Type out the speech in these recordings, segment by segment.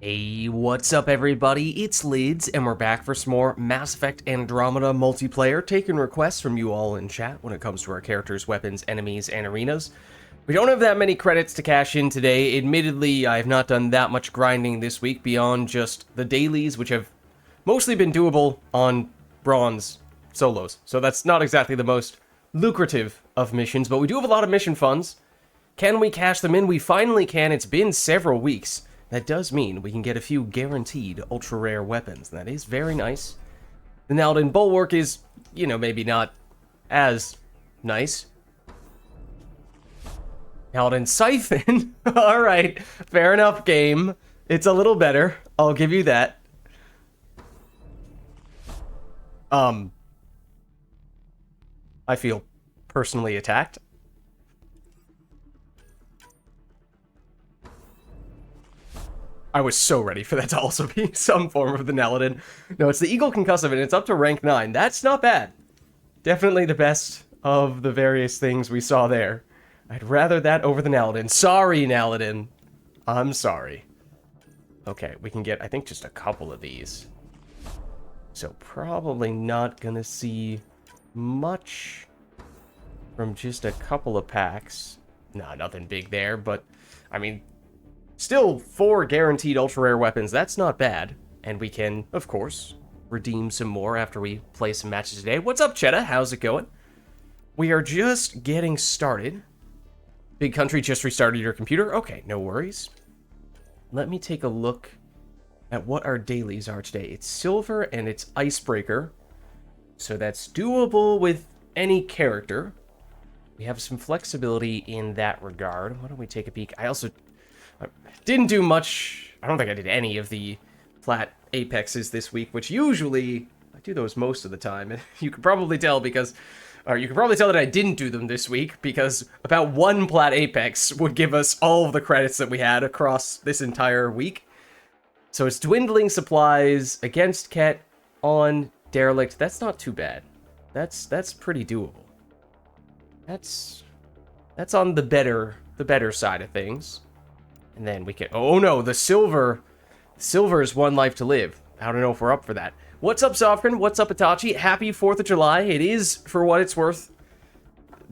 Hey, what's up everybody? It's Lids, and we're back for some more Mass Effect Andromeda multiplayer, taking requests from you all in chat when it comes to our characters, weapons, enemies, and arenas. We don't have that many credits to cash in today. Admittedly, I have not done that much grinding this week beyond just the dailies, which have mostly been doable on bronze solos. So that's not exactly the most lucrative of missions, but we do have a lot of mission funds. Can we cash them in? We finally can. It's been several weeks. That does mean we can get a few guaranteed ultra-rare weapons. That is very nice. The Naldin Bulwark is, maybe not as nice. Naldin Siphon? Alright, fair enough, game. It's a little better. I'll give you that. I feel personally attacked. I was so ready for that to also be some form of the Naladin. No, it's the Eagle Concussive, and it's up to rank 9. That's not bad. Definitely the best of the various things we saw there. I'd rather that over the Naladin. Sorry, Naladin. I'm sorry. Okay, we can get, I think, just a couple of these. So probably not gonna see much from just a couple of packs. Nah, nothing big there, but, I mean, still 4 guaranteed ultra-rare weapons, that's not bad. And we can, of course, redeem some more after we play some matches today. What's up, Cheddar? How's it going? We are just getting started. Big Country just restarted your computer? Okay, no worries. Let me take a look at what our dailies are today. It's Silver and it's Icebreaker. So that's doable with any character. We have some flexibility in that regard. Why don't we take a peek? I didn't do much. I don't think I did any of the flat apexes this week, which usually I do those most of the time. And you can probably tell that I didn't do them this week because about one plat apex would give us all of the credits that we had across this entire week. So it's dwindling supplies against Ket on Derelict. That's not too bad. That's pretty doable. That's on the better side of things. And then we can... Oh no, the Silver is 1 life to live. I don't know if we're up for that. What's up, Sofrin? What's up, Itachi? Happy 4th of July. It is, for what it's worth.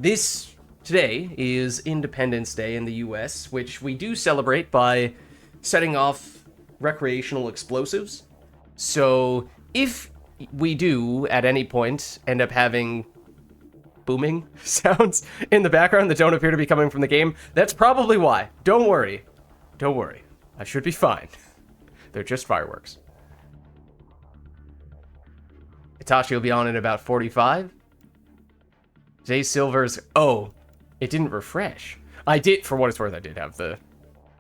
Today is Independence Day in the US, which we do celebrate by setting off recreational explosives. So if we do, at any point, end up having booming sounds in the background that don't appear to be coming from the game, that's probably why. Don't worry. Don't worry. I should be fine. They're just fireworks. Itachi will be on in about 45. Jay Silver's... Oh, it didn't refresh. I did, for what it's worth, I did have the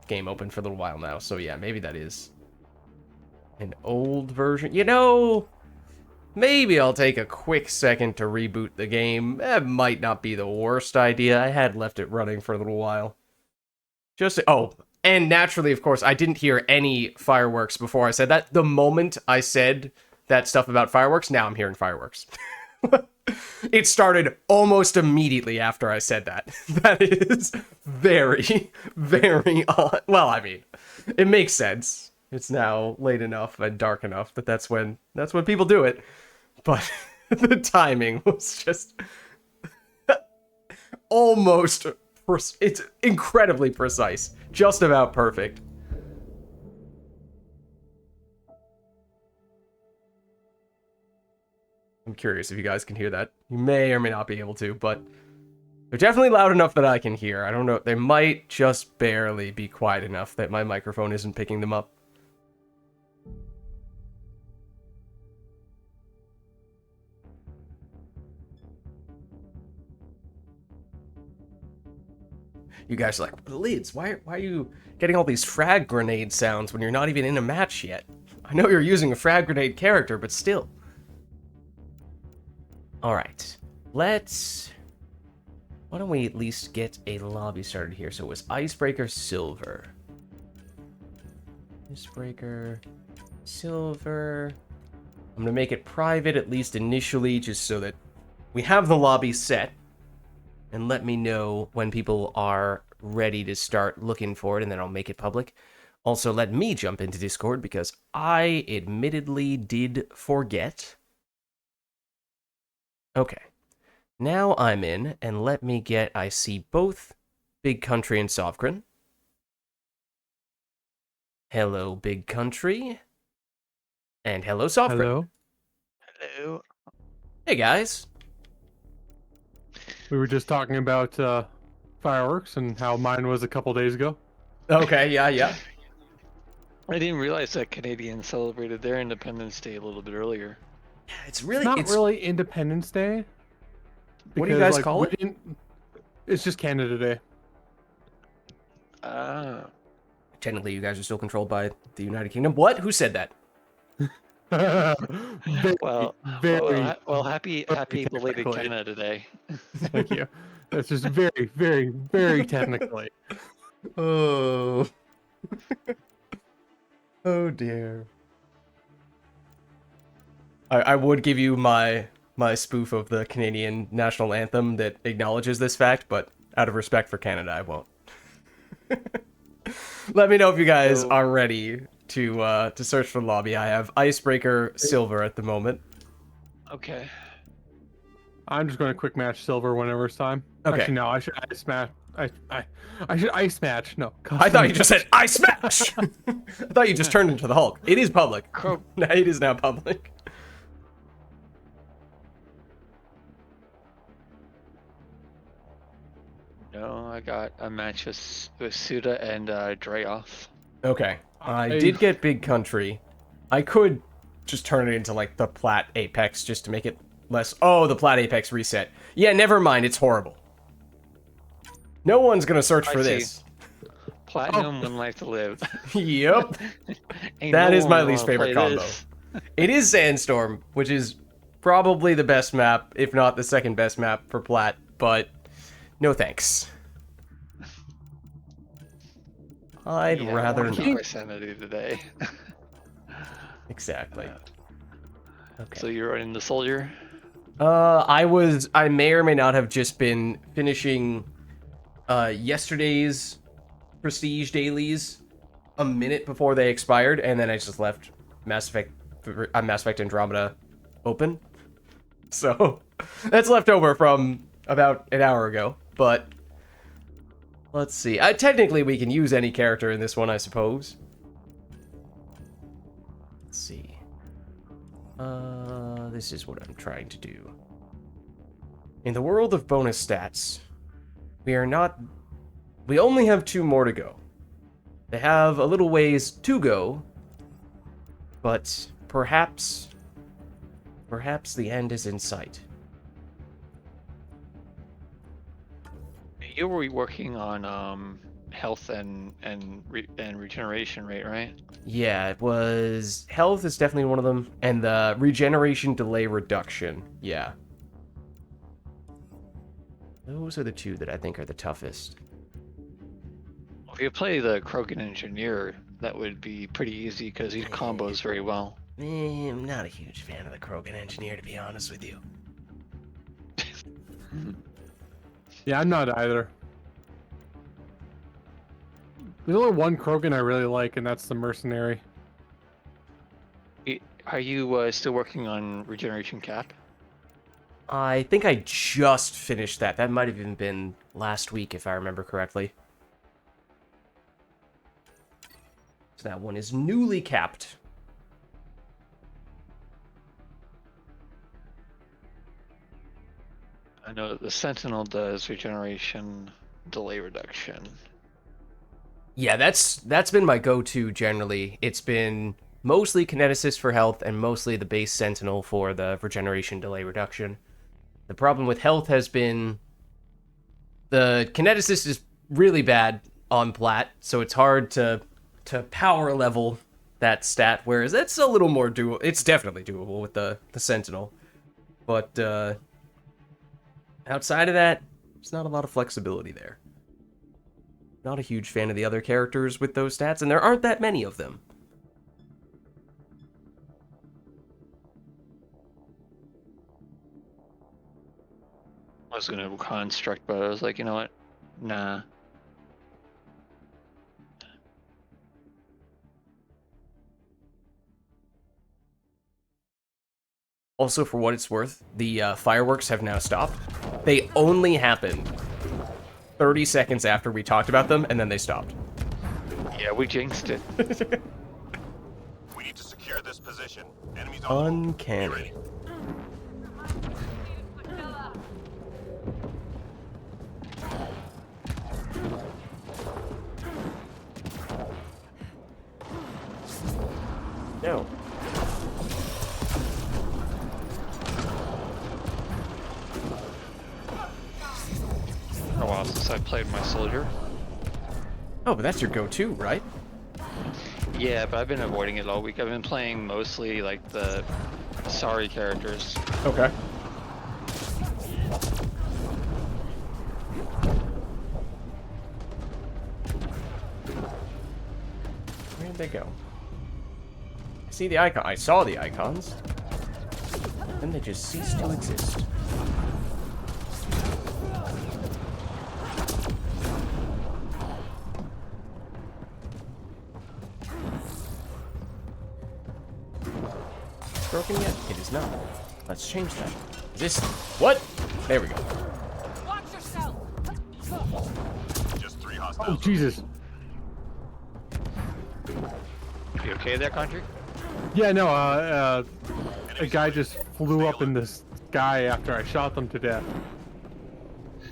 game open for a little while now. So yeah, maybe that is an old version. Maybe I'll take a quick second to reboot the game. That might not be the worst idea. I had left it running for a little while. And naturally, of course, I didn't hear any fireworks before I said that. The moment I said that stuff about fireworks, now I'm hearing fireworks. It started almost immediately after I said that. That is very, very odd. Well, I mean, it makes sense. It's now late enough and dark enough that that's when people do it. But the timing was just almost... It's incredibly precise. Just about perfect. I'm curious if you guys can hear that. You may or may not be able to, but they're definitely loud enough that I can hear. I don't know. They might just barely be quiet enough that my microphone isn't picking them up. You guys are like, Lids, why are you getting all these frag grenade sounds when you're not even in a match yet? I know you're using a frag grenade character, but still. Alright, why don't we at least get a lobby started here? So it was Icebreaker, Silver. Icebreaker, Silver. I'm gonna make it private, at least initially, just so that we have the lobby set. And let me know when people are ready to start looking for it, and then I'll make it public. Also, let me jump into Discord because I admittedly did forget. Okay. Now I'm in, and let me get... I see both Big Country and Sovereign. Hello, Big Country. And hello, Sovereign. Hello. Hello. Hey, guys. We were just talking about fireworks and how mine was a couple days ago. Okay, yeah. I didn't realize that Canadians celebrated their Independence Day a little bit earlier. Yeah, It's not really Independence Day. What do you guys Because, call it? It's just Canada Day. Ah. Technically, you guys are still controlled by the United Kingdom. What? Who said that? very, Well, very, happy belated technically. Canada Day. Thank you. That's just very, very, very technically. Oh. Oh, dear. I would give you my spoof of the Canadian national anthem that acknowledges this fact, but out of respect for Canada, I won't. Let me know if you guys are ready to search for the lobby. I have Icebreaker Silver at the moment. Okay. I'm just going to quick match silver whenever it's time. Okay. Actually, no, I should ice match. I should ice match. No. I thought you just said I smash. I thought you just turned into the Hulk. It is public. It is now public. No, I got a match with Suda and Dreyoff. Okay. I did get Big Country. I could just turn it into, like, the Plat Apex just to make it less... Oh, the Plat Apex reset. Yeah, never mind. It's horrible. No one's gonna search for this. Platinum, One Life to Live. Yep. That is my least favorite combo. It is Sandstorm, which is probably the best map, if not the second best map for Plat, but no thanks. I'd rather not. Keep our sanity today. Exactly. Okay. So you're running the soldier? I may or may not have just been finishing yesterday's prestige dailies a minute before they expired, and then I just left Mass Effect Andromeda open. So that's left over from about an hour ago, but let's see. Technically, we can use any character in this one, I suppose. Let's see. This is what I'm trying to do. In the world of bonus stats, we only have 2 more to go. They have a little ways to go, but perhaps the end is in sight. You were working on health and regeneration rate, right? Yeah, it was... Health is definitely one of them, and the regeneration delay reduction, yeah. Those are the 2 that I think are the toughest. Well, if you play the Krogan Engineer, that would be pretty easy because he combos very well. I'm not a huge fan of the Krogan Engineer, to be honest with you. Yeah, I'm not either. There's only one Krogan I really like, and that's the Mercenary. Are you still working on regeneration cap? I think I just finished that. That might have even been last week, if I remember correctly. So that one is newly capped. I know that the Sentinel does regeneration delay reduction. Yeah, that's been my go-to generally. It's been mostly Kineticist for health and mostly the base Sentinel for the regeneration delay reduction. The problem with health has been the Kineticist is really bad on Plat, so it's hard to power level that stat, whereas that's a little more doable. It's definitely doable with the Sentinel. But outside of that, there's not a lot of flexibility there. Not a huge fan of the other characters with those stats, and there aren't that many of them. I was gonna construct, but I was like, you know what? Nah. Also, for what it's worth, the fireworks have now stopped. They only happened 30 seconds after we talked about them, and then they stopped. Yeah, we jinxed it. We need to secure this position. Enemies on. Uncanny. No. A while since I played my soldier. Oh, but that's your go-to, right? Yeah, but I've been avoiding it all week. I've been playing mostly like the sorry characters. Okay. Where'd they go? I see the icon. I saw the icons. Then they just ceased to exist. Broken yet? It is not. Let's change that. This. What? There we go. Watch yourself. Just 3 Oh, hostiles. Jesus. You okay there, country? Yeah, no, a guy just flew up in the sky after I shot them to death.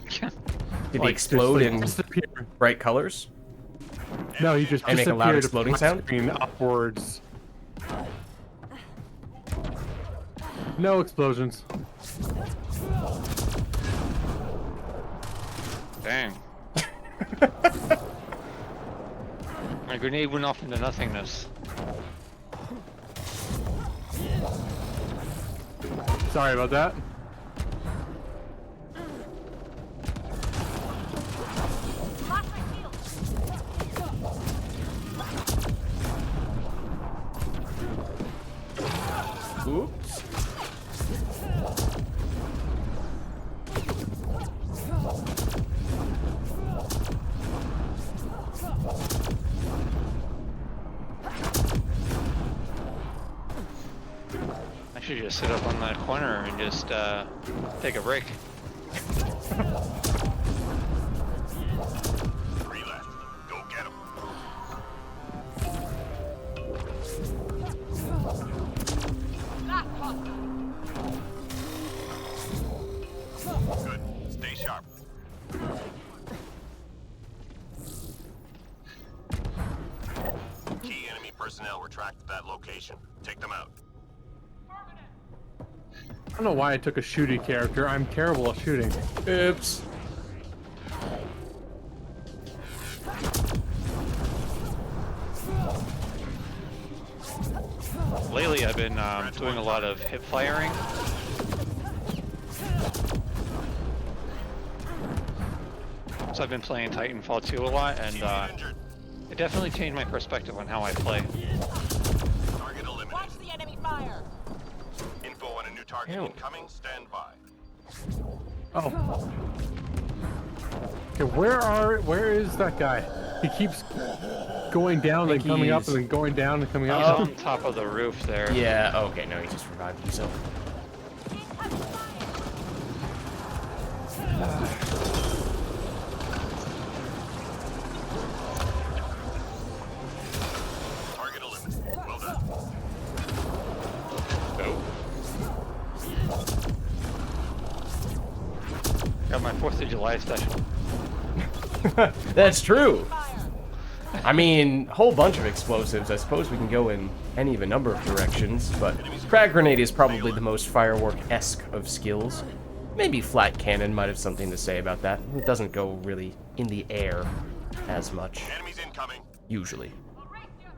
Did he Like, explode just, like, in disappear. bright colors? No, he just And make a loud disappeared exploding from my sound? screen upwards. No explosions. Dang. My grenade went off into nothingness. Sorry about that. Lost my shield. Oops. I should just sit up on that corner and just take a break. 3 left. Go get them. Last hostile. Good. Stay sharp. Key enemy personnel were tracked at that location. Take them out. I don't know why I took a shooty character. I'm terrible at shooting. Oops. Lately, I've been doing a lot of hip firing. So I've been playing Titanfall 2 a lot, and Injured. it definitely changed my perspective on how I play. Target eliminated. Watch the enemy fire. Info on a new target Ew. incoming. Stand by. Oh. Okay, where is that guy? He keeps going down and think coming up he's- and then going down and coming He's up. on top of the roof there. Yeah, okay, no, he just revived himself. Target eliminated. Well done. Got my 4th of July special. That's true. Fire. I mean, a whole bunch of explosives. I suppose we can go in any of a number of directions, but frag grenade is probably the most firework-esque of skills. Maybe flat cannon might have something to say about that. It doesn't go really in the air as much, Enemies incoming. usually.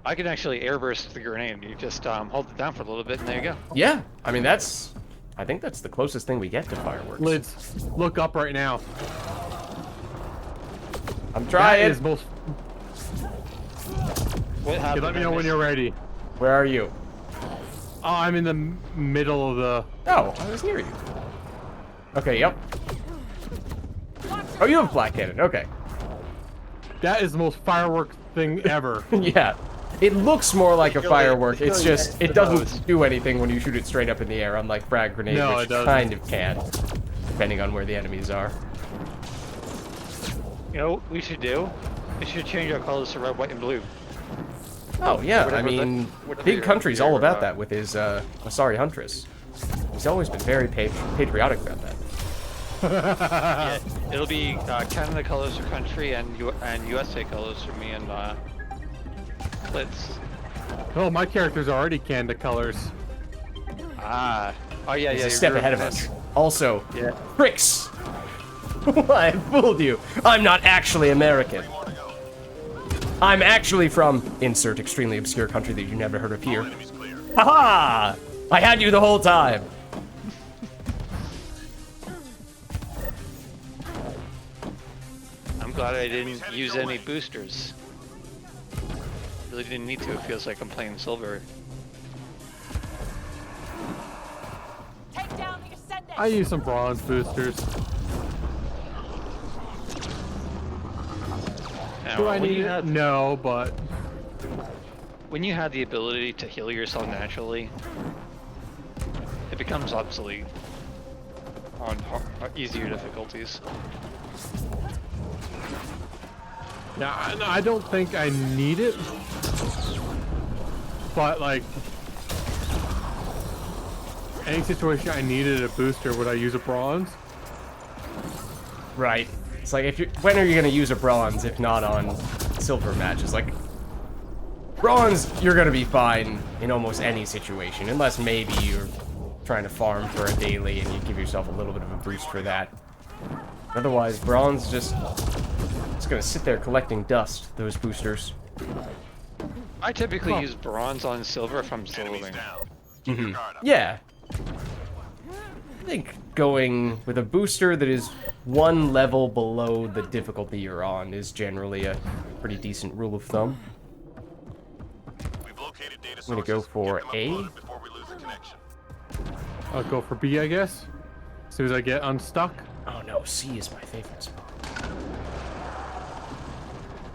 I can actually airburst the grenade. You just hold it down for a little bit, and there you go. Yeah, I mean, I think that's the closest thing we get to fireworks. Lids, look up right now. I'm That trying. is most. What Okay, happened? let me I know when missed- you're ready. Where are you? Oh, I'm in the middle of the. Oh, I was near you. Okay, yep. Oh, you have black cannon. Okay. That is the most firework thing ever. Yeah. It looks more like a Really- firework. It's really just, it exposed. doesn't do anything when you shoot it straight up in the air, unlike frag grenade, No, which it doesn't. kind of can, depending on where the enemies are. You know what we should do? We should change our colors to red, white, and blue. Oh, yeah, I Whatever the- mean, whatever Big your- Country's all your, about that with his, Asari Huntress. He's always been very patriotic about that. Yeah, it'll be Canada colors for country and USA colors for me and Blitz. Oh, my character's already Canada colors. Ah. Oh yeah, He's yeah. a you're step doing ahead of country. us. Also, Yeah. tricks! I fooled you. I'm not actually American. I'm actually from insert extremely obscure country that you never heard of here. Enemies clear. Haha! I had you the whole time. I'm glad I didn't use any boosters. Really didn't need to. It feels like I'm playing silver. Take down the ascendant. I use some bronze boosters. Now, Do I when need you it? had No, but when you had the ability to heal yourself naturally, it becomes obsolete on easier difficulties. yeah, I don't think I need it. But like, any situation I needed a booster, would I use a bronze? Right. It's like, if you, when are you gonna use a bronze if not on silver matches? Like, bronze, you're gonna be fine in almost any situation, unless maybe you're trying to farm for a daily and you give yourself a little bit of a boost for that. Otherwise, bronze just, it's gonna sit there collecting dust, those boosters. I typically Huh. use bronze on silver if I'm Enemies soloing. down. Keep your guard up. Yeah. I think going with a booster that is one level below the difficulty you're on is generally a pretty decent rule of thumb. We've located data I'm gonna go sources. for Get them A. uploaded before we lose the connection. I'll go for B, I guess. As soon as I get unstuck. Oh no, C is my favorite spot.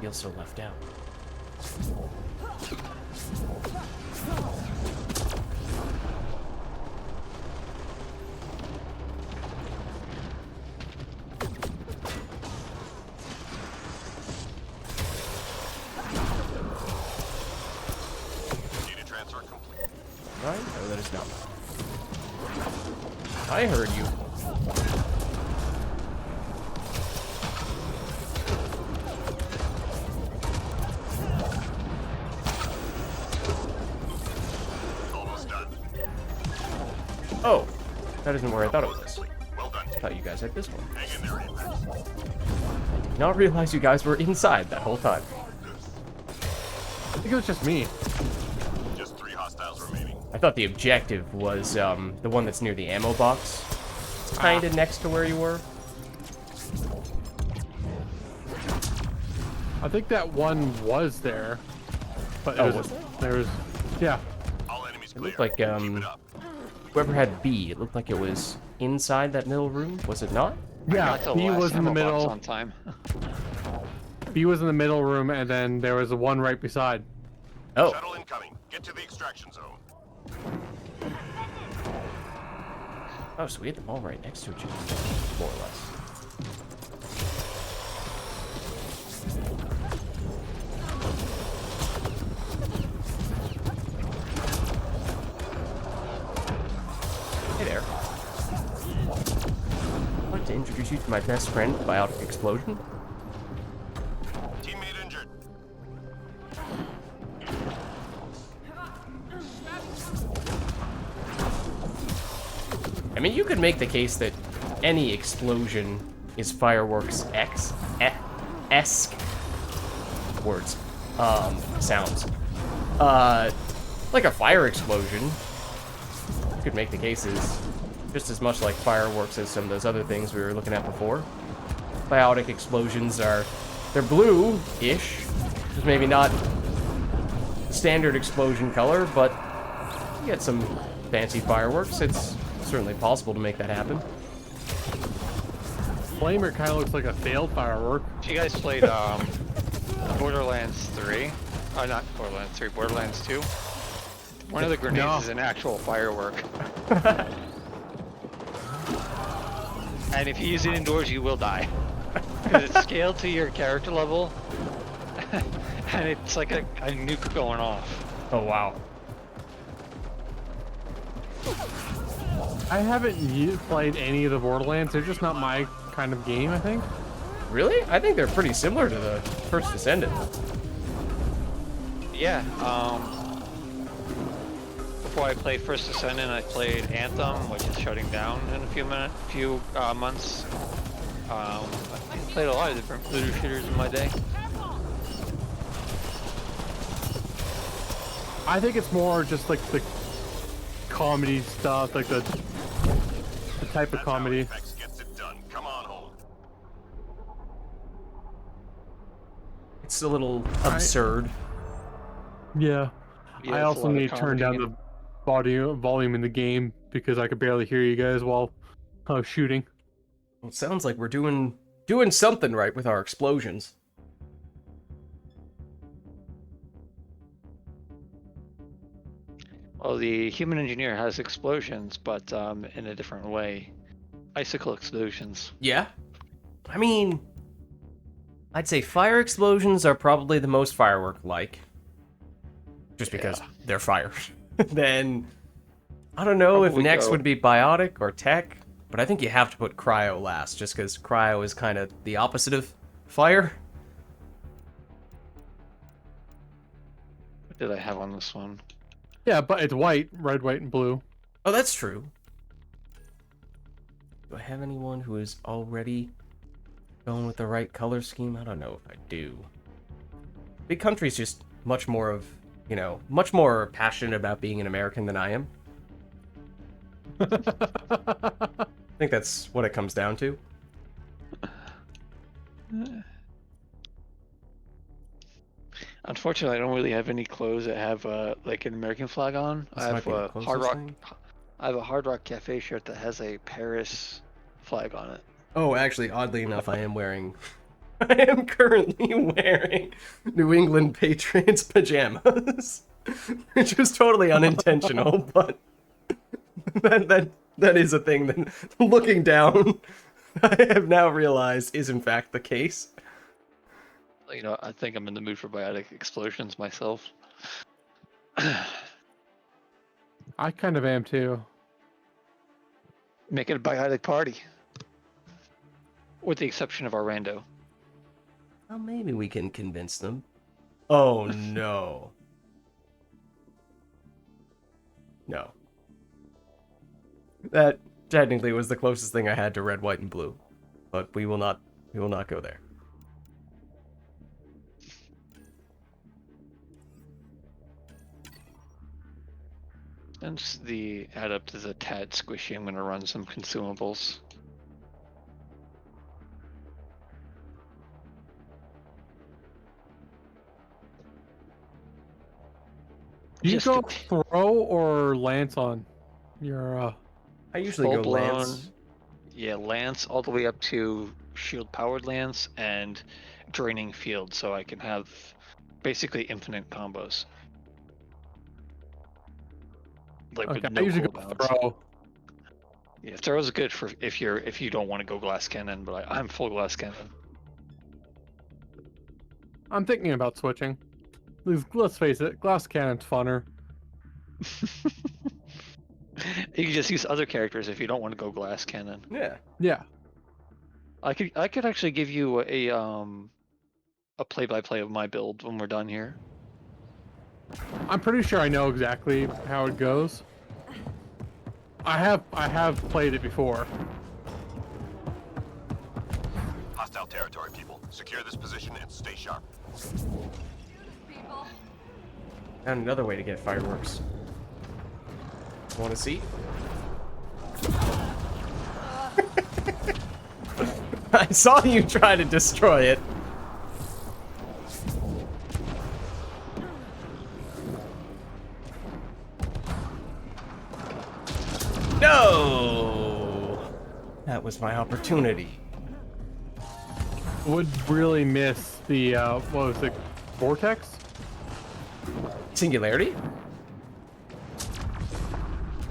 Feel so left out. Data transfer complete. Right? No, that is not. I heard you. Almost done. Oh, that isn't where I thought it was. Well done, I team. thought you guys had this one. Hang in there, Apex. Did not realize you guys were inside that whole time. I think it was just me. Just 3 hostiles remaining. I thought the objective was the one that's near the ammo box. It's kind of next to where you were. I think that one was there. But it Oh, was, was there was, yeah. All enemies It clear. looked like Keep it up. whoever had B, it looked like it was inside that middle room. Was it not? Yeah, Got to the B last was in the ammo box middle. on time. B was in the middle room, and then there was the one right beside. Oh, Shuttle incoming. Get to the extraction zone. oh, so we had them all right next to each other, more or less. Hey there. I'd like to introduce you to my best friend, Biotic Explosion. Teammate injured. I mean, you could make the case that any explosion is fireworks esque words, sounds. Like a fire explosion, you could make the case is just as much like fireworks as some of those other things we were looking at before. Biotic explosions they're blue-ish, just maybe not the standard explosion color, but you get some fancy fireworks. It's certainly possible to make that happen. Flamer kind of looks like a failed firework. If you guys played Borderlands 3, Not Borderlands 3, Borderlands 2. One of the grenades No. is an actual firework. And if you use it indoors, you will die. Because it's scaled to your character level. And it's like a nuke going off. Oh wow. I haven't played any of the Borderlands. They're just not my kind of game, I think. Really? I think they're pretty similar to the first Descendant. Yeah, before I played First Descendant, I played Anthem, which is shutting down in a few months. I played a lot of different looter shooters in my day. I think it's more just like the comedy stuff, like the type of comedy. Apex gets it done. Come on home. It's a little absurd. Yeah. Yeah, I it's a also lot of need to turn down comedy. the volume in the game because I could barely hear you guys while I was shooting. Well, it sounds like we're doing something right with our explosions. Well, the human engineer has explosions, but in a different way. Icicle explosions. Yeah. I mean, I'd say fire explosions are probably the most firework-like. Just because they're fire. Then, I don't know if Probably next go. would be biotic or tech, but I think you have to put cryo last, just because cryo is kind of the opposite of fire. What did I have on this one? Yeah, but it's white, red, white, and blue. Oh, that's true. Do I have anyone who is already going with the right color scheme? I don't know if I do. Big Country's just much more of, much more passionate about being an American than I am. I think that's what it comes down to. Unfortunately, I don't really have any clothes that have like an American flag on. This I might have be the a closest Hard Rock. thing. I have a Hard Rock Cafe shirt that has a Paris flag on it. Oh, actually, oddly enough, I am currently wearing New England Patriots pajamas, which was totally unintentional, but that is a thing that, looking down, I have now realized is in fact the case. I think I'm in the mood for biotic explosions myself. I kind of am too. Make it a biotic party. With the exception of our rando. Well, maybe we can convince them. Oh, no. No. That technically was the closest thing I had to red, white, and blue. But we will not go there. Since the adept is a tad squishy, I'm gonna run some consumables. Do you Just go get- throw or lance on your I usually go Full-blown- Lance. Yeah, lance all the way up to shield powered lance and draining field, so I can have basically infinite combos. Like Okay, with I no usually go cooldowns. throw. Yeah, throw is good for if you don't want to go glass cannon, but I'm full glass cannon. I'm thinking about switching. Let's face it, glass cannon's funner. You can just use other characters if you don't want to go glass cannon. Yeah. Yeah. I could actually give you a play-by-play of my build when we're done here. I'm pretty sure I know exactly how it goes. I have played it before. Hostile territory, people. Secure this position and stay sharp. People. And another way to get fireworks. Want to see? I saw you try to destroy it. No! That was my opportunity. Would really miss the what was it, vortex? Singularity?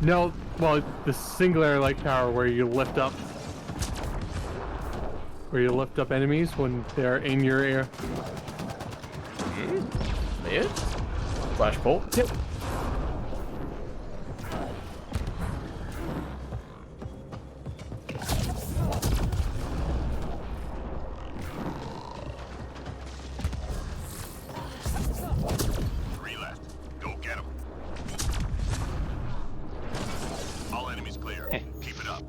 No, well, the singular light power where you lift up enemies when they're in your air. It? Flash bolt? Yep. Three left. Go get them. All enemies clear. Keep it up.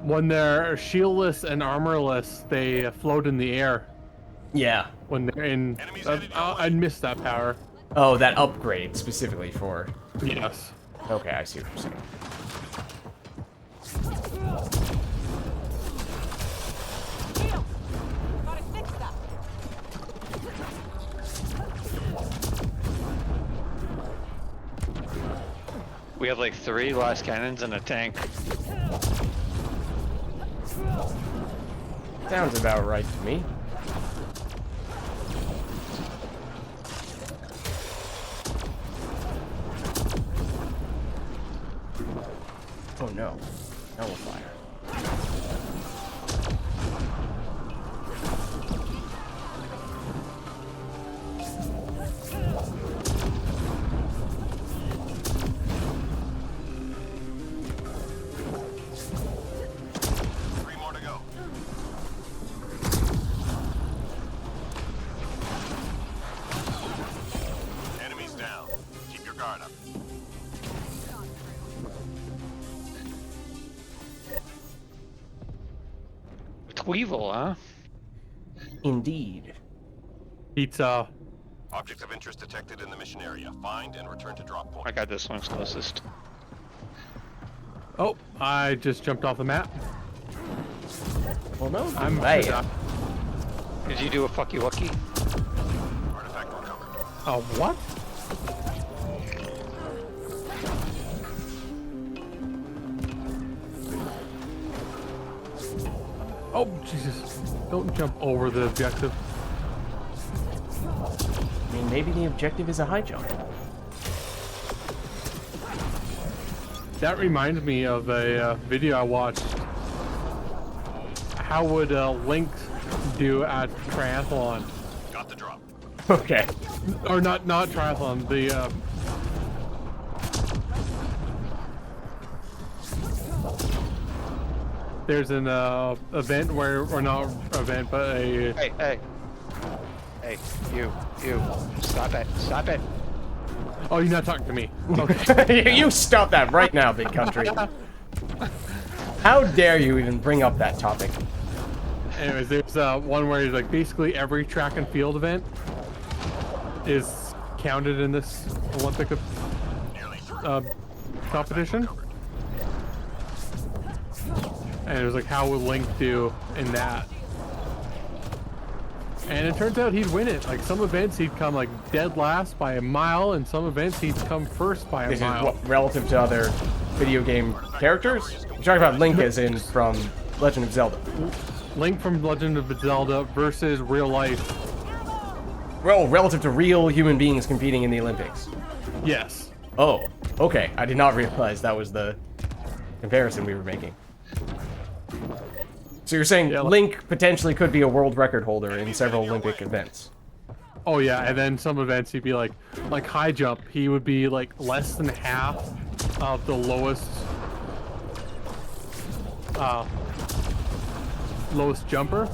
When they're shieldless and armorless, they float in the air. Yeah. When they're in, Enemies headed your way. I missed that power. Oh, that upgrade specifically for... Yes. Okay, I see what you're saying. Heal. Gotta fix that. We have like 3 last cannons and a tank. Sounds about right to me. Oh no. Nullifier. Three more to go. Enemies down. Keep your guard up. Weevil, huh? Indeed. Pizza. Objects of interest detected in the mission area. Find and return to drop I point. got this one's closest. Oh, I just jumped off the map. Well, no. I'm Hey. Did you do a fucky wucky? Artifact recovered. Oh, what? Oh, Jesus. Don't jump over the objective. I mean, maybe the objective is a high jump. That reminds me of a video I watched. How would Link do at triathlon? Got the drop. Okay. Or not triathlon, the there's an event where, or not event, but a Hey, you, stop it. oh, you're not talking to me. Okay. You stop that right now, big country. How dare you even bring up that topic? Anyways, there's one where like basically every track and field event is counted in this Olympic Nearly through. competition. And it was like, how would Link do in that? And it turns out he'd win it. Like some events he'd come like dead last by a mile, and some events he'd come first by a This is mile. what, relative to other video game characters? You're talking about Link as in from Legend of Zelda. Link from Legend of Zelda versus real life. Well, relative to real human beings competing in the Olympics. Yes. Oh, okay. I did not realize that was the comparison we were making. So you're saying Yeah, like- Link potentially could be a world record holder in several Olympic events? Oh yeah, and then some events he'd be like high jump, he would be like less than half of the lowest jumper,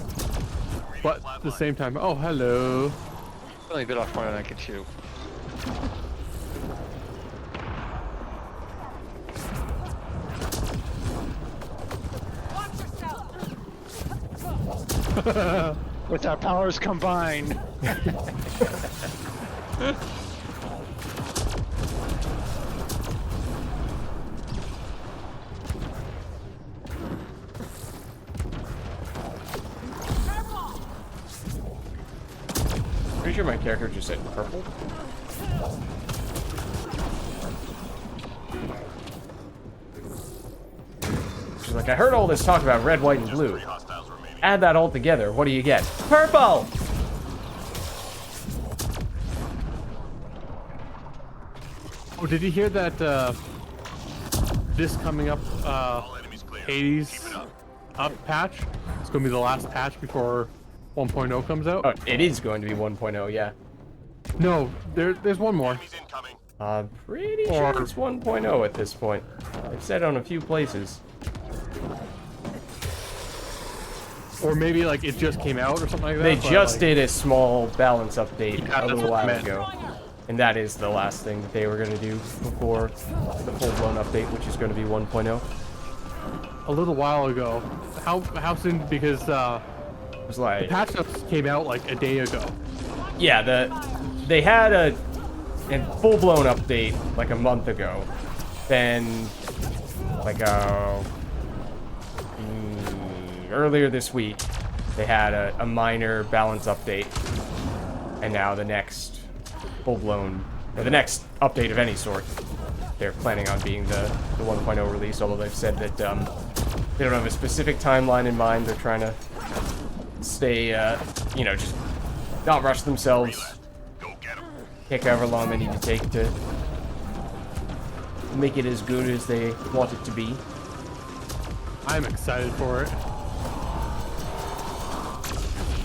but at the same time, oh hello. Only bit off more than I could chew. Watch yourself. With our powers combined. Pretty sure my character just said purple. She's like, I heard all this talk about red, white, and blue. Three hostiles remaining. Add that all together, what do you get? Purple! Oh, did you hear that? This coming up, All enemies clear. Keep Hades it up. up patch. It's gonna be the last patch before 1.0 comes out. Oh, it is going to be 1.0, yeah. No, there's one more. Enemies incoming. I'm pretty Or- sure it's 1.0 at this point. They've said on a few places. Or maybe like it just came out or something like that. They but, just like, did a small balance update Yeah, a that's little what I while meant. ago. And that is the last thing that they were going to do before the full-blown update, which is going to be 1.0. a little while ago. How soon? Because It was like, patch notes came out like a day ago. yeah, they had a full-blown update like a month ago. Then, like earlier this week, they had a minor balance update, and now the next full-blown, or the next update of any sort, they're planning on being the 1.0 release. Although they've said that they don't have a specific timeline in mind. They're trying to stay, just not rush themselves. Go get 'em. Take however long they need to take to make it as good as they want it to be. I'm excited for it.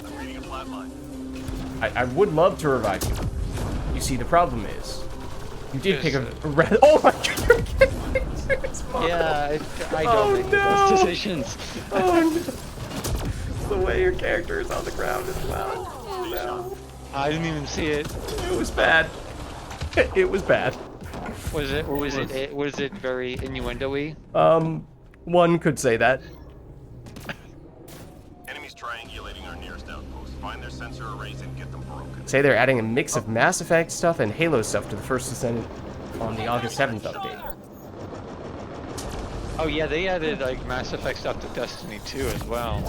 I'm reading a flat line. I would love to revive you. You see, the problem is, you did pick a Yes, red. Oh my god! You're kidding. It's fine. Yeah, I don't Oh, make no. those decisions. Oh, no. The way your character is on the ground as well. Oh no! I didn't even see it. It was bad. It was bad. Was it very innuendo-y? One could say that. Enemies triangulating our nearest outpost. Find their sensor arrays and get them broken. Say they're adding a mix of Mass Effect stuff and Halo stuff to the First Descendant on the August 7th update. Oh yeah, they added like Mass Effect stuff to Destiny 2 as well.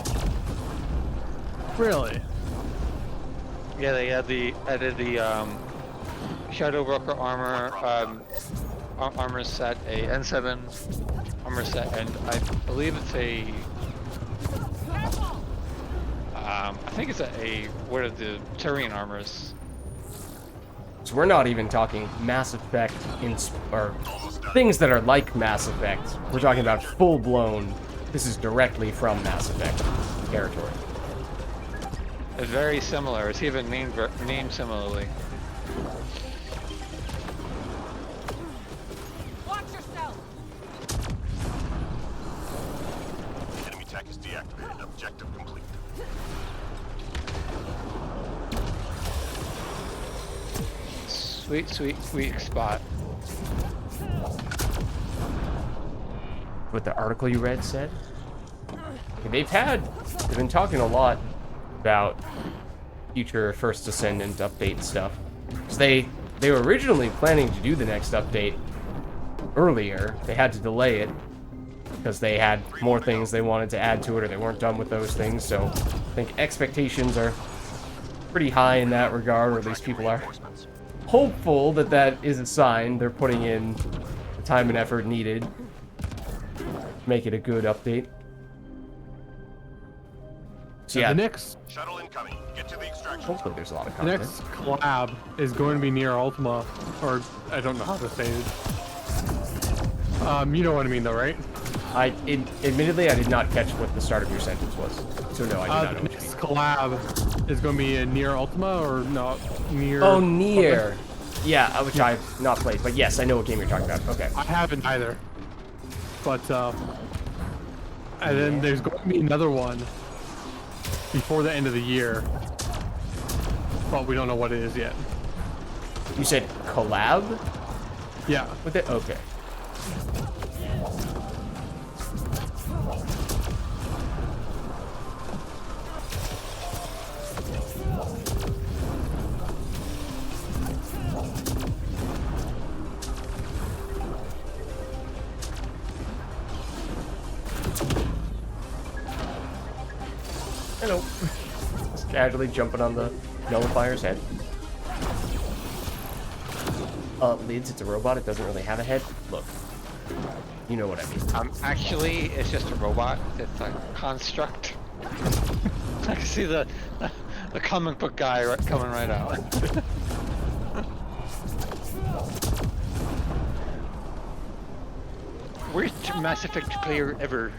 Really? Yeah, they added the Shadow Broker armor, armor set, a N7 armor set, and I believe it's a I think it's what are the Turian armors? So we're not even talking Mass Effect or things that are like Mass Effect. We're talking about full-blown. This is directly from Mass Effect territory. It's very similar. It's even named similarly. Watch yourself. Enemy tech is deactivated. Objective complete. Sweet, sweet, sweet spot. What the article you read said. They've been talking a lot about future First Descendant update stuff. So they were originally planning to do the next update earlier. They had to delay it because they had more things they wanted to add to it, or they weren't done with those things. So I think expectations are pretty high in that regard, or at least people are hopeful that that is a sign they're putting in the time and effort needed to make it a good update. So yeah, The next Shuttle incoming. Get to the extraction. hopefully there's a lot of the content. next collab is going to be near Ultima, or I don't know how to say it. You know what I mean though, right? Admittedly, I did not catch what the start of your sentence was. So no, I do not know The what you next mean. collab is going to be near Ultima, or no, near. Oh, Nier. Yeah, which I've not played, but yes, I know what game you're talking about. Okay. I haven't either. But and then there's going to be another one before the end of the year, but we don't know what it is yet. You said collab Yeah. with it? Okay. Hello. Just casually jumping on the nullifier's head. Lids, it's a robot. It doesn't really have a head. Look. You know what I mean. Actually, it's just a robot. It's a construct. I can see the comic book guy coming right out. Worst Mass Effect player ever.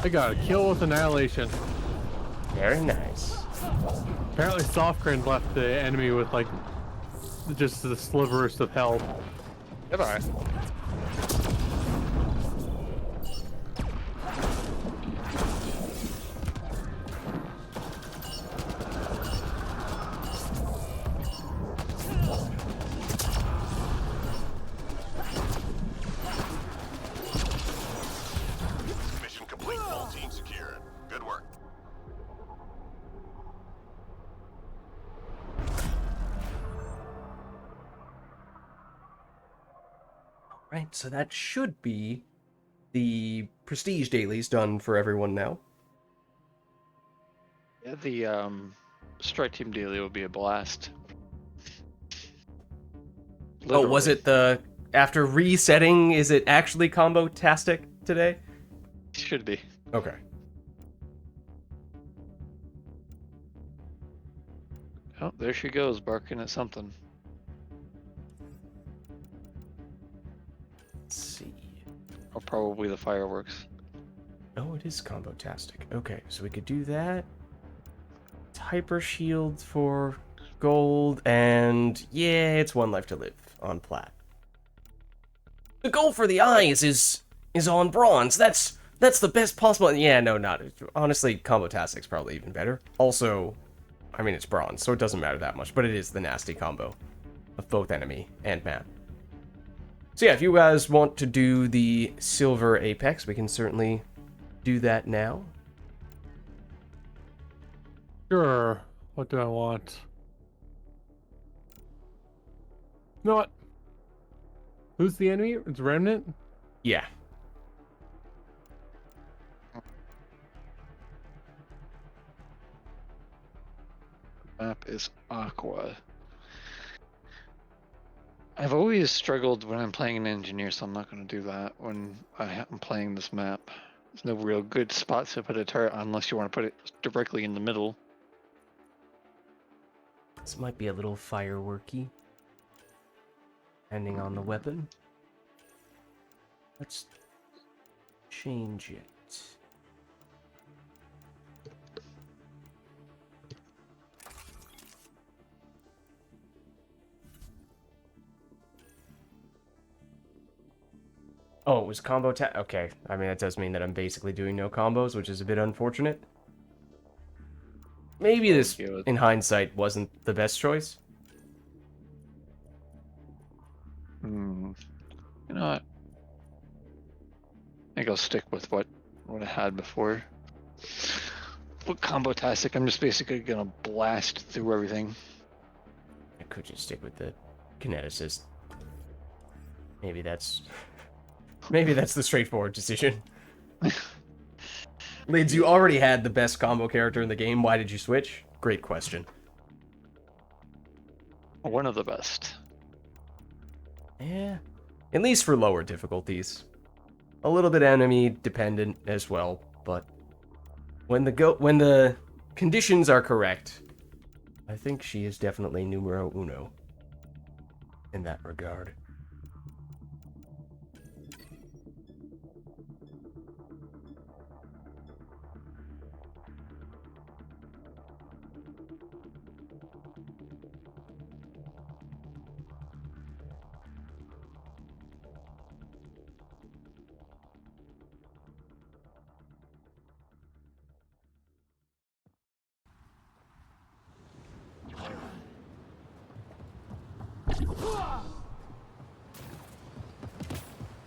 I got a kill with annihilation. Very nice. Apparently, Softgrin left the enemy with like just the sliverest of health. Goodbye. Mission complete. All teams secured. Good work. Right, so that should be the prestige dailies done for everyone now. Yeah, the Strike Team daily will be a blast. Oh, was Literally. it the after resetting? Is it actually combo-tastic today? Should be. Okay. Oh, there she goes, barking at something. Let's see. Or probably the fireworks. Oh, it is combo-tastic. Okay, so we could do that. Hyper shield for gold, and yeah, it's one life to live on plat. The goal for the eyes is on bronze. That's the best possible. Yeah, no, not honestly. Combo-tastic's probably even better. Also, I mean it's bronze, so it doesn't matter that much. But it is the nasty combo of both enemy and map. So yeah, if you guys want to do the silver apex, we can certainly do that now. Sure. What do I want? You know what? Who's the enemy? It's Remnant? Yeah. Map is Aqua. I've always struggled when I'm playing an engineer, so I'm not going to do that when I'm playing this map. There's no real good spots to put a turret unless you want to put it directly in the middle. This might be a little fireworky, depending on the weapon. Let's change it. Oh, it was combo okay. I mean, that does mean that I'm basically doing no combos, which is a bit unfortunate. Maybe this, in hindsight, wasn't the best choice. You know what? I think I'll stick with what I had before. With combo-tastic, I'm just basically gonna blast through everything. I could just stick with the kineticist. Maybe that's the straightforward decision. Lids, you already had the best combo character in the game. Why did you switch? Great question. One of the best. Yeah. At least for lower difficulties. A little bit enemy dependent as well, but when the conditions are correct, I think she is definitely numero uno in that regard.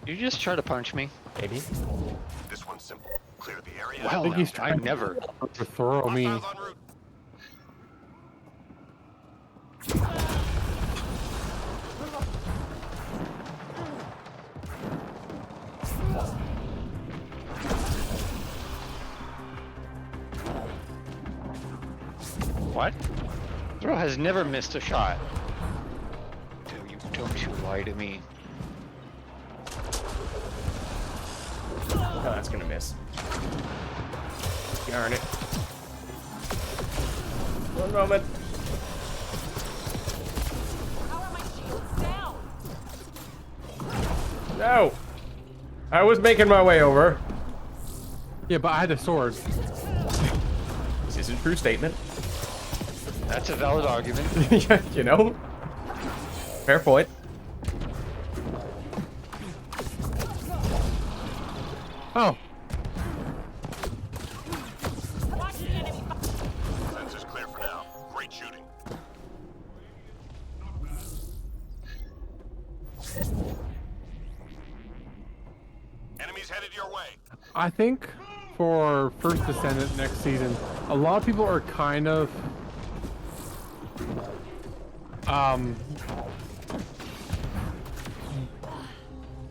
You just try to punch me? Maybe. This one's simple. Clear the area. Well, think he's I trying never. to throw me. Hostiles en route. What? Throw has never missed a shot. Don't you lie to me. Oh, that's gonna miss. Darn it. One moment. How are my shields down? No. I was making my way over. Yeah, but I had a sword. This is a true statement. That's a valid argument. Yeah, you know? Fair point. Oh, Watch the enemy. Sensors clear for now. Great shooting. Enemies headed your way. I think for First Descendant next season, a lot of people are kind of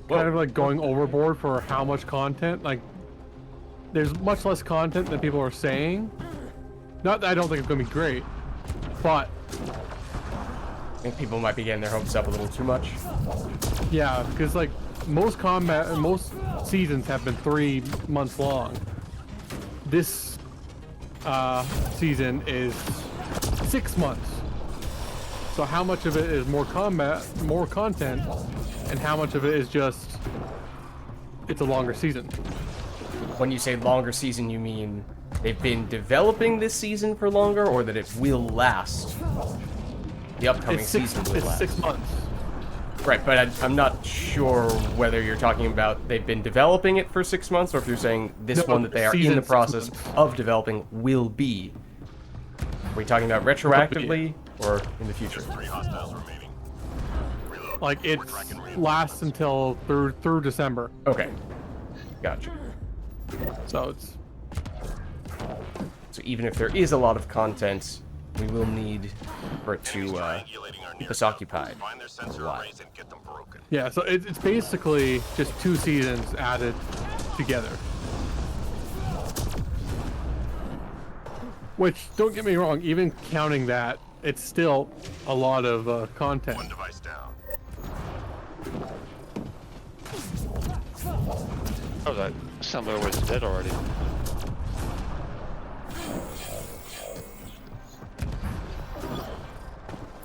like going overboard for how much content. Like, there's much less content than people are saying. Not that I don't think it's gonna be great, but I think people might be getting their hopes up a little too much. yeah, because like most seasons have been 3 months long. This season is 6 months. So how much of it is more content, and how much of it is just it's a longer season? When you say longer season, you mean they've been developing this season for longer, or that it will last? The upcoming season will last. 6 months. Right, but I'm not sure whether you're talking about they've been developing it for 6 months, or if you're saying this No, one that they are in season the 6 process months. of developing will be. Are we talking about retroactively or in the future? 3 hostiles remaining. Reload. Like it lasts until through December. Okay, gotcha. So it's So even if there is a lot of content, we will need for it Enemies to triangulating our keep near us south. occupied. Find their sensor Why? arrays and get them broken. yeah. So it's basically just 2 seasons added together. Which, don't get me wrong, even counting that, it's still a lot of content. One device down. Oh, that assembler was dead already.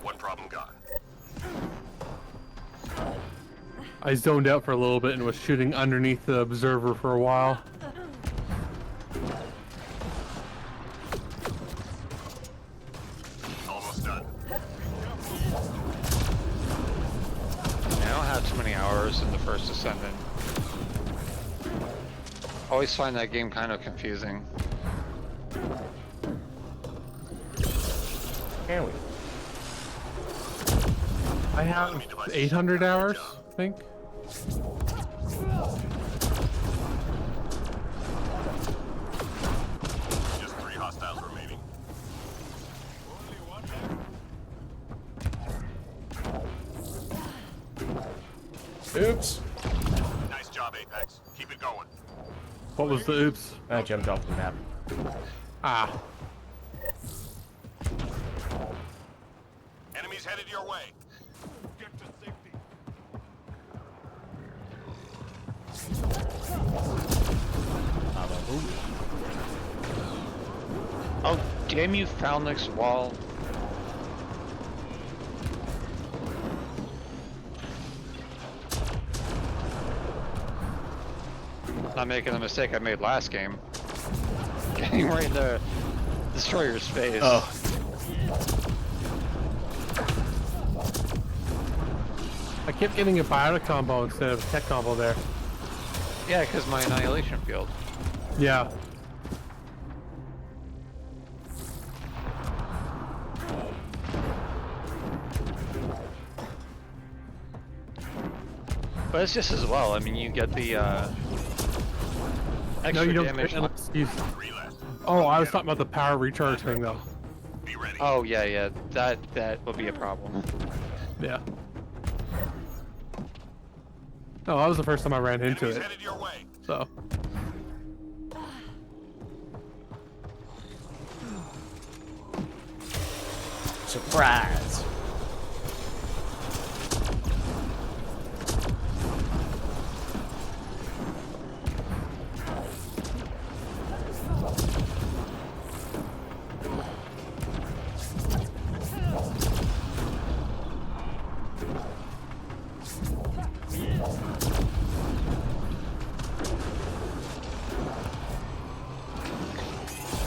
One problem gone. I zoned out for a little bit and was shooting underneath the observer for a while. Almost done. I don't have too many hours in the First Descendant. Always find that game kind of confusing. Can we? I have 800 hours, I think. Just 3 hostiles remaining. Oops. Nice job, Apex. Keep it going. What was the oops? I jumped off the map. Ah. Enemies headed your way. Get to safety. Oh, damn you, Falnix wall. Not making the mistake I made last game. Getting right in the destroyer's face. Oh. I kept getting a biotic combo instead of a tech combo there. Yeah, because my annihilation field. Yeah. But it's just as well. I mean, you get the extra No, you don't damage. unless you... 3 left. Oh, I was talking about the power recharge thing though. Be ready. Oh yeah, yeah. That will be a problem. Yeah. No, that was the first time I ran into Enemies it. headed your way. So. Surprise.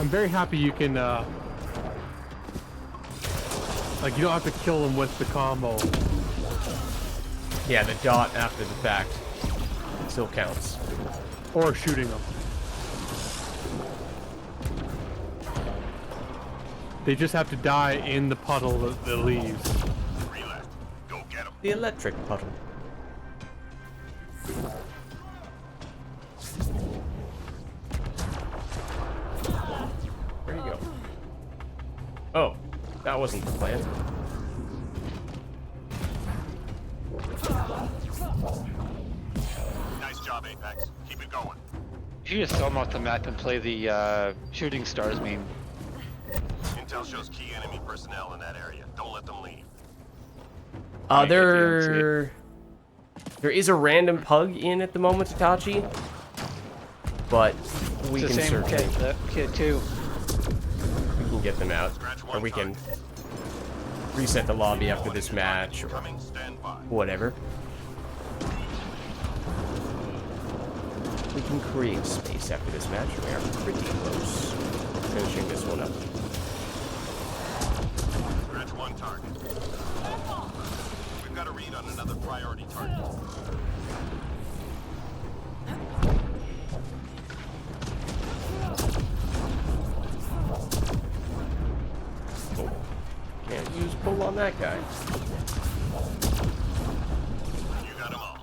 I'm very happy you can, like, you don't have to kill them with the combo. Yeah, the dot after the fact still counts. Or shooting them. They just have to die in the puddle that leaves. 3 left. Go get him. The electric puddle. There you go. Oh, that wasn't the plan. Nice job, Apex. Keep it going. You just throw them off the map and play the shooting stars meme. Intel shows key enemy personnel in that area. Don't let them leave. There is a random pug in at the moment, Itachi, but we It's can the same certainly kid too. we can get them out, or we can reset the lobby after this match, or Coming, stand by. whatever. We can create space after this match. We are pretty close to finishing this one up. Scratch 1 target. We've got a read on another priority target. Oh, can't use pull on that guy. You got them all.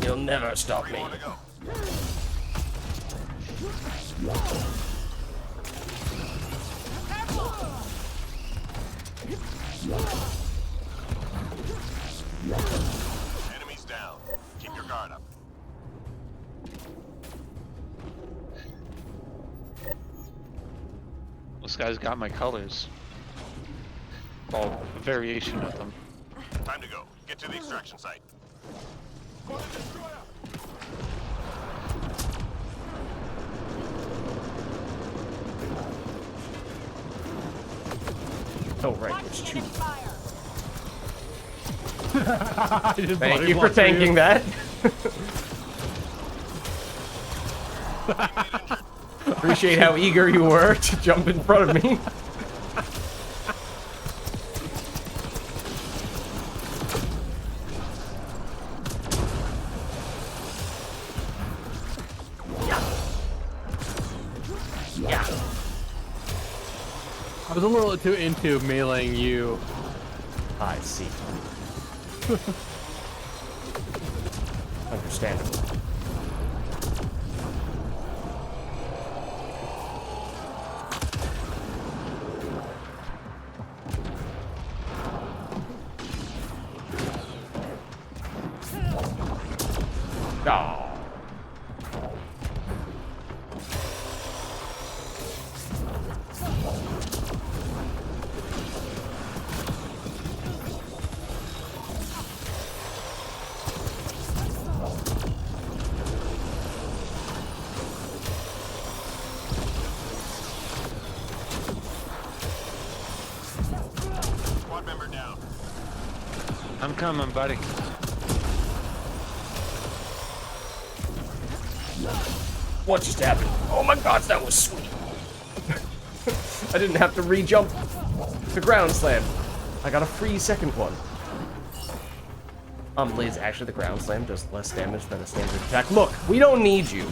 You'll never stop me. Want to go? Enemies down. Keep your guard up. This guy's got my colors. Well, a variation of them. Time to go. Get to the extraction site. Oh, right, there's two. Enemy fire. I just Thank body you for blocked tanking that. Appreciate how eager you were to jump in front of me. Yeah. I was a little too into meleeing you. I see. Understandable. Oh. Squad member down. I'm coming, buddy. What just happened? Oh my god, that was sweet. I didn't have to re-jump the ground slam. I got a free second one. Blades, actually the ground slam does less damage than a standard attack. Look, we don't need you.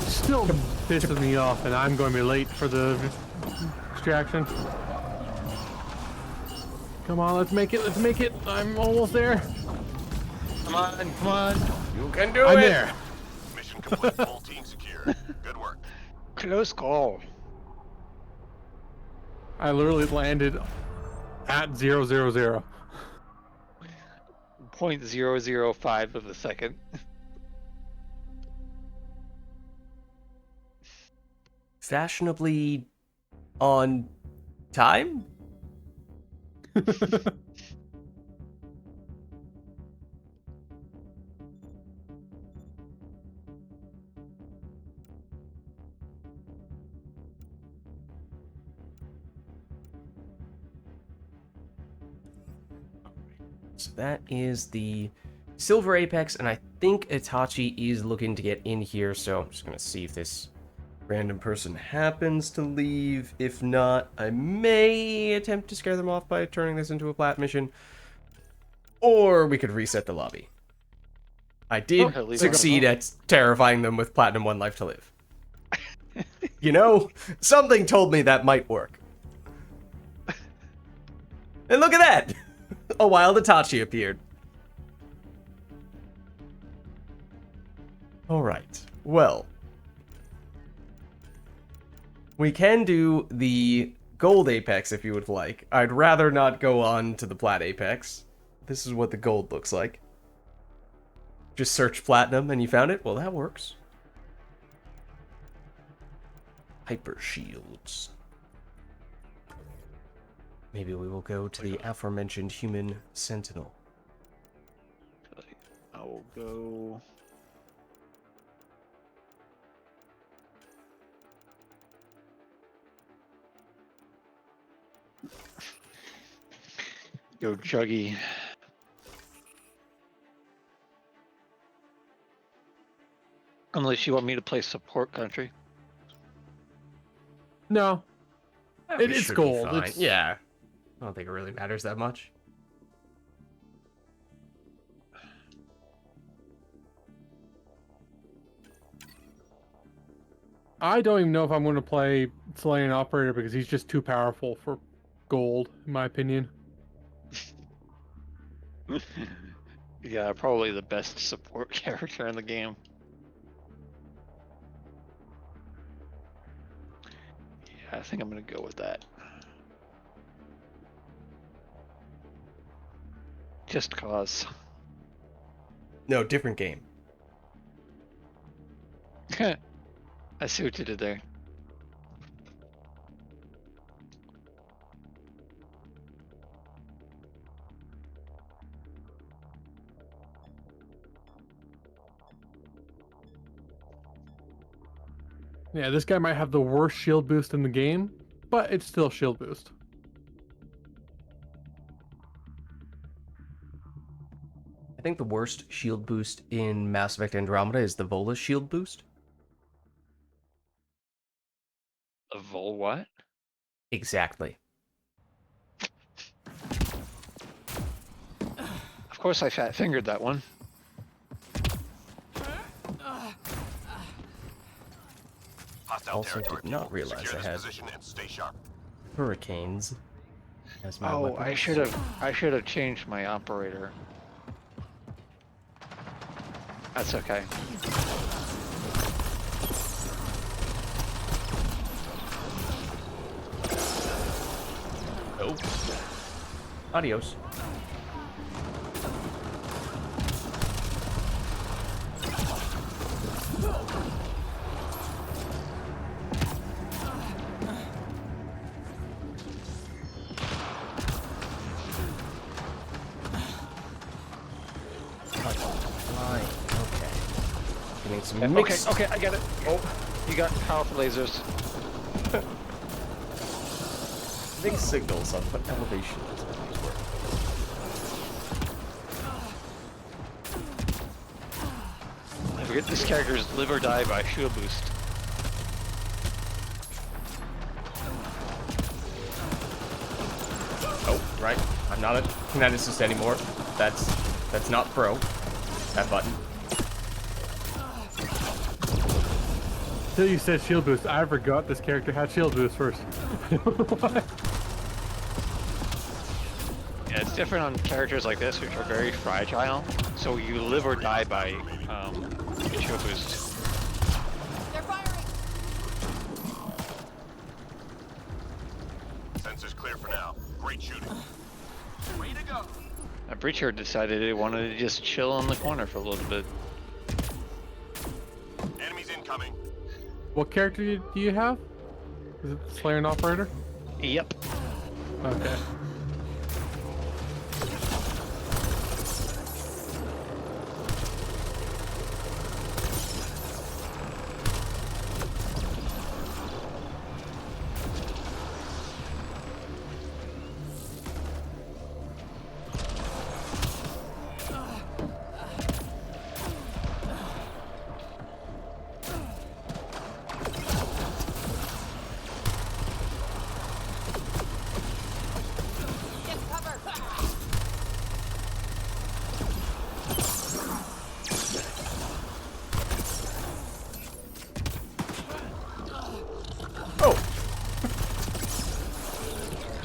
Still pisses me off, and I'm going to be late for the extraction. Come on, let's make it. Let's make it. I'm almost there. Come on, come on. You can do I'm it. there. Mission complete. Full team secure. Good work. Close call. I literally landed at 000. 0.005 of a second. Fashionably on time? So that is the Silver Apex, and I think Itachi is looking to get in here, so I'm just going to see if this random person happens to leave. If not, I may attempt to scare them off by turning this into a plat mission, or we could reset the lobby. I did Okay, leave it. succeed at terrifying them with Platinum 1 life to live. You know, something told me that might work. And look at that! A wild Itachi appeared. Alright, well. We can do the gold apex if you would like. I'd rather not go on to the plat apex. This is what the gold looks like. Just search platinum and you found it? Well, that works. Hyper shields. Maybe we will go to the aforementioned human sentinel. I will go. Go Juggy. Unless you want me to play support country. No. We It's should be gold. fine. It's, Yeah. I don't think it really matters that much. I don't even know if I'm going to play Slayer Operator because he's just too powerful for gold, in my opinion. Yeah, probably the best support character in the game. Yeah, I think I'm gonna go with that. Just cause. No, different game. I see what you did there. Yeah, this guy might have the worst shield boost in the game, but it's still shield boost. I think the worst shield boost in Mass Effect Andromeda is the Vola's shield boost. A Vol what? Exactly. Of course I fat fingered that one. Hostile Also territory. did not realize Secure I this had position and stay sharp. hurricanes as my Oh, weapon. I should have changed my operator. That's okay. Oh. Adios. Getting some mixed. Okay, I get it. Oh, you got powerful lasers. Mixed signals on what elevation these enemies were. I forget this character's live or die by shield boost. Oh, right. I'm not a kineticist anymore. That's not pro. That button. Until you said shield boost, I forgot this character had shield boost first. Yeah, it's different on characters like this, which are very fragile. So you live or die by shield boost. They're firing. Sensors clear for now. Great shooting. Way to go. A breacher decided it wanted to just chill in the corner for a little bit. Enemies incoming. What character do you have? Is it Slayer and Operator? Yep. Okay.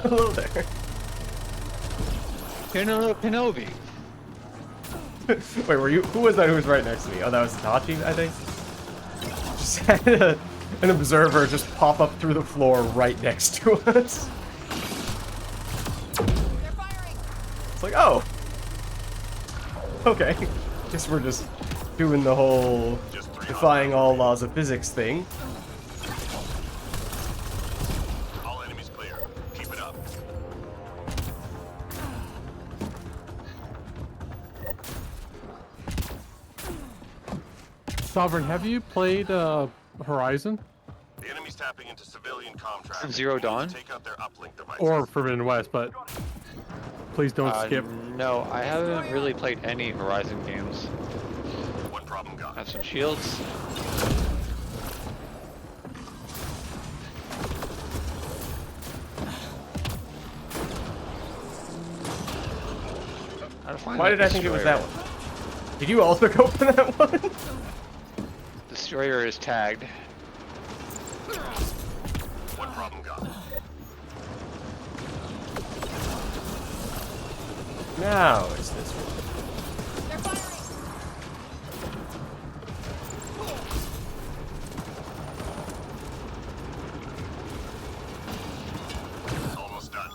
Hello there. Kenobi. Wait, were you? Who was that? Who was right next to me? Oh, that was Tachi, I think. Just had an observer just pop up through the floor right next to us. They're firing. It's like, oh, okay. Guess we're just doing the whole defying all laws of physics thing. All enemies clear. Keep it up. Sovereign, have you played Horizon The enemy's tapping into civilian comm traffic. Zero Dawn? Take out their uplink devices. or Forbidden West? But please don't skip. No, I haven't really played any Horizon games. One problem gone. Have some shields. How to find Why that did I think it was destroyer? that one? Did you also go for that one? Destroyer is tagged. One problem gone. Now it's this one. They're firing. Almost done.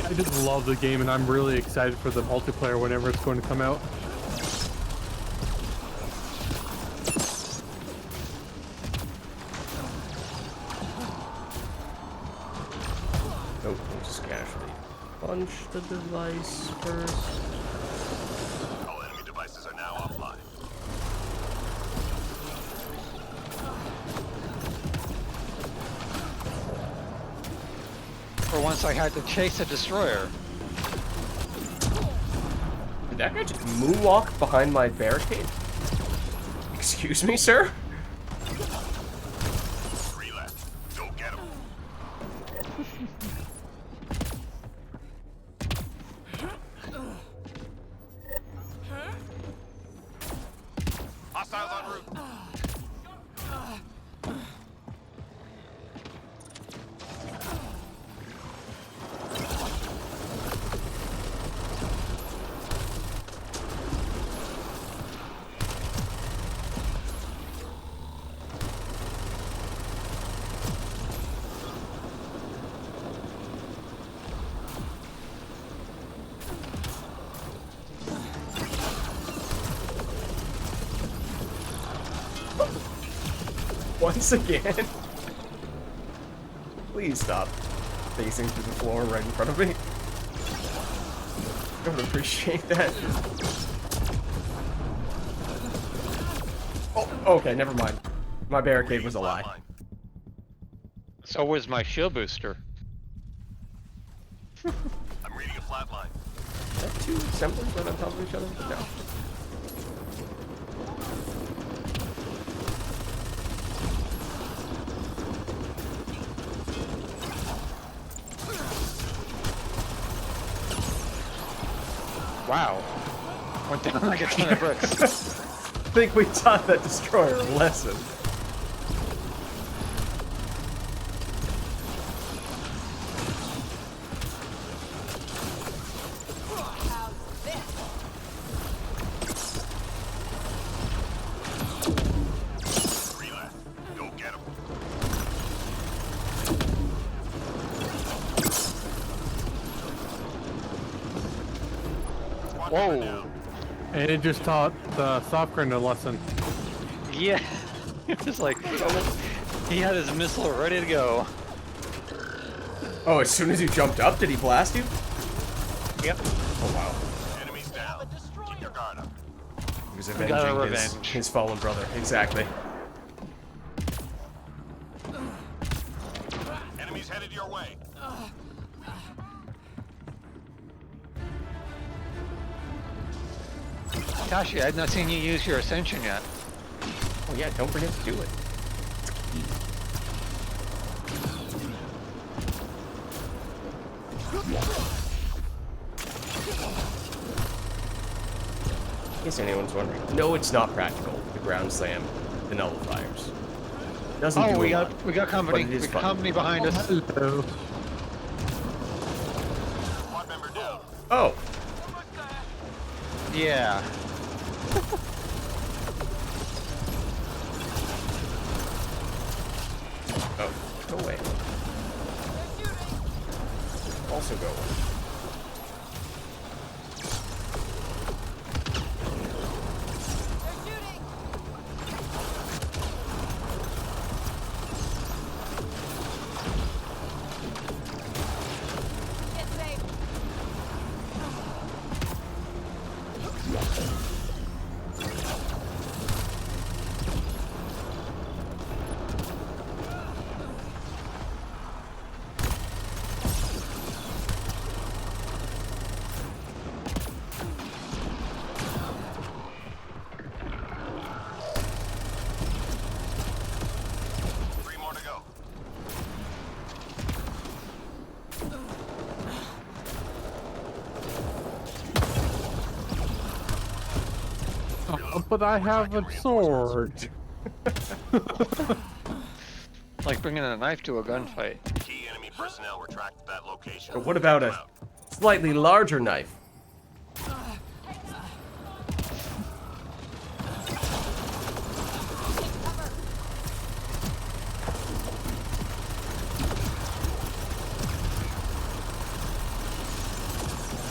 I just love the game, and I'm really excited for the multiplayer whenever it's going to come out. Nope, we'll just casually punch the device first. All enemy devices are now offline. For once I had to chase a destroyer. Did that guy just moonwalk behind my barricade? Excuse me, sir? 3 left. Go get them. Hostiles en route. Once again? Please stop facing through the floor right in front of me. I don't appreciate that. Oh, okay, never mind. My barricade was a lie. Flatline. So was my shield booster. I'm reading a flatline. Is that two assemblers right on top of each other? No. Wow. Went down like a ton of bricks. I think we taught that destroyer a lesson. How's this? 3 left. Go get them. Whoa. And it just taught the sovereign a lesson. Yeah. It was like, he had his missile ready to go. Oh, as soon as you jumped up, did he blast you? Yep. Oh, wow. Enemies down. Keep your guard up. He was got avenging our his, revenge. his fallen brother. Exactly. Enemies headed your way. Tashi, I've not seen you use your ascension yet. Oh, yeah, don't forget to do it. In case anyone's wondering. No, it's not practical. The ground slam the nullifiers. Doesn't do Oh, we a got lot, we got company. but it is We got fun. company behind us. Hello. Squad member down. Oh, Yeah. oh, go away. Also go away. They're shooting. Get safe. Three more to go. Oh, but I have a sword. Like bringing a knife to a gunfight. Key enemy personnel were tracked to that location. But what about Take a them out. slightly larger knife?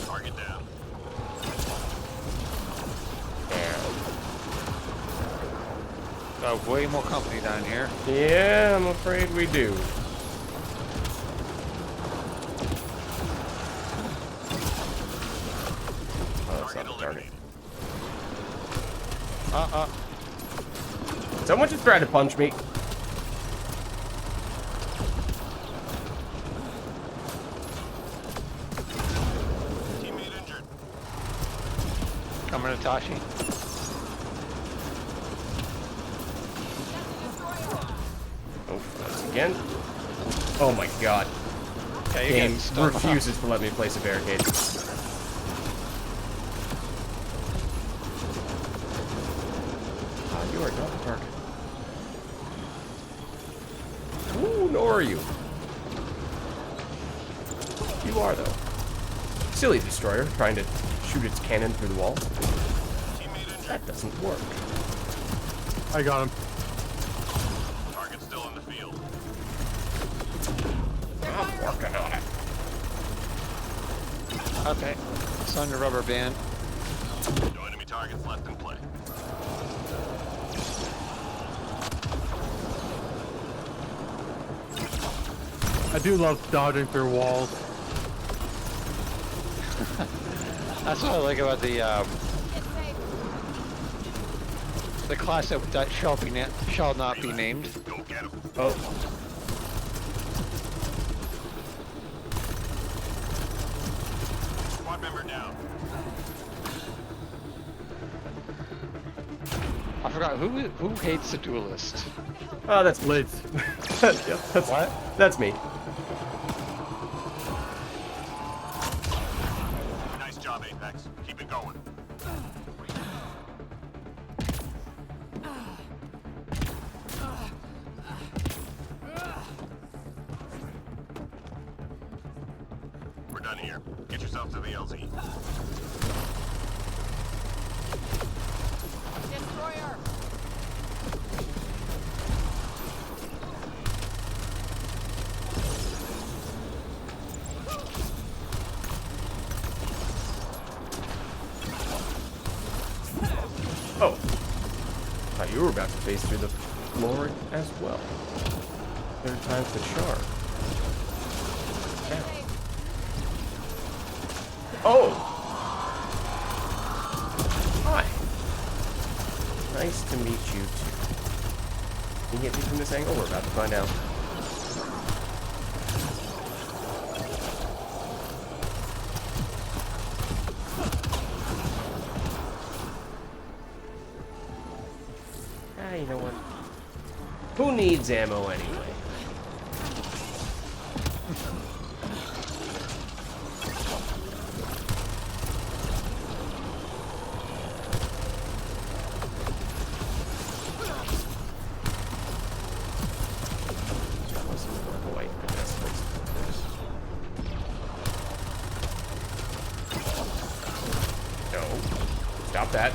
Target down. Got way more company down here. Yeah, I'm afraid we do. Oh, that's not Target the target. eliminated. Someone just tried to punch me. Teammate injured. Coming to Tashi. Oh, that's again. Oh my god. Yeah, you Game getting stuck. refuses to let me place a barricade. You are not the target. Ooh, nor are you. You are, though. Silly destroyer, trying to shoot its cannon through the wall. Teammate injured. That doesn't work. I got him. Target still in the field. I'm working on it. Okay. It's on the rubber band. No enemy targets left in play. I do love dodging through walls. That's what I like about Get safe. the class that shall not be named. Go get him. Oh, Squad member down. I forgot who hates the duelist. oh, that's Lids. yep, that's What? That's me. Nice job, Apex. Keep it going. We're done here. Get yourself to the LZ. Destroyer. Oh. Thought you were about to phase through the floor as well. Third time's the charm. Ow. Oh! Hi. Nice to meet you too. Can you get me from this angle? We're about to find out. Ah, you know what? Who needs ammo anyway? that.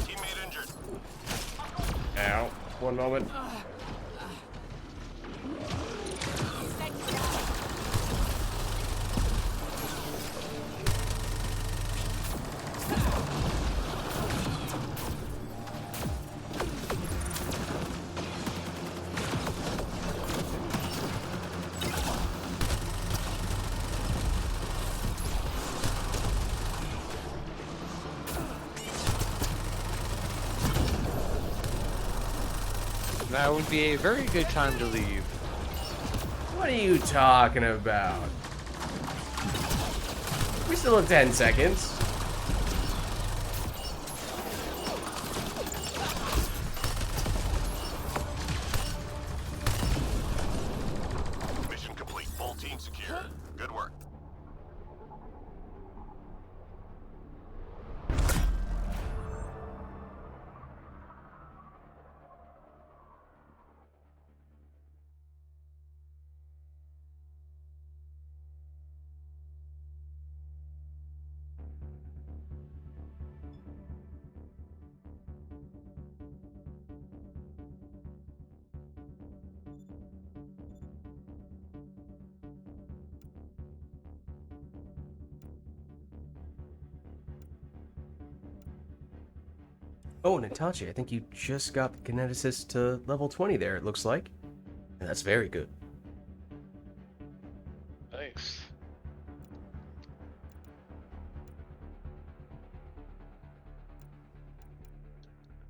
Teammate injured. Ow. One moment. Now would be a very good time to leave. What are you talking about? We still have 10 seconds. Mission complete. Full team secure. Good work. Oh, Natachi, I think you just got the kineticist to level 20 there, it looks like. And that's very good. Nice.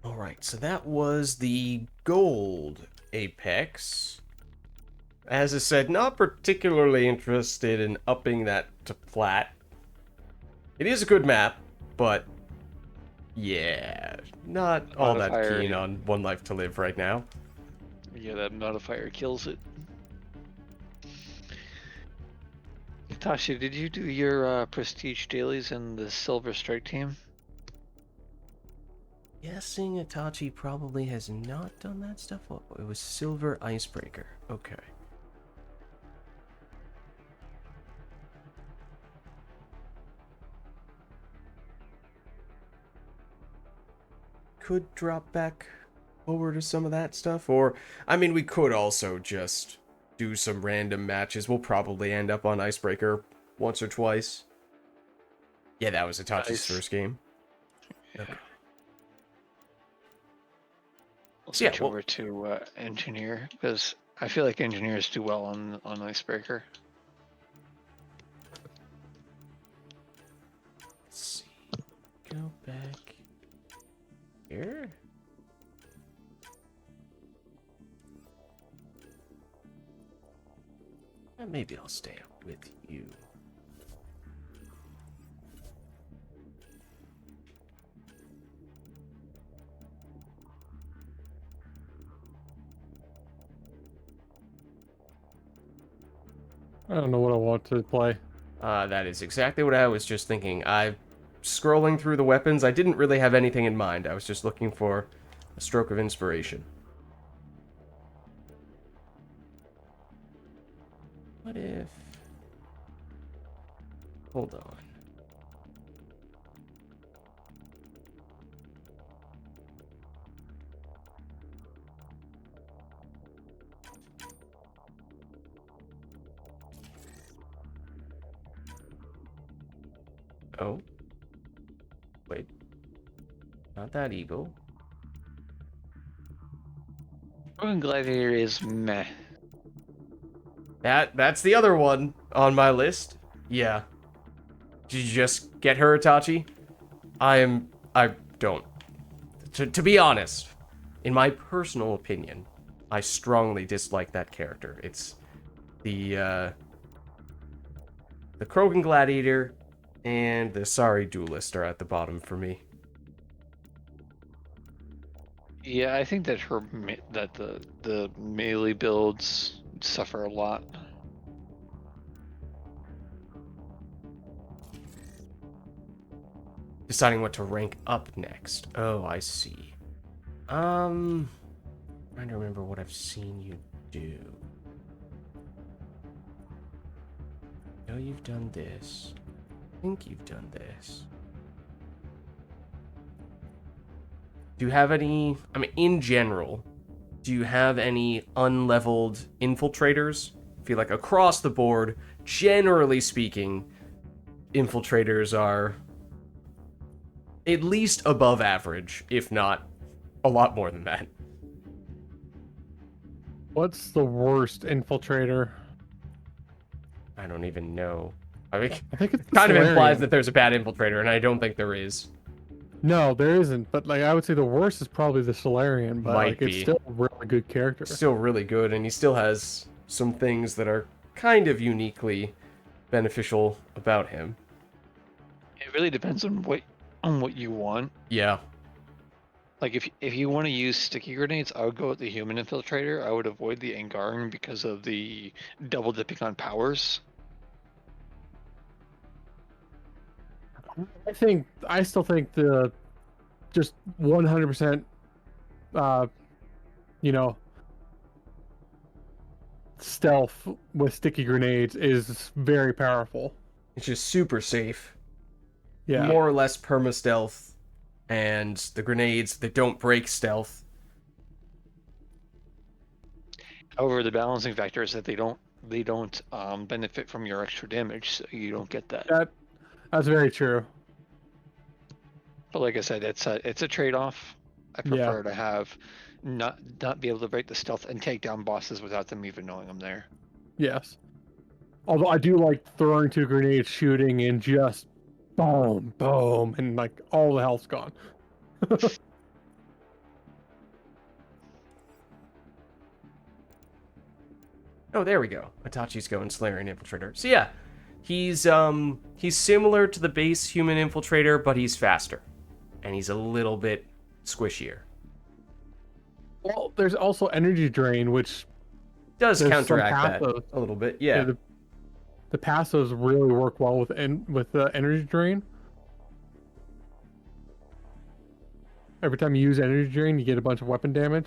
Alright, so that was the gold Apex. As I said, not particularly interested in upping that to plat. It is a good map, but yeah, not all that Modifier. keen on One Life to Live right now. Yeah, that modifier kills it. Tasha, did you do your prestige dailies in the Silver Strike team? Guessing Itachi probably has not done that stuff. Oh, it was Silver Icebreaker. Okay. Could drop back over to some of that stuff, or I mean, we could also just do some random matches. We'll probably end up on Icebreaker once or twice. Yeah, that was Itachi's Nice. first game. Okay. We'll So, yeah, switch well- over to engineer because I feel like engineers do well on Icebreaker. Let's see. Go back here. Maybe I'll stay up with you. I don't know what I want to play. That is exactly what I was just thinking. Scrolling through the weapons, I didn't really have anything in mind. I was just looking for a stroke of inspiration. What if... Hold on. Oh. Wait. Not that eagle. Roman Gladiator is meh. That's the other one on my list. Yeah. Did you just get her, Itachi? I don't. To be honest, in my personal opinion, I strongly dislike that character. It's the Krogan Gladiator and the Sorry Duelist are at the bottom for me. Yeah, I think that the melee builds suffer a lot. Deciding what to rank up next. Oh, I see. Trying to remember what I've seen you do. No, you've done this. I think you've done this. Do you have any, I mean, in general, do you have any unleveled infiltrators? I feel like across the board, generally speaking, infiltrators are at least above average, if not a lot more than that. What's the worst infiltrator? I don't even know. I mean, I think it's the kind of implies Solarian. that there's a bad infiltrator, and I don't think there is. No, there isn't. But like, I would say the worst is probably the Solarian. But Might like, it's be. still a really good character. Still really good, and he still has some things that are kind of uniquely beneficial about him. It really depends on what you want. Yeah. Like if you want to use sticky grenades, I would go with the human infiltrator. I would avoid the Angaran because of the double dipping on powers. I still think the just 100%, you know, stealth with sticky grenades is very powerful. It's just super safe. Yeah. More or less perma-stealth, and the grenades that don't break stealth. However, the balancing factor is that they don't benefit from your extra damage, so you don't get that. That's very true. But like I said, it's a trade-off. I prefer to have not be able to break the stealth and take down bosses without them even knowing I'm there. Yes. Although I do like throwing 2 grenades, shooting, and just boom, boom, and like all the health's gone. Oh, there we go. Itachi's going Solarian Infiltrator. So yeah, he's similar to the base human infiltrator, but he's faster. And he's a little bit squishier. Well, there's also energy drain, which Does there's counteract some that passive. a little bit, yeah. The passives really work well with the energy drain. Every time you use energy drain, you get a bunch of weapon damage.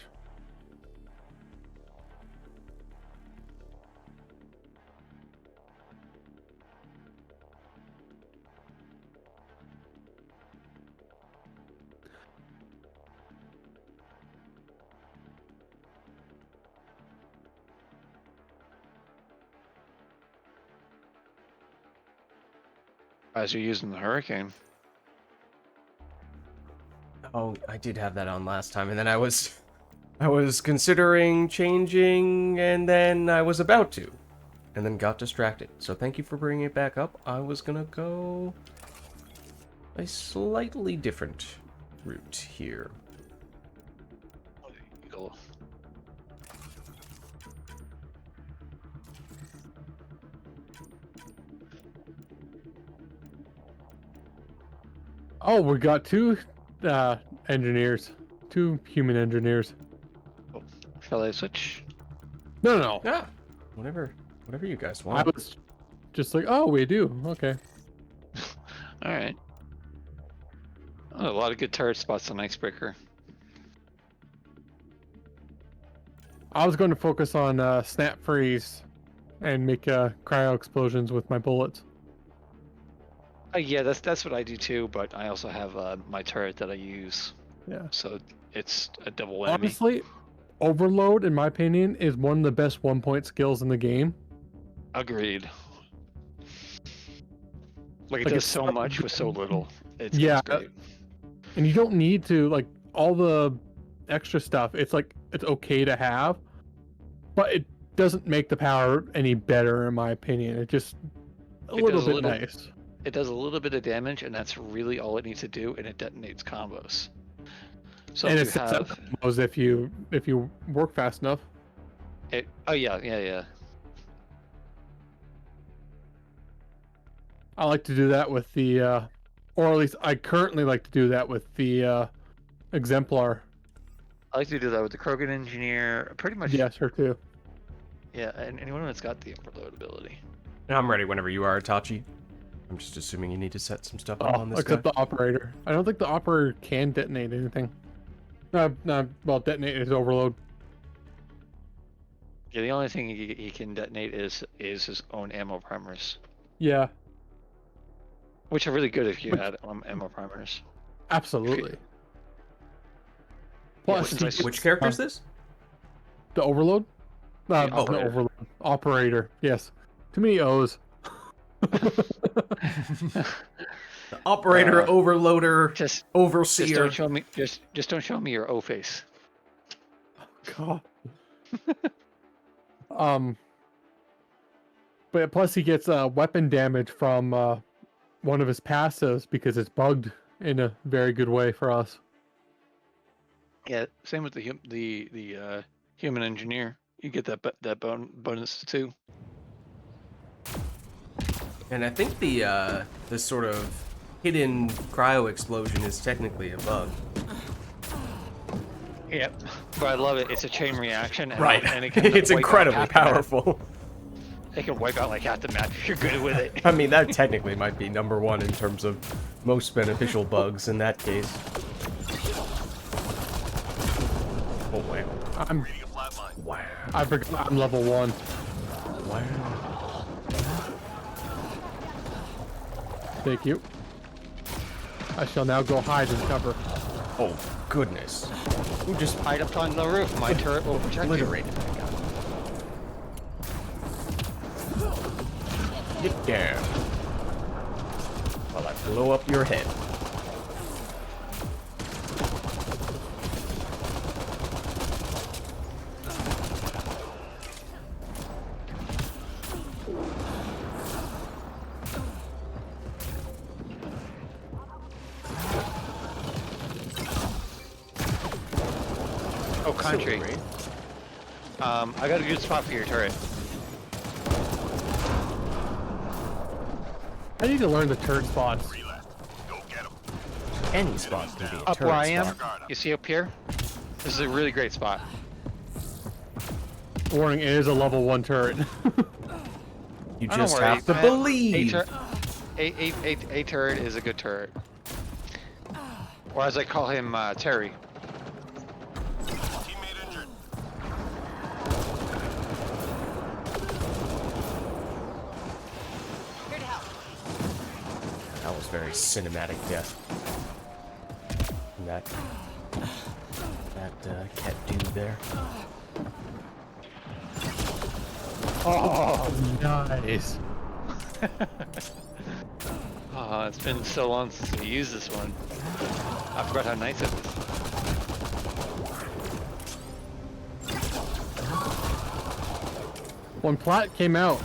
As you're using the hurricane. Oh, I did have that on last time, and then I was considering changing, and then I was about to, and then got distracted. So thank you for bringing it back up. I was gonna go a slightly different route here. Cool. Oh, we got 2 engineers, 2 human engineers. Oh, shall I switch? No. Yeah, whatever you guys I want. was just like, oh, we do. Okay. All right. Oh, a lot of good turret spots on Icebreaker. I was going to focus on snap freeze and make cryo explosions with my bullets. Yeah, that's what I do too. But I also have my turret that I use, Yeah. so it's a double whammy. Honestly, overload, in my opinion, is one of the best 1-point skills in the game. Agreed. Like it Like, does it's so so much with so little. It's Yeah. great. And you don't need to, like, all the extra stuff. It's like, it's okay to have, but it doesn't make the power any better, in my opinion. It's just a It little does a bit little- nice. It does a little bit of damage, and that's really all it needs to do, and it detonates combos. So And if it you sets up have combos if you work fast enough. it, oh yeah. I like to do that with the, or at least I currently like to do that with the exemplar. I like to do that with the Krogan engineer. Pretty much. Yes, her too. Yeah, and anyone that's got the overload ability. I'm ready whenever you are, Itachi. I'm just assuming you need to set some stuff up on this Except guy. the operator. I don't think the operator can detonate anything. Well, detonate his overload. Yeah, the only thing he can detonate is his own ammo primers, Yeah, which are really good if you Which- had ammo primers. absolutely. Plus, since I he- Which character is this? the Overload? The Operator. Overload. Operator. Yes. Too many O's. The operator, overloader, Just overseer. don't show me. Just don't show me your O face. God. But plus he gets weapon damage from one of his passives because it's bugged in a very good way for us. Yeah, same with the human engineer. You get that bonus too. And I think the sort of hidden cryo explosion is technically a bug. Yep, but I love it. It's a chain reaction, and Right. And it can It's wipe out incredibly half the map. powerful. It can wipe out like half the map if you're good with it. I mean, that technically might be number one in terms of most beneficial bugs in that case. Oh, wow. I'm Reading a flat line. Wow. I forgot I'm level 1. Wow. Thank you. I shall now go hide and cover. Oh, goodness. Who just Hide up on the roof. My turret will protect you. obliterated that guy? Get down. While I blow up your head. Oh, country. Silver Rain. I got a good spot for your turret. I need to learn the turret spots. Three left. Go get him. Any spot can be a Up turret where I am, spot. you see up here? This is a really great spot. Warning, it is a level 1 turret. You Oh, don't just worry, have to man. believe. A turret is a good turret. Or as I call him, Terry. Teammate injured. Here to help. That was very cinematic death. And that cat dude there. Oh, nice. It's been so long since we used this one. I forgot how nice it was. When Plat came out,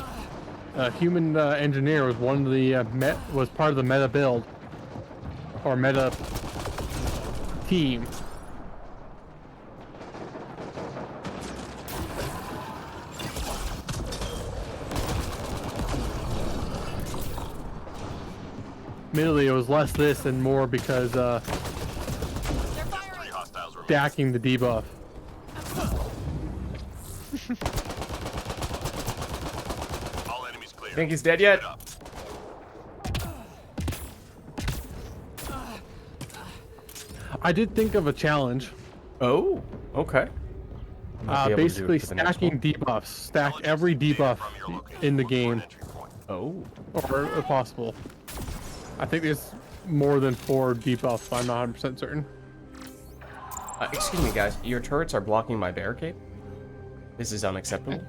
human engineer was one of the was part of the meta build or meta team. Admittedly, it was less this and more because They're Three firing. hostiles remaining. stacking the debuff. All enemies clear. Think he's dead yet? Get up. I did think of a challenge. Oh, okay. Might be able to do it Basically for the next stacking one. debuffs. Stack every debuff From your location. in the Look for an game, entry point. Oh, or if possible. I think there's more than 4 debuffs, but I'm not 100% certain. excuse me, guys. Your turrets are blocking my barricade. This is unacceptable.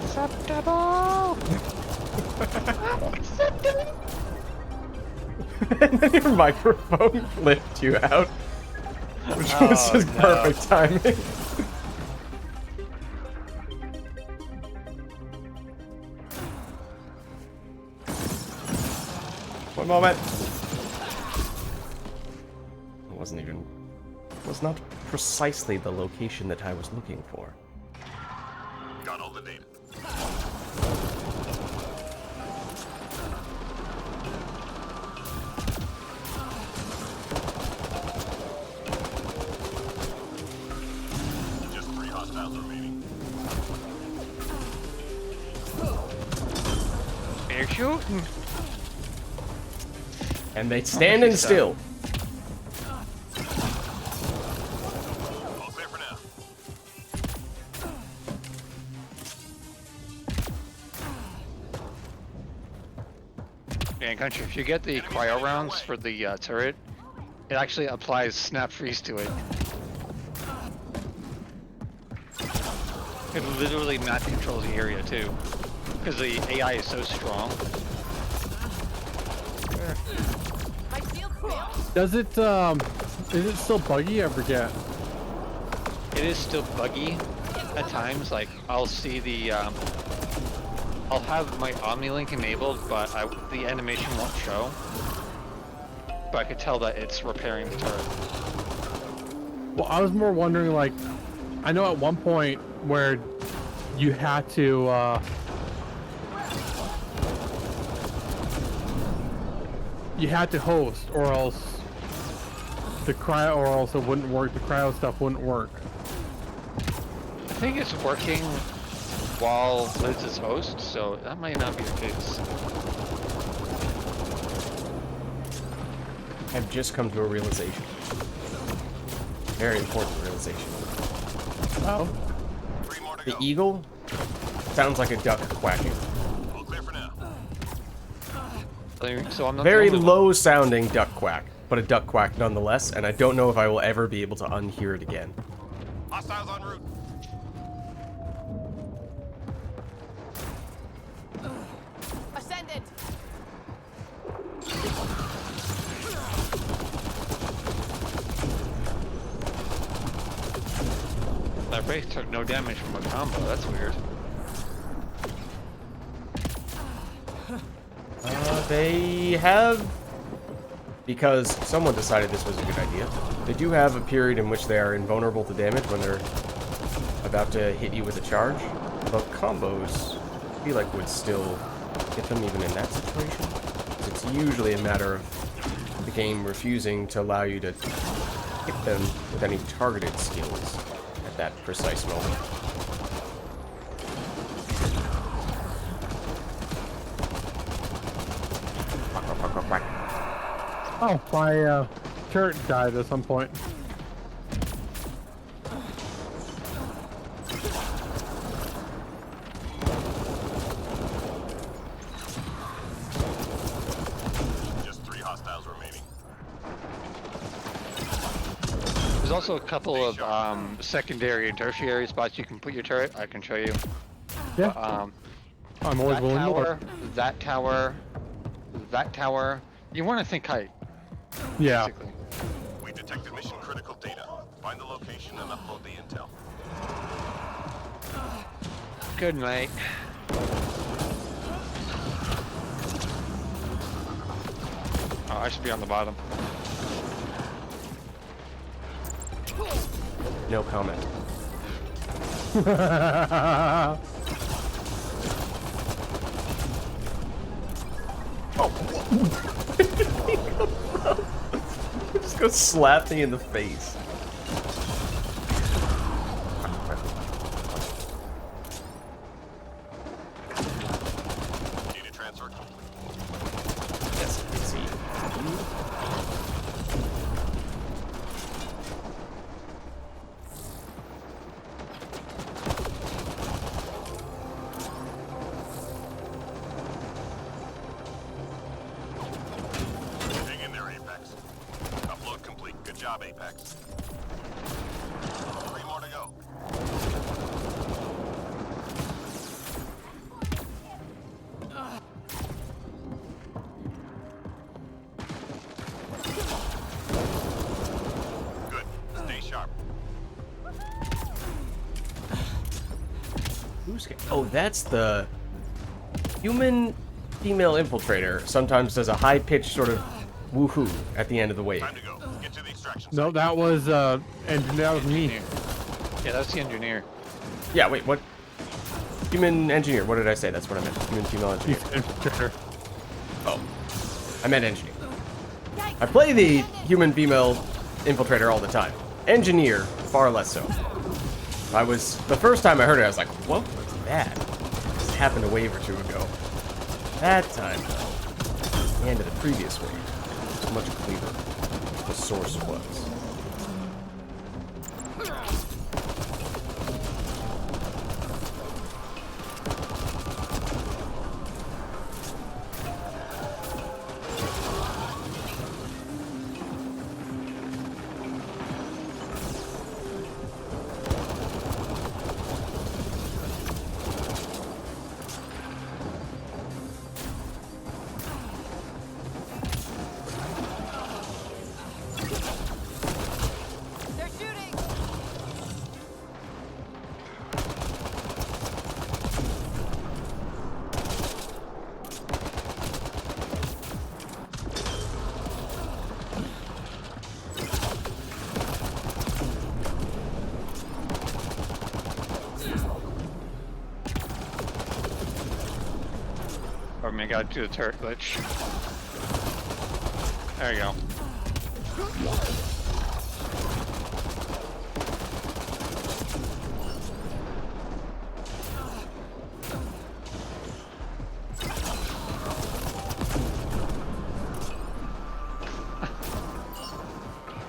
Acceptable! And then your microphone flipped you out, which was Oh, just no. perfect timing. One moment. It was not precisely the location that I was looking for. Got all the data. Just 3 hostiles remaining. They're shooting. And they standing so. still. All clear for now. Yeah, And country, if you get the cryo rounds for the turret, it actually applies snap freeze to it. It literally map controls the area too, because the AI is so strong. My shield failed. Does it, is it still buggy? I forget. It is still buggy at times. Like I'll see the, I'll have my Omnilink enabled, but the animation won't show. But I could tell that it's repairing the turret. Well, I was more wondering, like, I know at one point where you had to, host, or else the cryo, or else it wouldn't work. The cryo stuff wouldn't work. I think it's working while Vids is host, so that might not be the case. I've just come to a realization. Very important realization. Oh. 3 more to The go. eagle sounds like a duck quacking. All clear for now. So I'm not Very the only one. low sounding duck quack, but a duck quack nonetheless, and I don't know if I will ever be able to unhear it again. Hostiles en route. Ascendant. That Wraith took no damage from a combo. That's weird. They have, because someone decided this was a good idea, they do have a period in which they are invulnerable to damage when they're about to hit you with a charge, but combos, I feel like, would still get them even in that situation. It's usually a matter of the game refusing to allow you to hit them with any targeted skills at that precise moment. Quack, quack, quack, quack, quack. Oh, my turret died at some point. Just 3 hostiles remaining. There's also a couple of secondary and tertiary spots you can put your turret. I can show you. Yeah, I'm always That willing to tower, look. that tower, that tower. You want to think height, Yeah. basically. We detected mission critical data. Find the location and upload the intel. Good night. Oh, I should be on the bottom. No comment. Just go slap me in the face. Data transfer complete. Yes, I can see. Hang in there, Apex. Upload complete. Good job, Apex. 3 more to go. Good. Stay sharp. Oh, that's the human female infiltrator. Sometimes does a high-pitched sort of woohoo at the end of the wave. Time to go. Get to the extraction No, site. that was and that was me. Yeah, that's the engineer. Yeah, wait, what? Human engineer. What did I say? That's what I meant. Human female engineer. Infiltrator. Oh, I meant engineer. I play the human female infiltrator all the time. Engineer, far less so. The first time I heard it, I was like, what was that? This happened a wave or two ago. That time, though, the end of the previous wave, was much clearer. The source was. for me. I gotta do the turret glitch. There you go.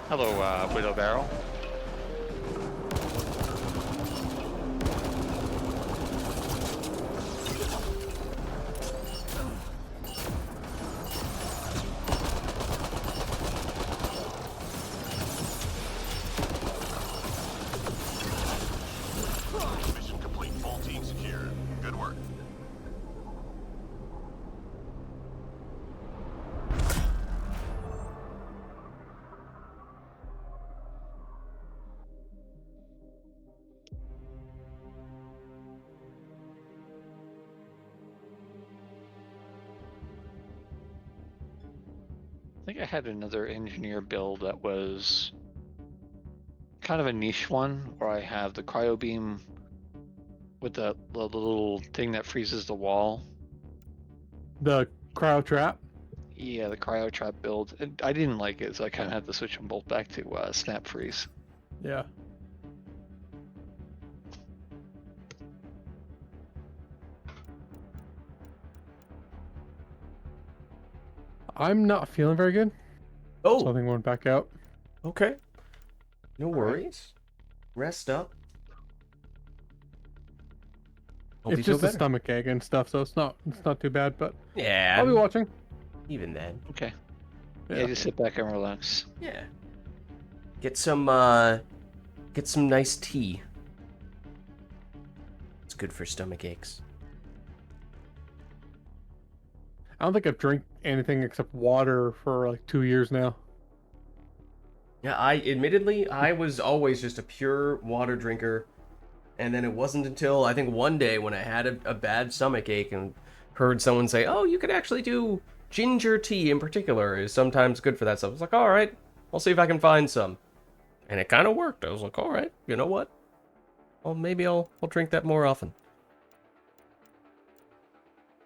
Hello, Widow Barrel. Mission complete. Full team secure. Good work. I think I had another engineer build that was kind of a niche one, where I have the cryo beam with the little thing that freezes the wall. The cryo trap. Yeah, the cryo trap build. And I didn't like it, so I kind of had to switch them both back to snap freeze. Yeah. I'm not feeling very good. Oh, Something went back out. okay. No worries. Rest up. Hope you It's feel just a better. stomach ache and stuff, so it's not too bad. But Yeah, I'll be watching. even then. Okay. Yeah. Yeah, just sit back and relax. Yeah. Get some nice tea. It's good for stomach aches. I don't think I've drank anything except water for like 2 years now. Yeah, I was always just a pure water drinker. And then it wasn't until I think one day when I had a bad stomach ache and heard someone say, "Oh, you could actually do ginger tea in particular is sometimes good for that stuff." I was like, "All right, I'll see if I can find some." And it kind of worked. I was like, "All right, you know what? Well, maybe I'll drink that more often."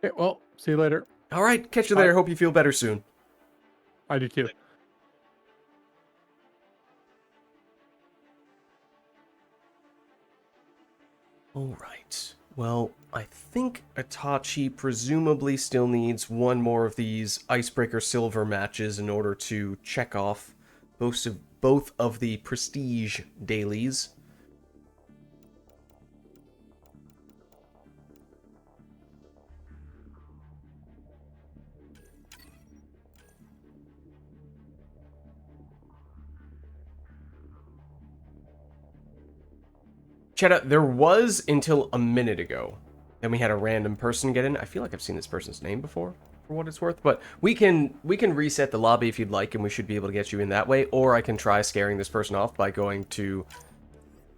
Okay, well, see you later. All right, catch you later. Hope you feel better soon. I do too. All right. Well, I think Itachi presumably still needs one more of these Icebreaker Silver matches in order to check off both of the prestige dailies. Chetta, there was until a minute ago. Then we had a random person get in. I feel like I've seen this person's name before, for what it's worth. But we can reset the lobby if you'd like, and we should be able to get you in that way. Or I can try scaring this person off by going to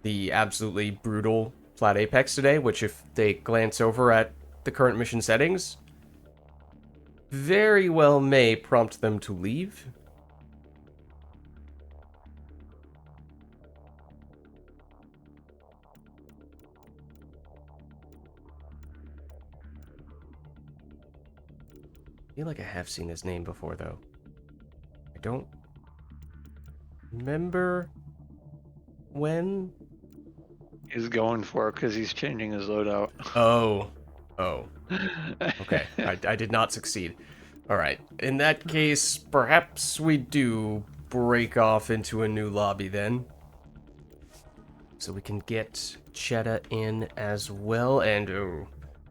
the absolutely brutal Flat Apex today, which if they glance over at the current mission settings, very well may prompt them to leave. I feel like I have seen his name before, though. I don't remember when. He's going for it because he's changing his loadout. Oh. Okay, I did not succeed. All right. In that case, perhaps we do break off into a new lobby then. So we can get Chetta in as well. And, oh,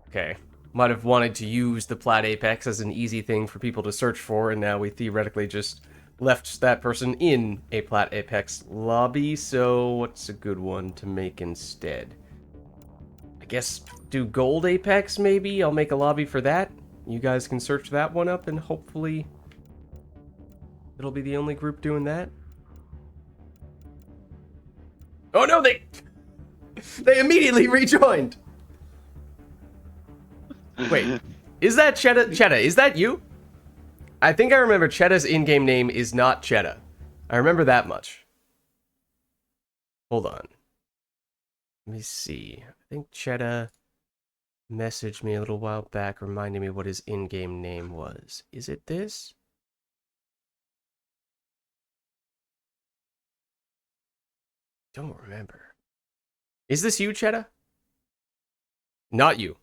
okay. Might have wanted to use the Plat Apex as an easy thing for people to search for, and now we theoretically just left that person in a Plat Apex lobby, so what's a good one to make instead? I guess do Gold Apex, maybe? I'll make a lobby for that. You guys can search that one up, and hopefully it'll be the only group doing that. Oh no, they immediately rejoined! Wait, is that Chetta? Chetta, is that you? I think I remember Chetta's in-game name is not Chetta. I remember that much. Hold on. Let me see. I think Chetta messaged me a little while back reminding me what his in-game name was. Is it this? Don't remember. Is this you, Cheddar? Not you.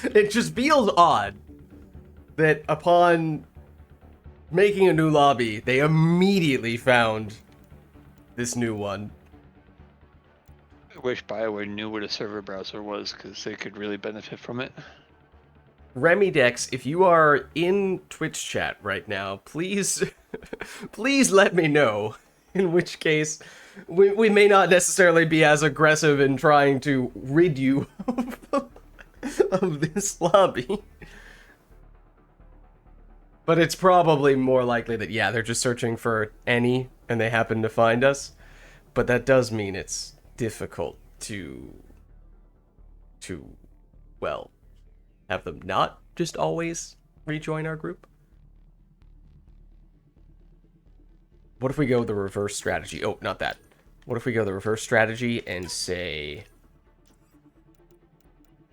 It just feels odd that upon making a new lobby, they immediately found this new one. I wish Bioware knew what a server browser was, because they could really benefit from it. Remidex, if you are in Twitch chat right now, please, please let me know. In which case, we may not necessarily be as aggressive in trying to rid you of this lobby. But it's probably more likely that, yeah, they're just searching for any, and they happen to find us. But that does mean it's difficult to well, have them not just always rejoin our group. What if we go the reverse strategy? Oh, not that. What if we go the reverse strategy and say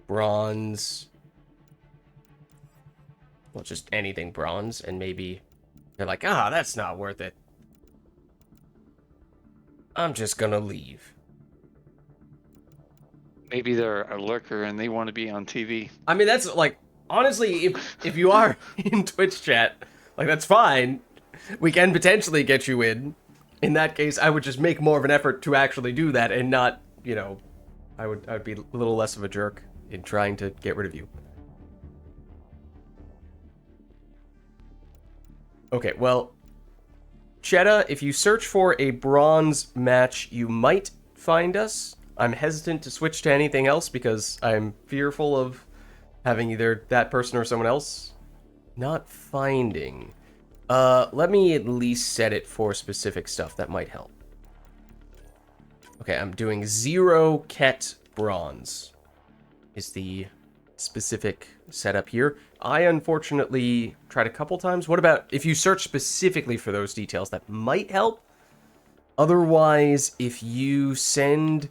bronze? Well, just anything bronze, and maybe they're like, ah, that's not worth it. I'm just gonna leave. Maybe they're a lurker and they want to be on TV. I mean, that's like, honestly, if you are in Twitch chat, like, that's fine. We can potentially get you in. In that case, I would just make more of an effort to actually do that and not, you know, I would be a little less of a jerk in trying to get rid of you. Okay, well, Cheddar, if you search for a bronze match, you might find us. I'm hesitant to switch to anything else because I'm fearful of having either that person or someone else not finding. Let me at least set it for specific stuff that might help. Okay, I'm doing 0 Ket bronze is the specific setup here. I unfortunately tried a couple times. What about if you search specifically for those details? That might help. Otherwise, if you send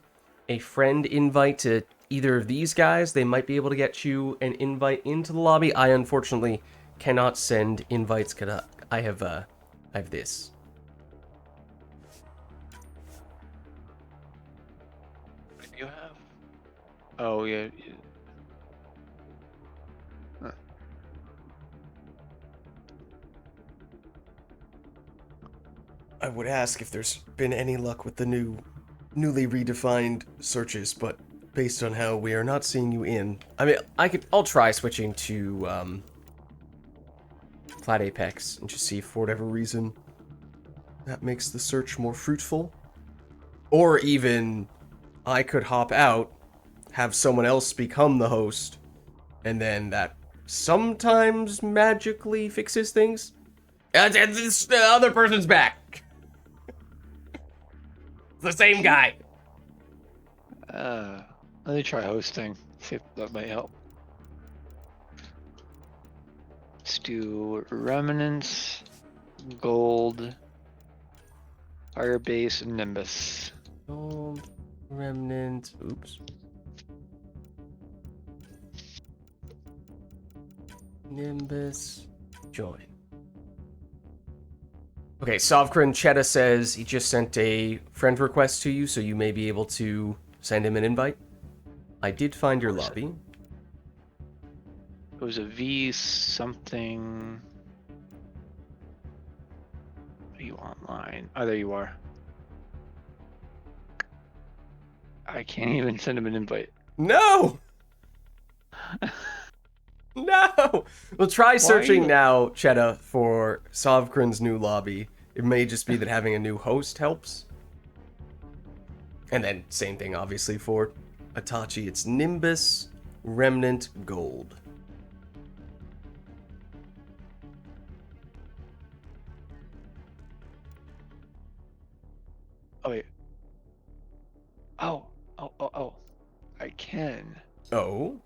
a friend invite to either of these guys, they might be able to get you an invite into the lobby. I unfortunately cannot send invites because I have this. What do you have? Oh, yeah. Huh. I would ask if there's been any luck with the newly redefined searches, but based on how we are not seeing you in, I mean, I'll try switching to Plat Apex and just see if for whatever reason that makes the search more fruitful. Or even I could hop out, have someone else become the host, and then that sometimes magically fixes things. The other person's back. It's the same guy. Let me try hosting. See if that might help. Let's do Remnants, Gold, Firebase, and Nimbus. Gold, Remnant, oops. Nimbus, join. Okay, Sovkran Cheta says he just sent a friend request to you, so you may be able to send him an invite. I did find your lobby. It was a V something. Are you online? Oh, there you are. I can't even send him an invite. No! No! We'll try searching now, Cheta, for Sovkran's new lobby. It may just be that having a new host helps. And then, same thing, obviously, for Itachi. It's Nimbus, Remnant, Gold. Oh, wait. Oh. I can. Oh?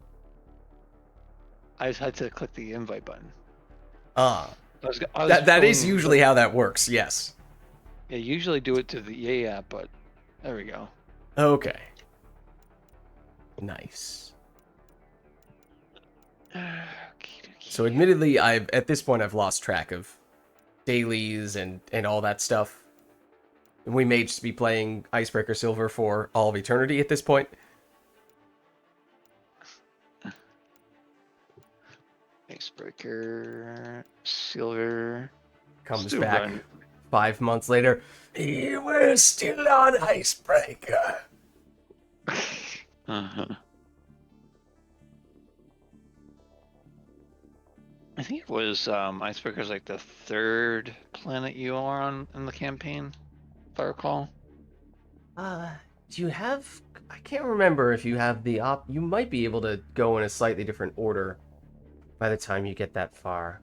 I just had to click the invite button. Ah. I was That is going- usually how that works, yes. Yeah, usually do it to the EA app, but there we go. Okay. Nice. Okey-dokey. So admittedly, at this point I've lost track of dailies and all that stuff. We may just be playing Icebreaker Silver for all of eternity at this point. Icebreaker, Silver. Comes Still back run. 5 months later. We're still on Icebreaker. Uh-huh. I think it was Icebreaker's like the third planet you are on in the campaign, if I recall. Do you have... I can't remember if you have the you might be able to go in a slightly different order by the time you get that far.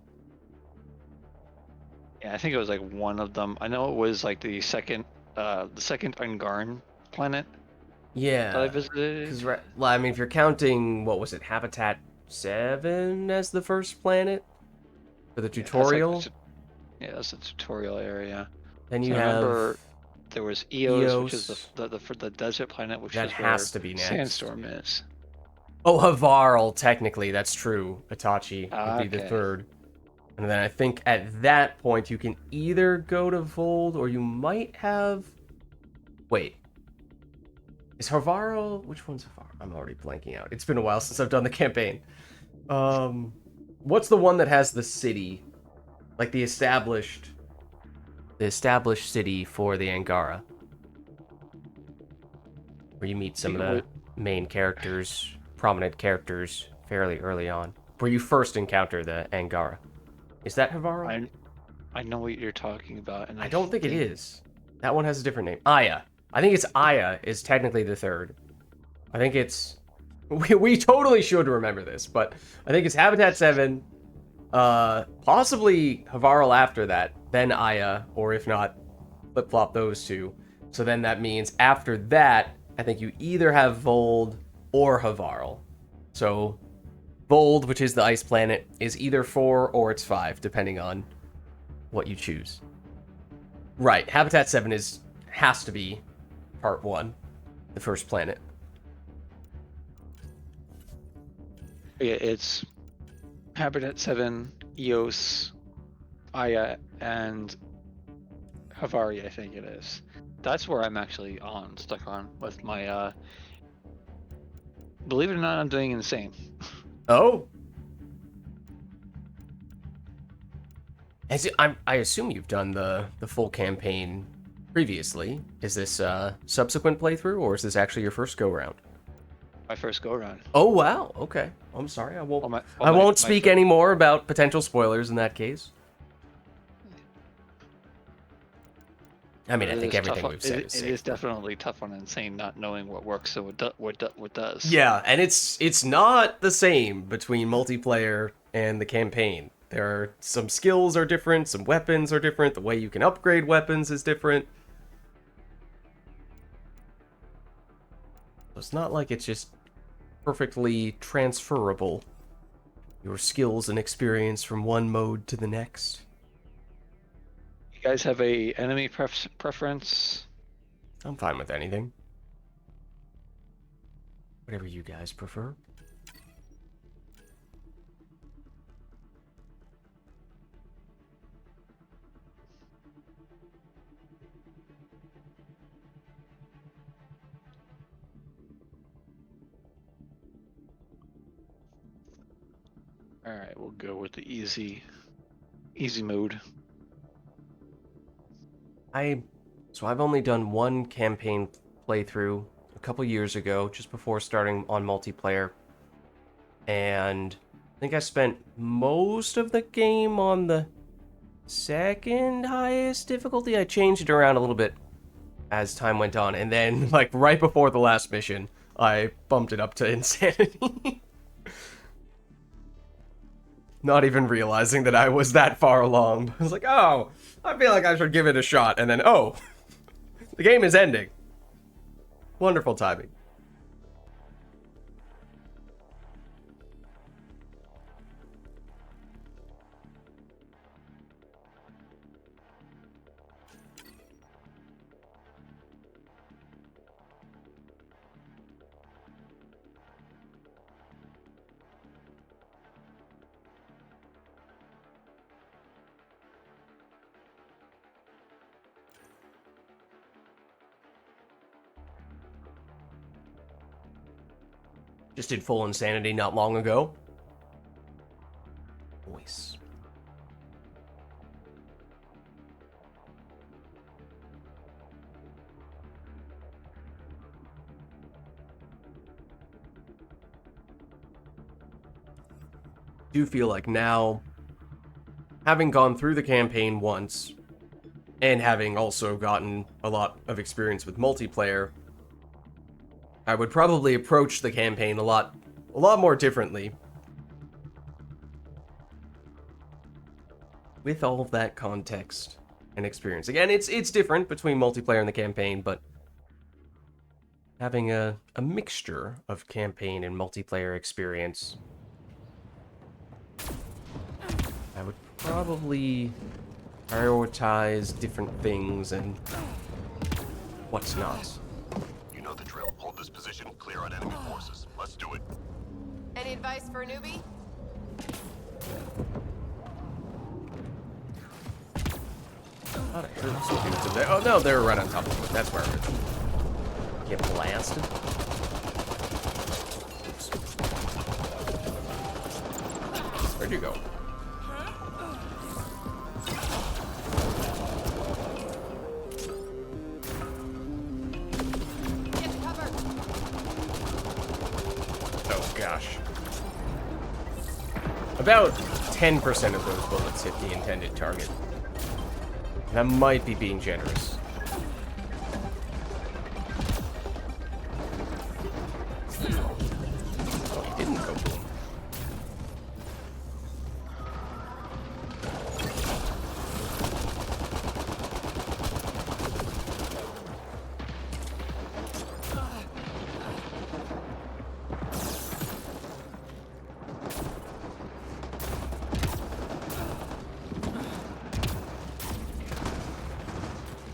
Yeah, I think it was like one of them. I know it was like the second Ungarn planet that I Yeah. visited. Because, well, I mean, if you're counting, what was it, Habitat 7 as the first planet for the Yeah, that's like tutorial, yeah, that's the tutorial area. then So you I have remember there was Eos, which is Eos. for the desert planet, which That is where has to be next. Sandstorm is. Oh, Havarl, technically, that's true. Itachi would be the Okay. third. And then I think at that point you can either go to Vold or you might have... Wait. Is Havarl... Which one's Havarl? I'm already blanking out. It's been a while since I've done the campaign. What's the one that has the city? Like the established city for the Angara. Where you meet some of the main characters, prominent characters, fairly early on. Where you first encounter the Angara. Is that Havarl? I know what you're talking about, and I don't think it is. That one has a different name. Aya. I think it's Aya is technically the third. I think it's... We totally should remember this, but I think it's Habitat 7, possibly Havarl after that, then Aya, or if not, flip-flop those two. So then that means after that, I think you either have Vold or Havarl. So Vold, which is the ice planet, is either 4 or it's 5, depending on what you choose. Right, Habitat 7 has to be part 1, the first planet. Yeah, it's Habitat 7, Eos, Aya, and Havari, I think it is. That's where I'm actually stuck on with my, believe it or not, I'm doing insane. Oh. I assume you've done the full campaign previously. Is this a subsequent playthrough, or is this actually your first go-round? My first go-around. Oh, wow. Okay. I'm sorry. I won't, Well, I won't speak any more about potential spoilers in that case. I mean, I think everything we've said is safe. It is definitely tough on insane not knowing what works, so what does. Yeah, and it's not the same between multiplayer and the campaign. There are some skills are different, some weapons are different, the way you can upgrade weapons is different. So it's not like it's just perfectly transferable, your skills and experience from one mode to the next. You guys have a enemy preference? I'm fine with anything. Whatever you guys prefer. All right, we'll go with the easy mode. So I've only done one campaign playthrough a couple years ago, just before starting on multiplayer. And I think I spent most of the game on the second highest difficulty. I changed it around a little bit as time went on. And then, like, right before the last mission, I bumped it up to insanity. Not even realizing that I was that far along. I was like, oh, I feel like I should give it a shot. And then, oh, the game is ending. Wonderful timing. Just did full insanity not long ago. Voice. Do feel like now, having gone through the campaign once, and having also gotten a lot of experience with multiplayer, I would probably approach the campaign a lot more differently. With all of that context and experience. Again, it's different between multiplayer and the campaign, but having a mixture of campaign and multiplayer experience, I would probably prioritize different things and what's not. You know the drill. Hold this position, clear out enemy forces. Let's do it. Any advice for a newbie? I thought I heard some dudes in there. Oh no, they're right on top of it. That's where I heard them. Get blasted. Oops. Where'd you go? Get cover. Oh gosh. About 10% of those bullets hit the intended target. That might be being generous. Oh, he didn't go boom.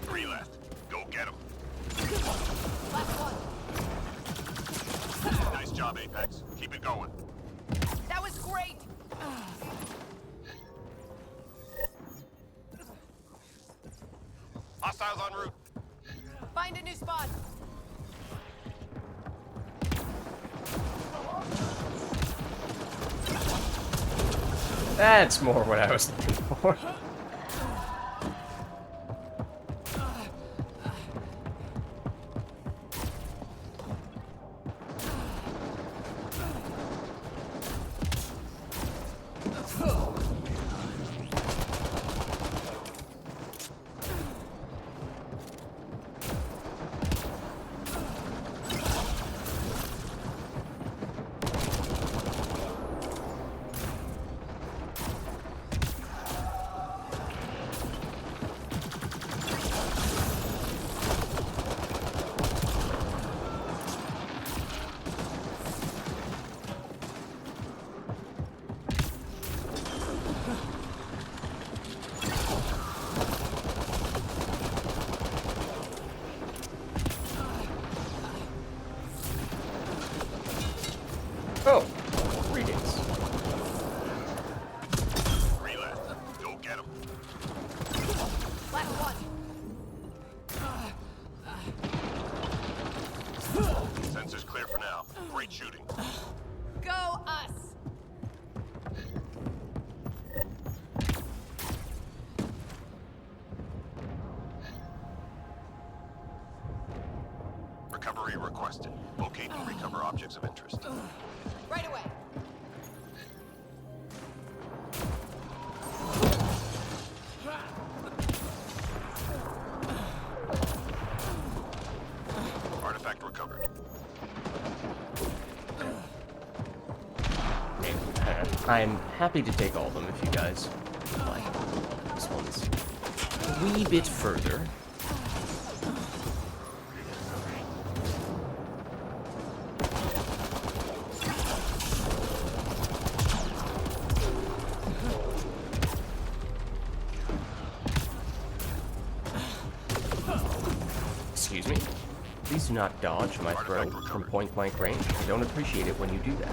Three left. Go get him. Last one. Nice job, Apex. Keep it going. That was great. Hostiles en route. Find a new spot. That's more what I was looking for. Oh, greetings. Three left. Go get him. Last one. Sensors clear for now. Great shooting. Go us. Recovery requested. Locate and recover objects of interest. Right away. Artifact recovered. I'm happy to take all of them if you guys like. This one's a wee bit further. Excuse me? Please do not dodge my throw from point-blank range. I don't appreciate it when you do that.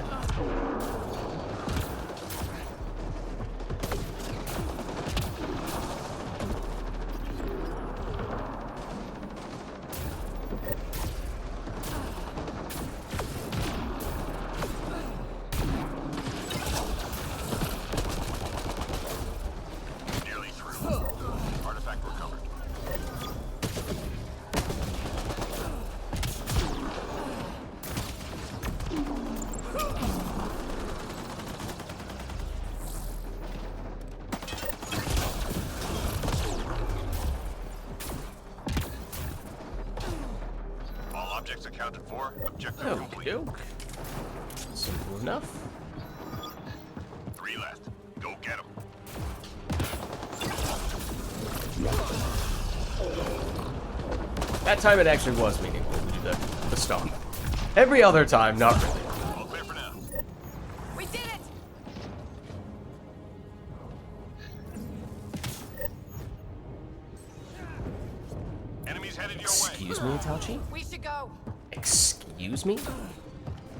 Objects accounted for. Objective Okie complete. doke. Simple enough. 3 left. Go get them. That time it actually was meaningful to do the stomp. Every other time, not really. All clear for now. We did it! Enemies headed your way. Excuse me, Itachi? We should go. Excuse me?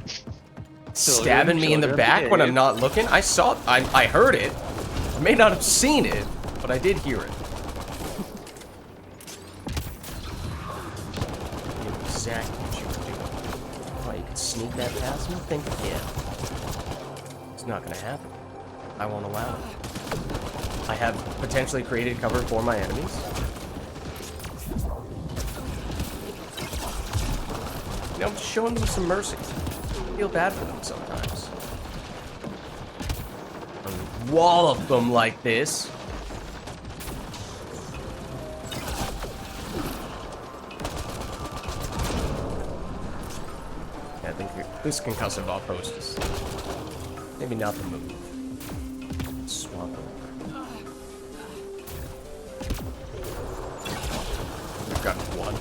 Children, Stabbing me in the children back when I'm behave. not looking? I heard it. I may not have seen it, but I did hear it. You knew exactly what you were doing. Oh, you could sneak that past me? Think again. It's not gonna happen. I won't allow it. I have potentially created cover for my enemies. You know, just showing them some mercy. I feel bad for them sometimes. Wall of them like this. Yeah, I think this concussive outpost is maybe not the move. Swap over. We've got 1,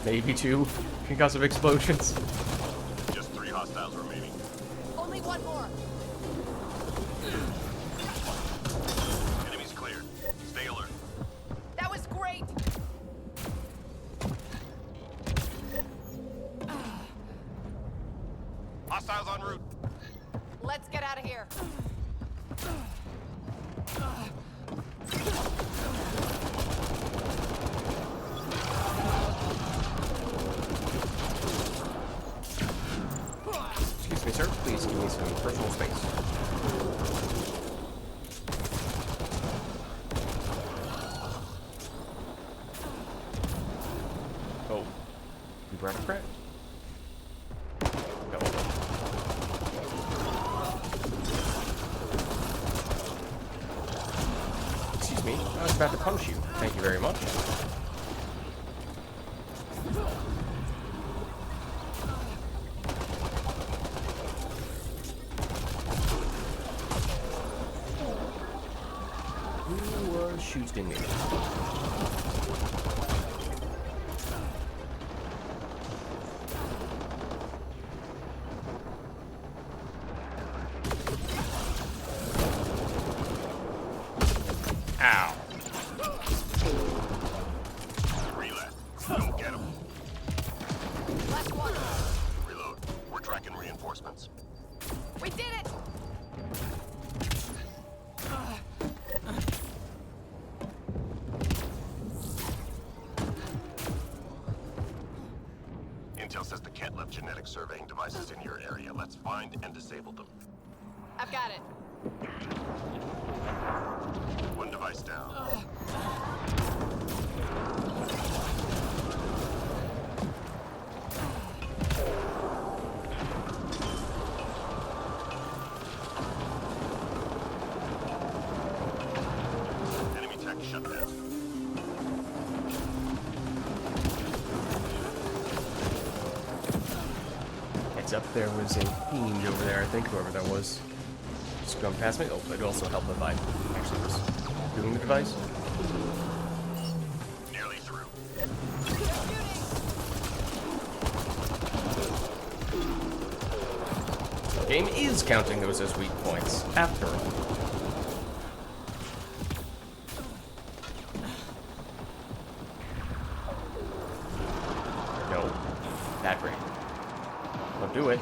maybe 2 concussive explosions. Just 3 hostiles remaining. Only one more. Enemies cleared. Stay alert. That was great. Hostiles en route. Let's get out of here. Excuse me, sir. Please give me some personal space. Oh, you brought a friend. No. Excuse me. I was about to punch you. Thank you very much. Who was shooting me? Ow. 3 left. Go get them. Last one. Reload. We're tracking reinforcements. We did it. Intel says the Kent left genetic surveying devices in your area. Let's find and disable them. I've got it. 1 device down. Enemy tech shut down. Heads up, there was a fiend over there, I think, whoever that was. Just going past me. Oh, it also helped if I actually was doing the device. Nearly through. The game is counting those as weak points, after all. No. That great. Don't do it.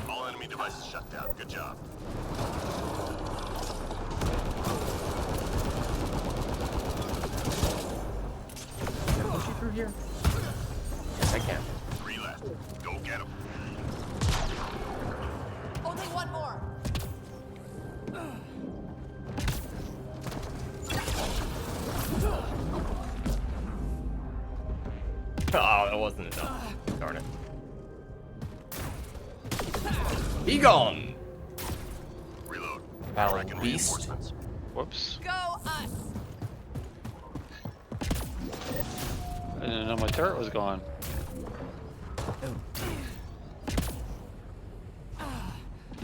All enemy devices shut down. Good job. Can I push you through here? Yes, I can. 3 left. Go get them. Only one more. Oh, that wasn't enough. Darn it. Be gone! Reload. Foul Tracking beast. reinforcements. Whoops. Go us. I didn't know my turret was gone.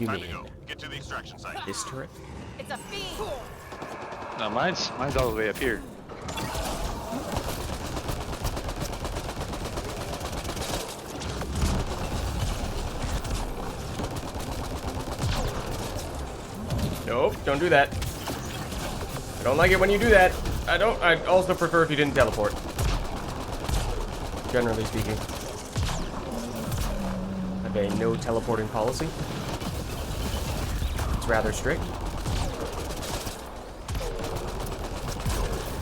You Time to mean go. Get to the extraction site. this turret? It's a fiend. No, mine's all the way up here. Nope, don't do that. I don't like it when you do that. I also prefer if you didn't teleport. Generally speaking. I have a no teleporting policy. It's rather strict.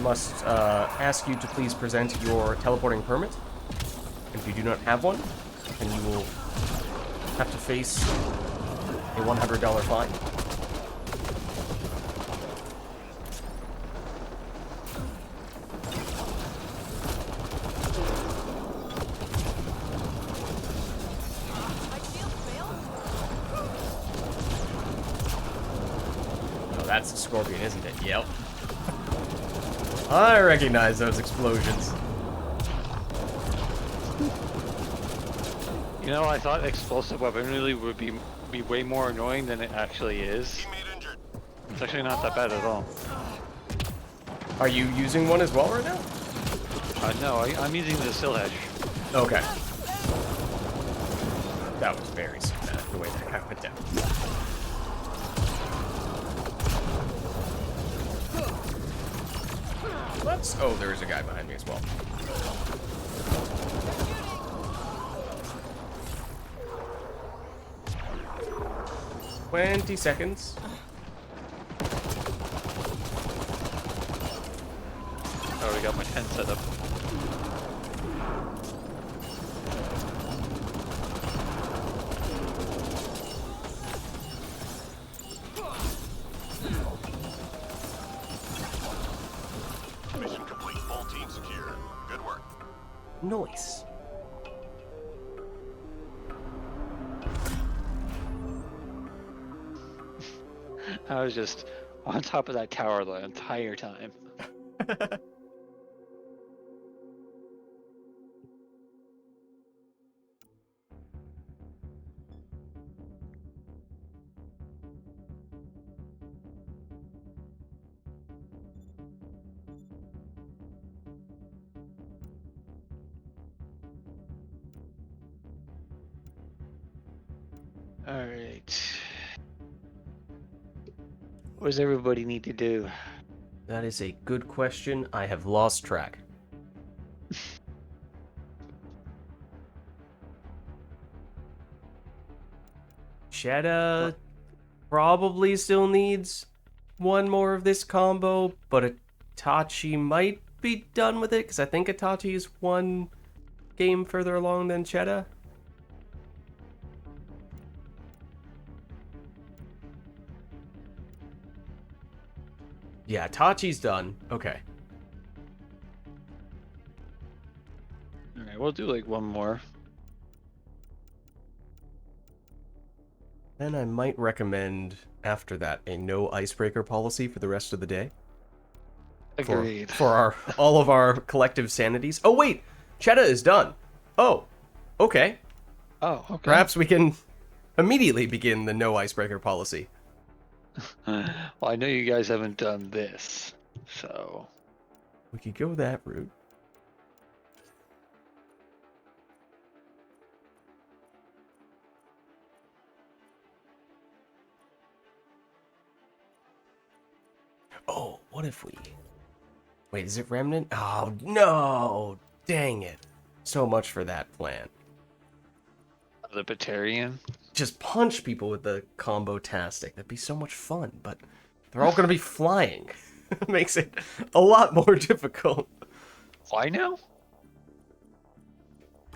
Must ask you to please present your teleporting permit. If you do not have one, then you will have to face a $100 fine. My shield failed. Oh, that's a scorpion, isn't it? Yep. I recognize those explosions. You know, I thought explosive weaponry would be way more annoying than it actually is. Teammate injured. It's actually not that bad at all. Are you using one as well right now? No, I'm using the sill hedge. Okay. That was very cinematic, the way that guy went down. Let's... Oh, there's a guy behind me as well. 20 seconds. I already got my tent set up. Mission complete. Full team secure. Good work. Nice. I was just on top of that tower the entire time. Alright. What does everybody need to do? That is a good question. I have lost track. Shada probably still needs one more of this combo, but Itachi might be done with it, because I think Itachi is one game further along than Shada. Yeah, Itachi's done. Okay. Alright, we'll do like one more. Then I might recommend, after that, a no icebreaker policy for the rest of the day. Agreed. For all of our collective sanities. Oh, wait! Cheddar is done. Oh, okay. Oh, okay. Perhaps we can immediately begin the no icebreaker policy. Well, I know you guys haven't done this, so... We could go that route. Oh, what if we... Wait, is it Remnant? Oh, no! Dang it. So much for that plan. The Batarian? Just punch people with the combo-tastic. That'd be so much fun, but they're all going to be flying. Makes it a lot more difficult. Why now?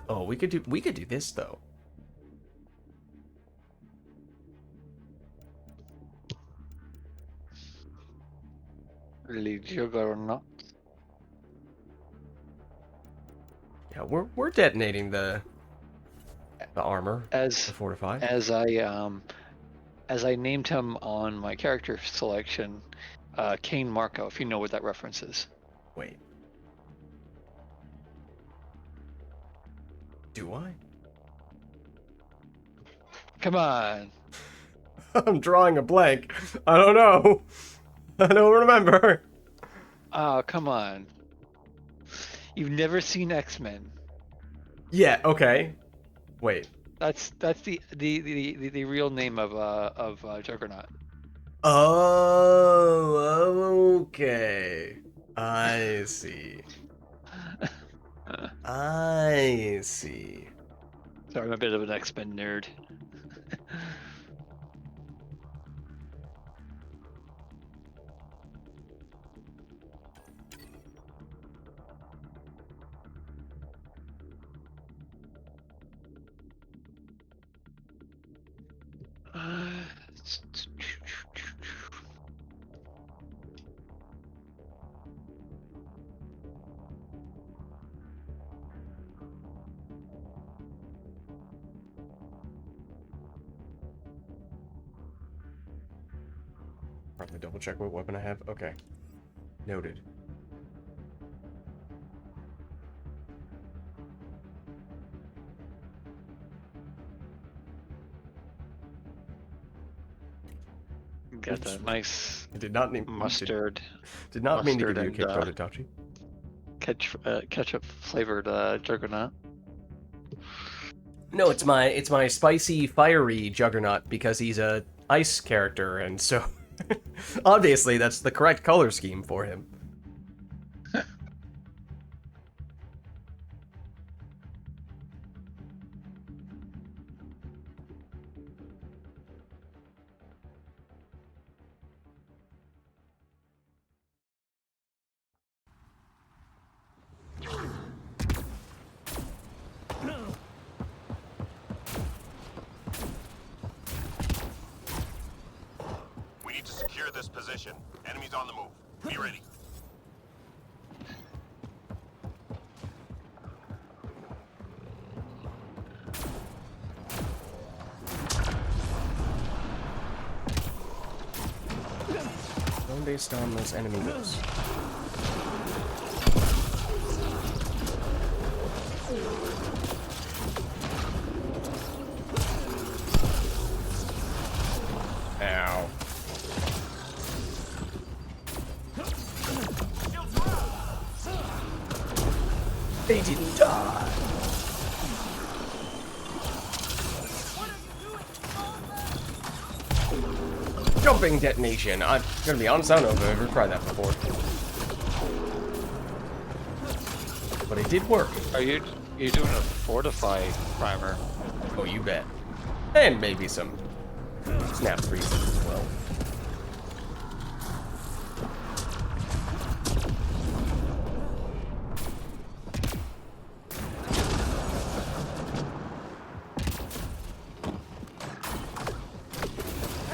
Oh, we could do this though. Really, Juggernaut? Yeah, we're detonating the armor. The As fortify. as I named him on my character selection, Kane Marco, if you know what that reference is. Wait. Do I? Come on. I'm drawing a blank. I don't know. I don't remember. Oh, come on. You've never seen X-Men. Yeah, okay. Wait. That's the real name of Juggernaut. Oh, okay. I see. I see. Sorry, I'm a bit of an X-Men nerd. Probably double check what weapon I have. Okay. Noted. Got that nice I did not need mustard, Did not mean to give mustard you a kick, and, Totachi. ketchup flavored Juggernaut. No, it's my spicy, fiery Juggernaut because he's a ice character, and so obviously that's the correct color scheme for him. We need to secure this position. Enemies on the move. Be ready. ¿Dónde están los enemigos? Ow. They didn't die. Jumping detonation. I'm gonna be honest, I don't know if I've ever tried that before. But it did work. Are you doing a fortify primer? Oh, you bet. And maybe some snap freezes as well.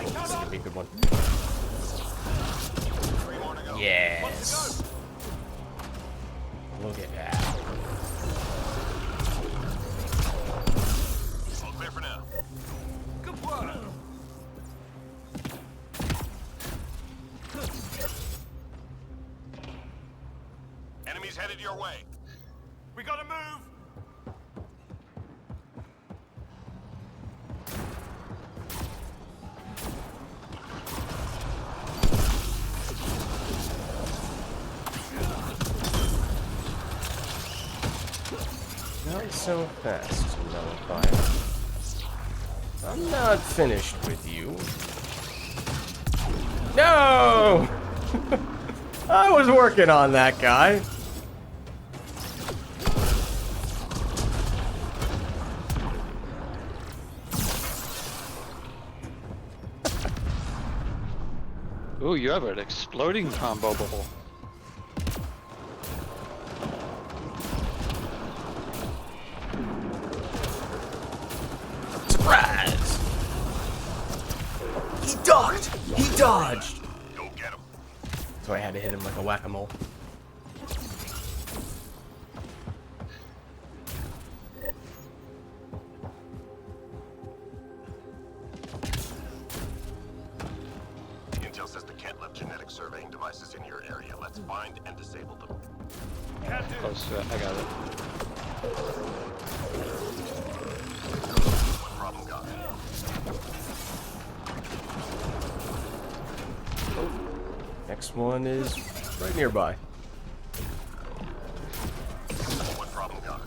This is gonna be a good one. Yes. Look at that. All clear for now. Good work. Enemies headed your way. We gotta move. Not so fast, Nullifier. I'm not finished with you. No! I was working on that guy. Ooh, you have an exploding combo bubble. Surprise! He ducked! He dodged! Go get him. So I had to hit him like a whack-a-mole. Intel says the Kent left genetic surveying devices in your area. Let's find and disable them. Close to it. I got it. One problem gone. Next one is right nearby. What problem, Doc?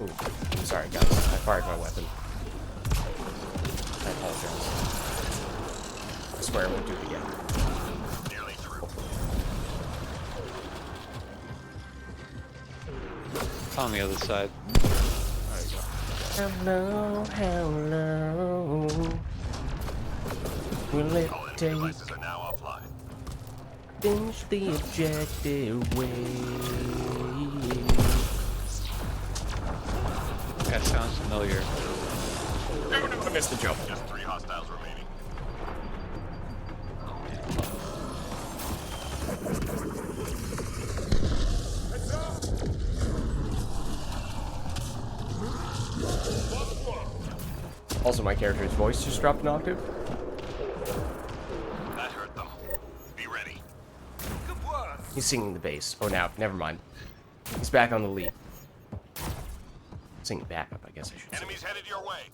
Ooh, I'm sorry, guys. I fired my weapon. I apologize. I swear I won't do it again. Nearly through. On the other side. Hello, hello. Will it All enemy take devices are now offline. finish the objective way? That sounds familiar. No, I missed the jump. Just 3 hostiles remaining. Also, my character's voice just dropped an octave. That hurt them. Be ready. He's singing the bass. Oh, now, never mind. He's back on the lead. Singing backup, I guess I should say. Enemies headed your way.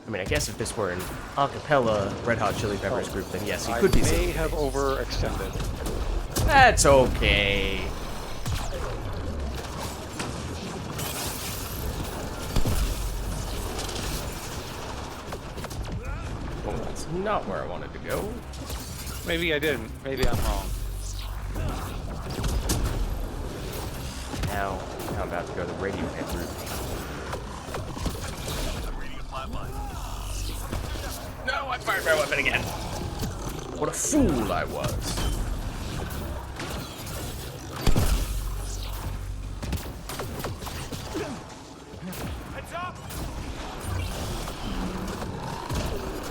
I mean, I guess if this were an a cappella Red Hot Chili Peppers group, then yes, he could be I may singing. have overextended. That's okay. Well, that's not where I wanted to go. Maybe I didn't. Maybe I'm wrong. Now I'm about to go the Radiohead route. I'm reading a flatline. No, I fired my weapon again. What a fool I was.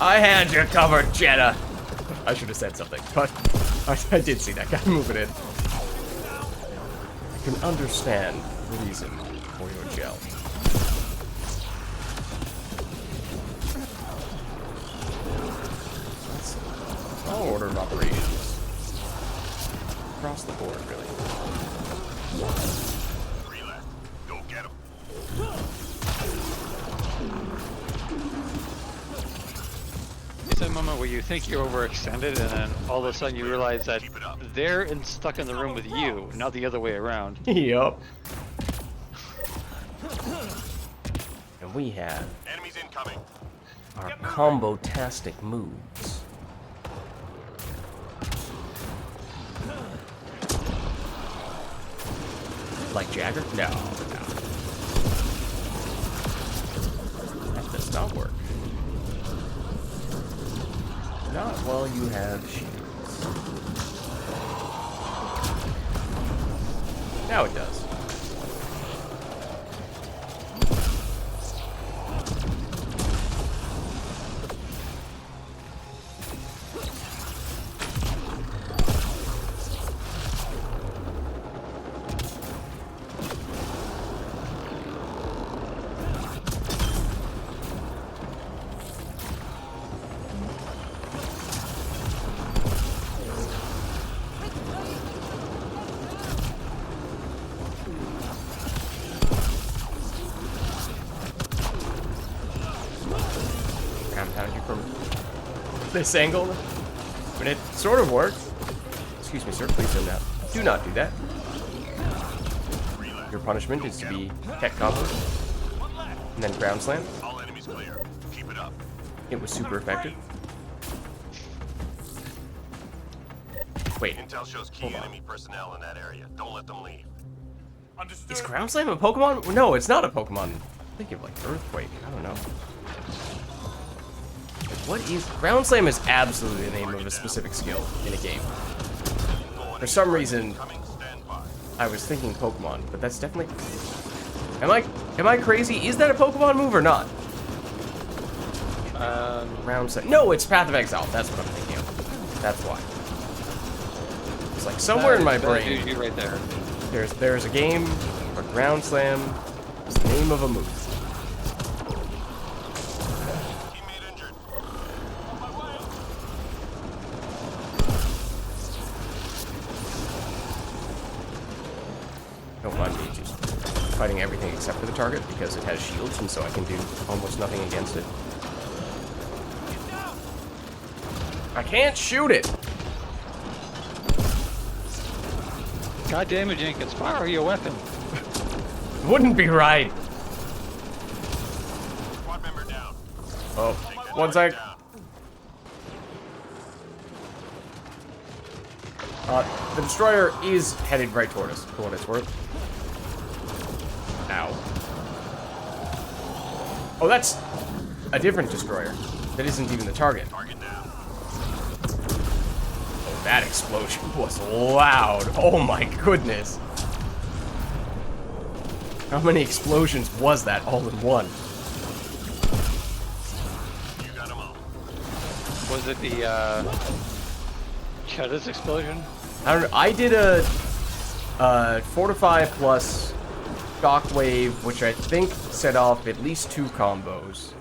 I had you covered, Jenna. I should have said something, but I did see that guy moving in. I can understand the reason for your gel. All order of operations. Across the board, really. 3 left. Go get them. It's a moment where you think you're overextended, and then all of a sudden you realize that they're stuck in the room with you, not the other way around. Yup. And we have Enemies incoming. our combo-tastic moves. Like Jagger? No, no. That does not work. Not while you have shields. Now it does. Compound you from this angle. But it sort of worked. Excuse me, sir. Please do not do that. Your punishment is to be tech combo and then ground slam. All enemies clear. Keep it up. It was super effective. Wait, Intel shows key Hold on. enemy personnel in that area. Don't let them leave. is ground slam a Pokemon? No, it's not a Pokemon. I'm thinking of like Earthquake. I don't know. What is ground slam? Is absolutely the name of a specific skill in a game. For some reason, Coming, stand by. I was thinking Pokemon, but that's definitely. Am I crazy? Is that a Pokemon move or not? Ground slam. No, it's Path of Exile. That's what I'm thinking of. That's why. It's like somewhere in my brain. You right there. There's a game where ground slam is the name of a move. Teammate injured. Don't mind me just fighting everything except for the target because it has shields, and so I can do almost nothing against it. I can't shoot it! God damn it, Jenkins, fire your weapon. Wouldn't be right. Squad member down. Oh, one sec. Down. The destroyer is headed right toward us, for what it's worth. Ow. Oh, that's a different destroyer. That isn't even the target. Target down. Oh, that explosion was loud. Oh my goodness. How many explosions was that all in one? You got them all. Was it the Chedda's explosion? I don't know. I did a fortify plus shockwave, which I think set off at least 2 combos.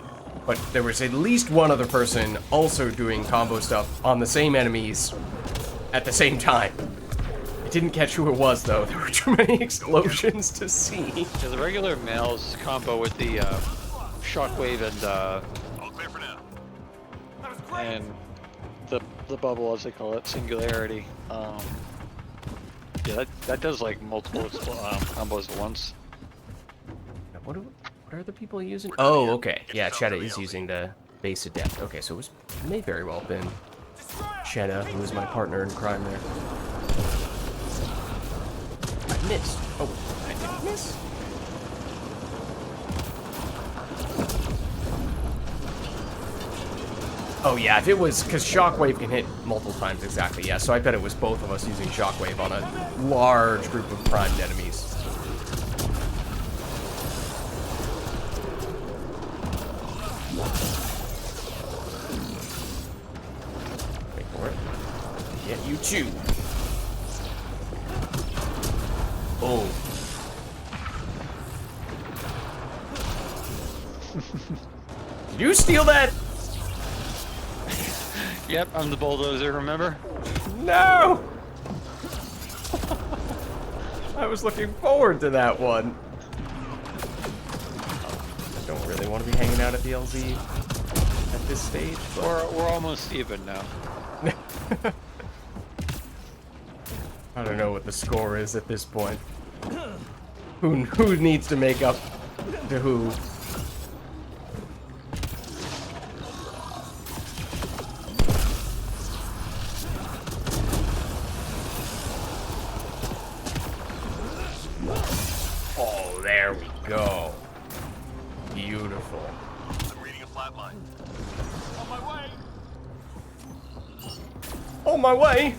But there was at least one other person also doing combo stuff on the same enemies at the same time. I didn't catch who it was, though. There were too many explosions to see. So the regular males combo with the shockwave All clear for now. and the bubble, as they call it, singularity. Yeah, that does like multiple combos at once. What are the people using? Oh, okay. Yeah, Cheddar is using the base of death. Okay, so it may very well have been Cheddar, who was my partner in crime there. I missed. Oh, I didn't miss? Oh yeah, if it was, because Shockwave can hit multiple times exactly, yeah, so I bet it was both of us using Shockwave on a large group of primed enemies. Wait for it. Yeah, you too. Oh. Did you steal that? Yep, I'm the bulldozer, remember? No! I was looking forward to that one. I don't really want to be hanging out at the LZ at this stage, but... We're almost even now. I don't know what the score is at this point. Who needs to make up to who? Oh, there we go. Beautiful. I'm reading a flat line. On my way. On my way.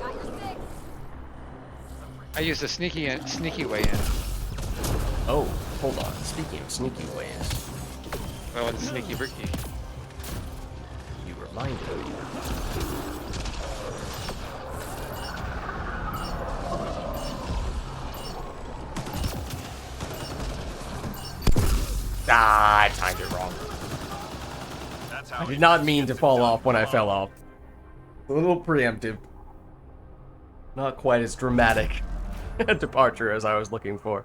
Got your six. I used a sneaky way in. Oh, hold on. Speaking of sneaky ways, I went sneaky bricky. you reminded me. Ah, I timed it wrong. That's how I did not mean to fall off when I fell off. A little preemptive. Not quite as dramatic a departure as I was looking for.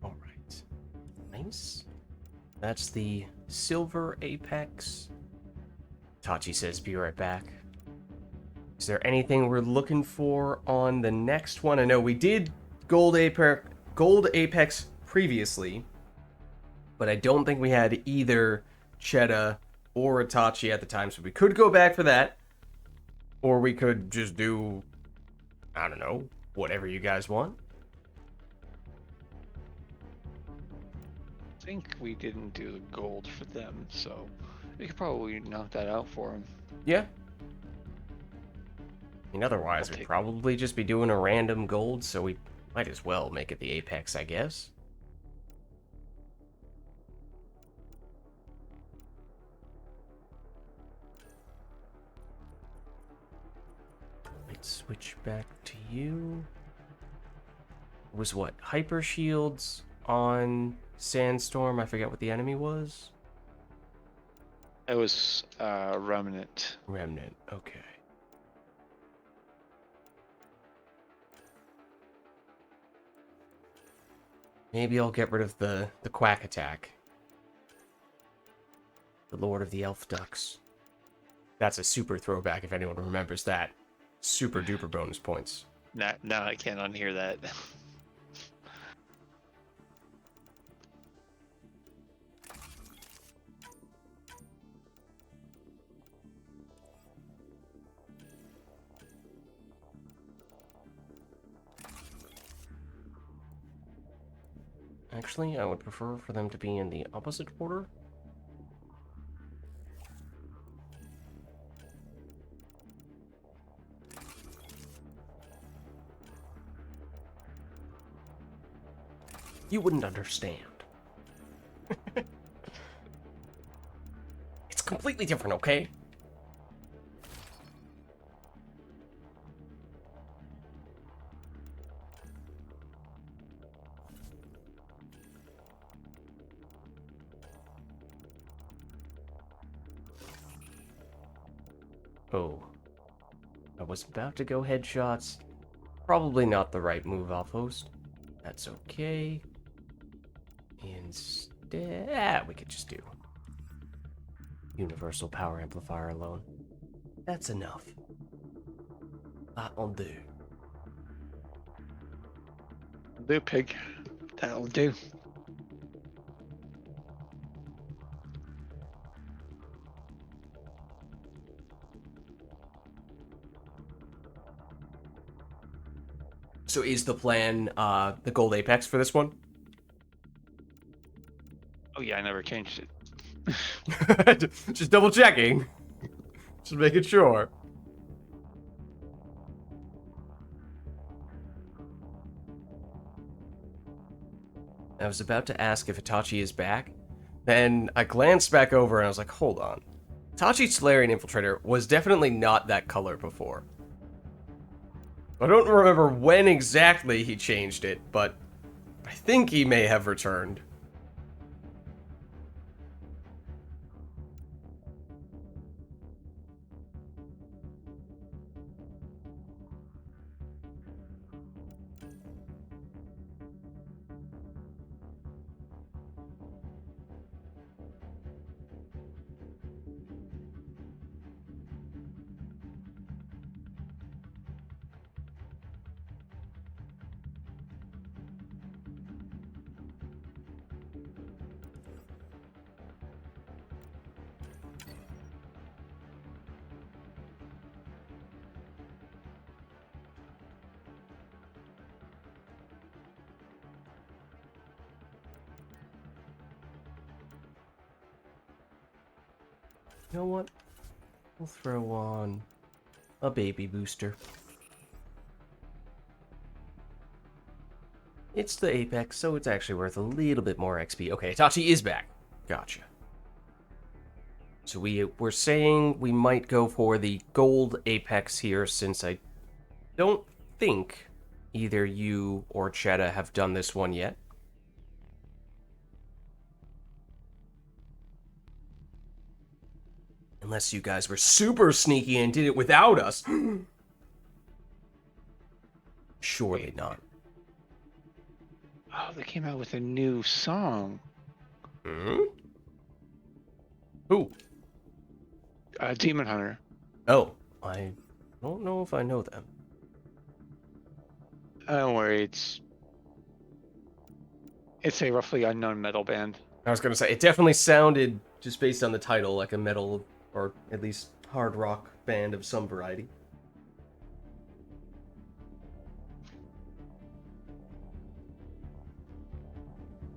Alright. Nice. That's the silver apex. Tachi says, be right back. Is there anything we're looking for on the next one? I know we did gold apex previously, but I don't think we had either Chetta or Itachi at the time, so we could go back for that, or we could just do, I don't know, whatever you guys want. I think we didn't do the gold for them, so we could probably knock that out for them. Yeah. I mean, otherwise, I'll we'd take- probably just be doing a random gold, so we might as well make it the apex, I guess. switch back to you. It was what? Hyper shields on Sandstorm? I forget what the enemy was. It was Remnant. Remnant, okay. Maybe I'll get rid of the quack attack. The Lord of the Elf Ducks. That's a super throwback if anyone remembers that. Super duper bonus points. Now I can't unhear that. Actually, I would prefer for them to be in the opposite order. You wouldn't understand. It's completely different, okay? Oh. I was about to go headshots. Probably not the right move, Outpost. That's okay. Instead, we could just do Universal Power Amplifier alone. That's enough. That'll do. Do pig. That'll do. So is the plan the gold apex for this one? Oh yeah, I never changed it. Just double checking. Just making sure. I was about to ask if Itachi is back. Then I glanced back over and I was like, hold on. Itachi Solarian Infiltrator was definitely not that color before. I don't remember when exactly he changed it, but I think he may have returned. You know what? We'll throw on a baby booster. It's the Apex, so it's actually worth a little bit more XP. Okay, Itachi is back. Gotcha. So we're saying we might go for the gold Apex here, since I don't think either you or Chetta have done this one yet. Unless you guys were super sneaky and did it without us. Surely not. Oh, they came out with a new song. Hmm? Who? Demon Hunter. Oh, I don't know if I know them. Don't worry, it's a roughly unknown metal band. I was gonna say, it definitely sounded, just based on the title, like a metal, or at least hard rock band of some variety.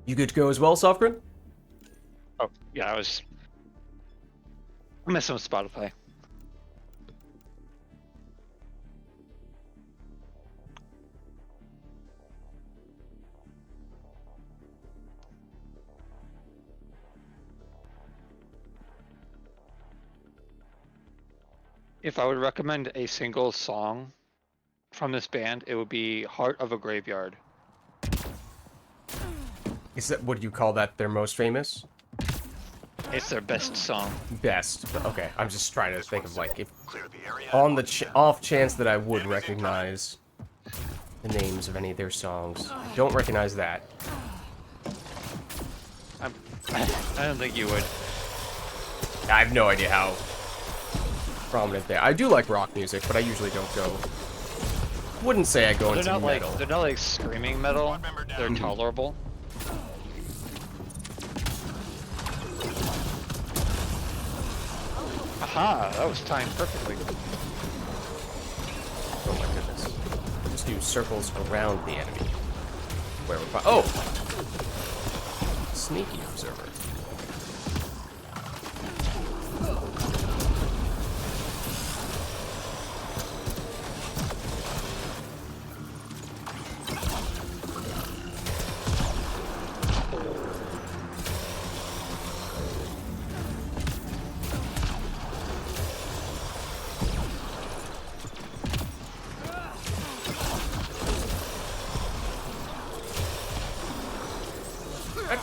You good to go as well, Softgrid? Oh, yeah, I'm messing with Spotify. If I would recommend a single song from this band, it would be Heart of a Graveyard. Is that, what do you call that? Their most famous? It's their best song. Best. But okay, I'm just trying to think of like if Clear the area. on the off chance that I would recognize the names of any of their songs. I don't recognize that. I don't think you would. I have no idea how prominent they are. I do like rock music, but I usually don't go. Wouldn't say I go They're into not metal. like they're not like screaming metal. They're tolerable. Aha! That was timed perfectly. Oh my goodness. Just do circles around the enemy. Where we find. Oh! Sneaky observer.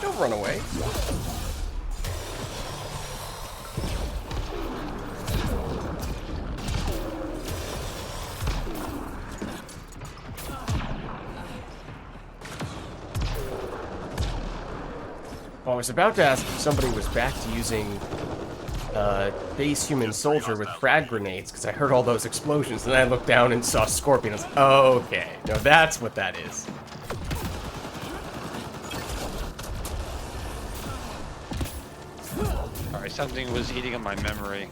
Don't run away. Well, I was about to ask if somebody was back to using base human soldier with frag grenades, because I heard all those explosions, and then I looked down and saw Scorpion. I was like, oh, okay. No, that's what that is. Alright, something was eating at my memory.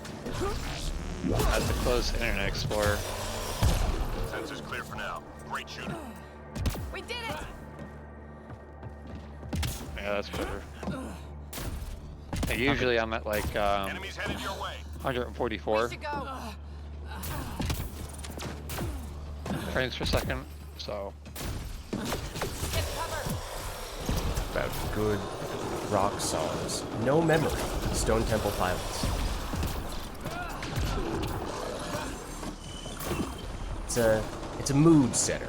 I had to close Internet Explorer. Sensors clear for now. Great shooter. We did it! Yeah, that's better. And usually I'm at like Enemies headed your way. 144 To go. frames per second, so Get cover. About good rock songs. No memory. Stone Temple Pilots. It's a mood setter.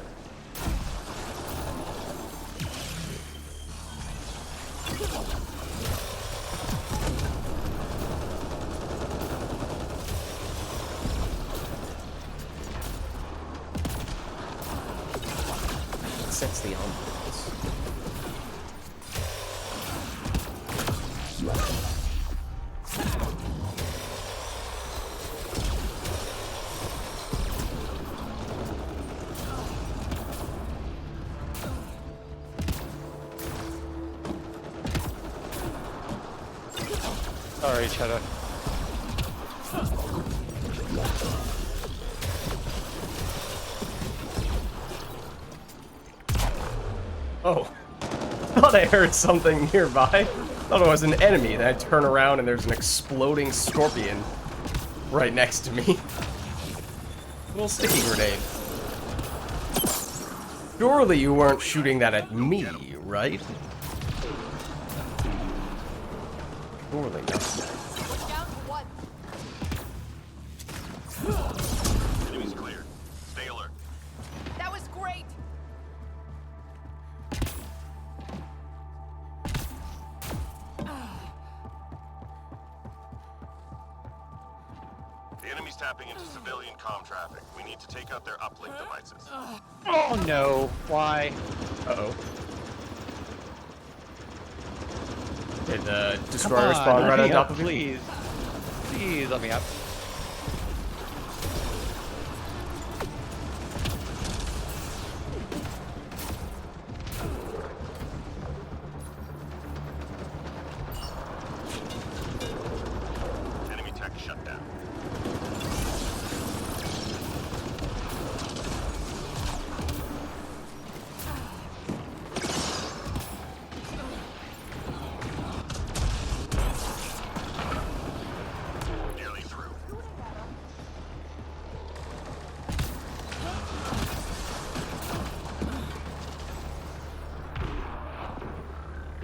It sets the ambiance. sorry, Cheddar. Oh. Thought I heard something nearby. Thought it was an enemy. Then I turn around and there's an exploding scorpion right next to me. Little sticky grenade. Surely you weren't shooting that at me, right? Surely not. We're down to one. Enemies clear. Stay alert. That was great. The enemy's tapping into civilian comm traffic. We need to take out their uplink devices. Oh no, why? Uh-oh. Did the destroyer spawn right on top of you? Please. Please let me up. Enemy tech shut down. Nearly through.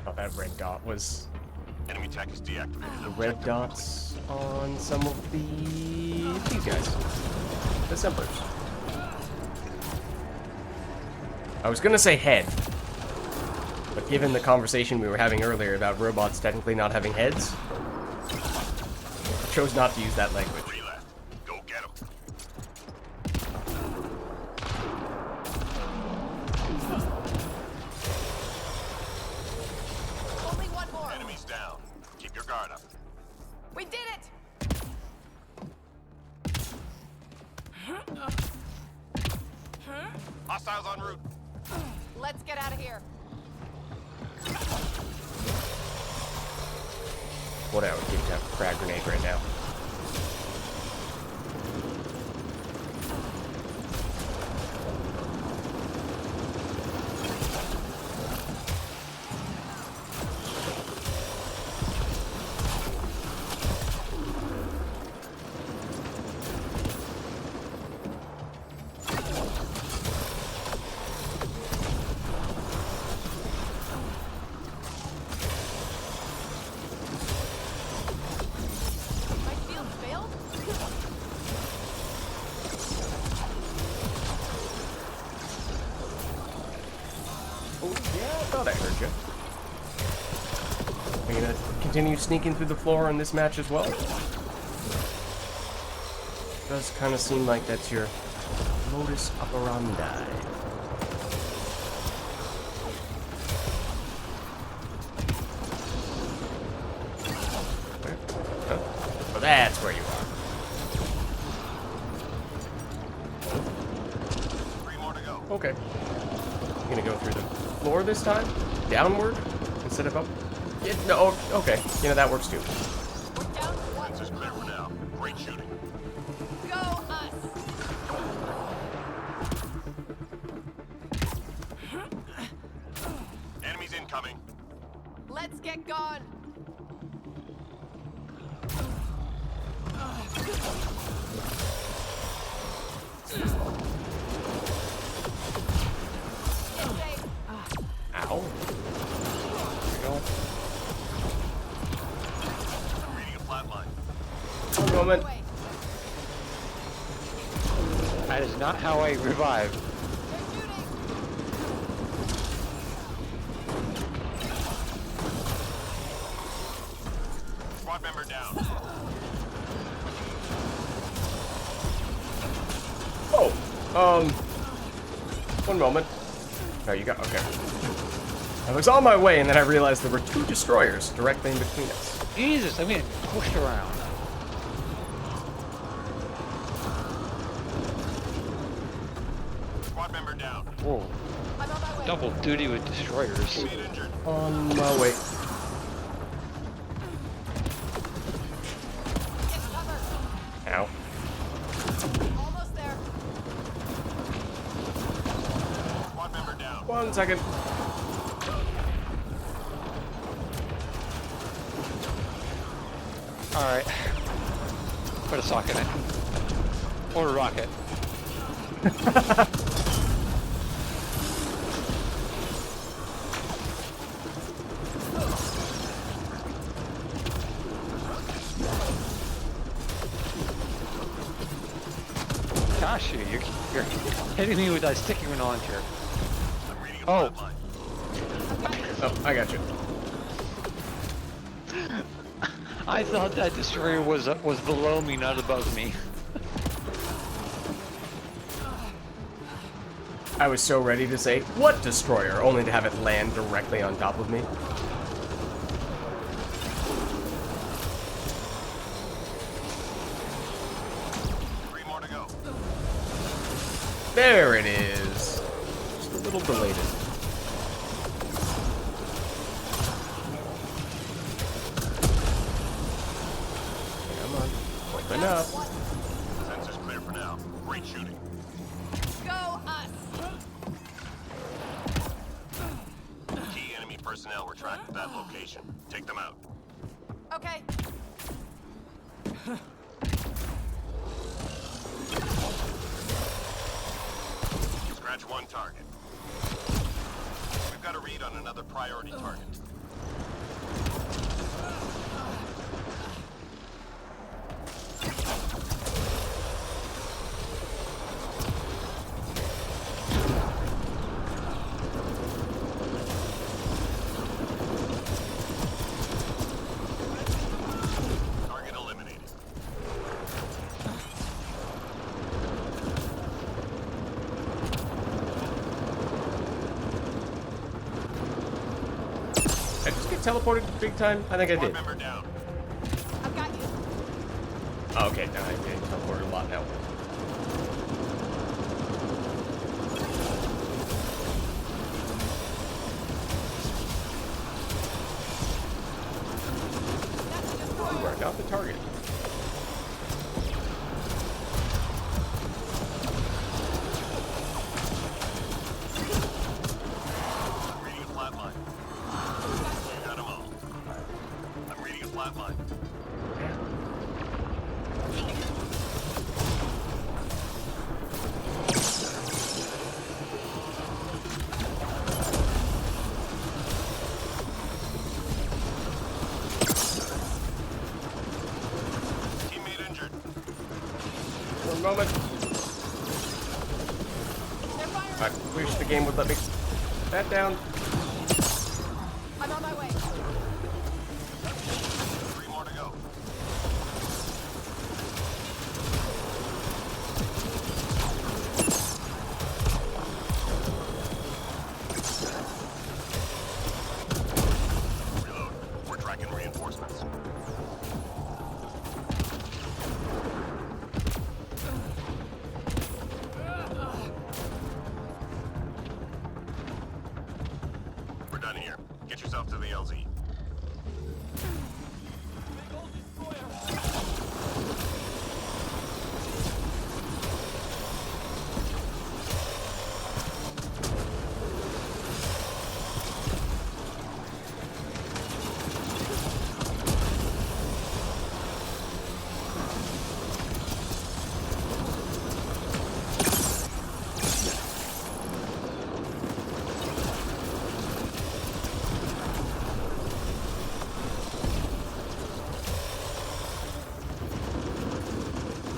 Oh, that red dot was Enemy tech is deactivated. the red dots on some of these guys. Assemblers. I was gonna say head. But given the conversation we were having earlier about robots technically not having heads, I chose not to use that language. 3 left. Go get them. Only one more. Enemies down. Keep your guard up. We did it! Hostiles en route. Let's get out of here. What I would give to have a frag grenade right now. My field failed? Oh, yeah, I thought I heard you. Are you gonna continue sneaking through the floor in this match as well? Does kind of seem like that's your modus operandi. Huh? Oh, that's where you are. 3 more to go. Okay. You gonna go through the floor this time? Downward? Instead of up? Yeah, no, okay. You know, that works too. We're down to one. Sensors clear for now. Great shooting. Go us! Enemies incoming. Let's get gone! Get safe. Ow. There we go. Reading a flat line. One moment. Away. That is not how I revive. They're shooting! Squad member down. Oh, one moment. No, you got, okay. I was on my way and then I realized there were 2 destroyers directly in between us. Jesus, I'm getting pushed around. Squad member down. Whoa. I'm on my way. Double duty with destroyers. Lead injured. On my way. Get cover. Ow. Almost there. Squad member down. 1 second. Alright. Put a sock in it. Or a rocket. Gosh, you're hitting me with that sticky launcher. I'm reading a Oh. flat line. Oh, I got you. I thought that destroyer was below me, not above me. I was so ready to say, what destroyer? Only to have it land directly on top of me. Three more to go. There it is. Just a little belated. Come on. Open up. Sensors clear for now. Great shooting. Go us! Key enemy personnel were tracked at that location. Take them out. Okay. Scratch one target. We've got a read on another priority target. teleported big time? I think I Squad did. member down. I've got you. Oh, okay, now I'm getting teleported a lot now. That's a You destroyer. are not the target. I'm reading a flatline. You got them all. I'm reading a flatline. Teammate injured. For a moment. They're firing. I wish the game would let me put that down. I'm on my way. 3 more to go. Reload. We're tracking reinforcements. We're done here. Get yourself to the LZ.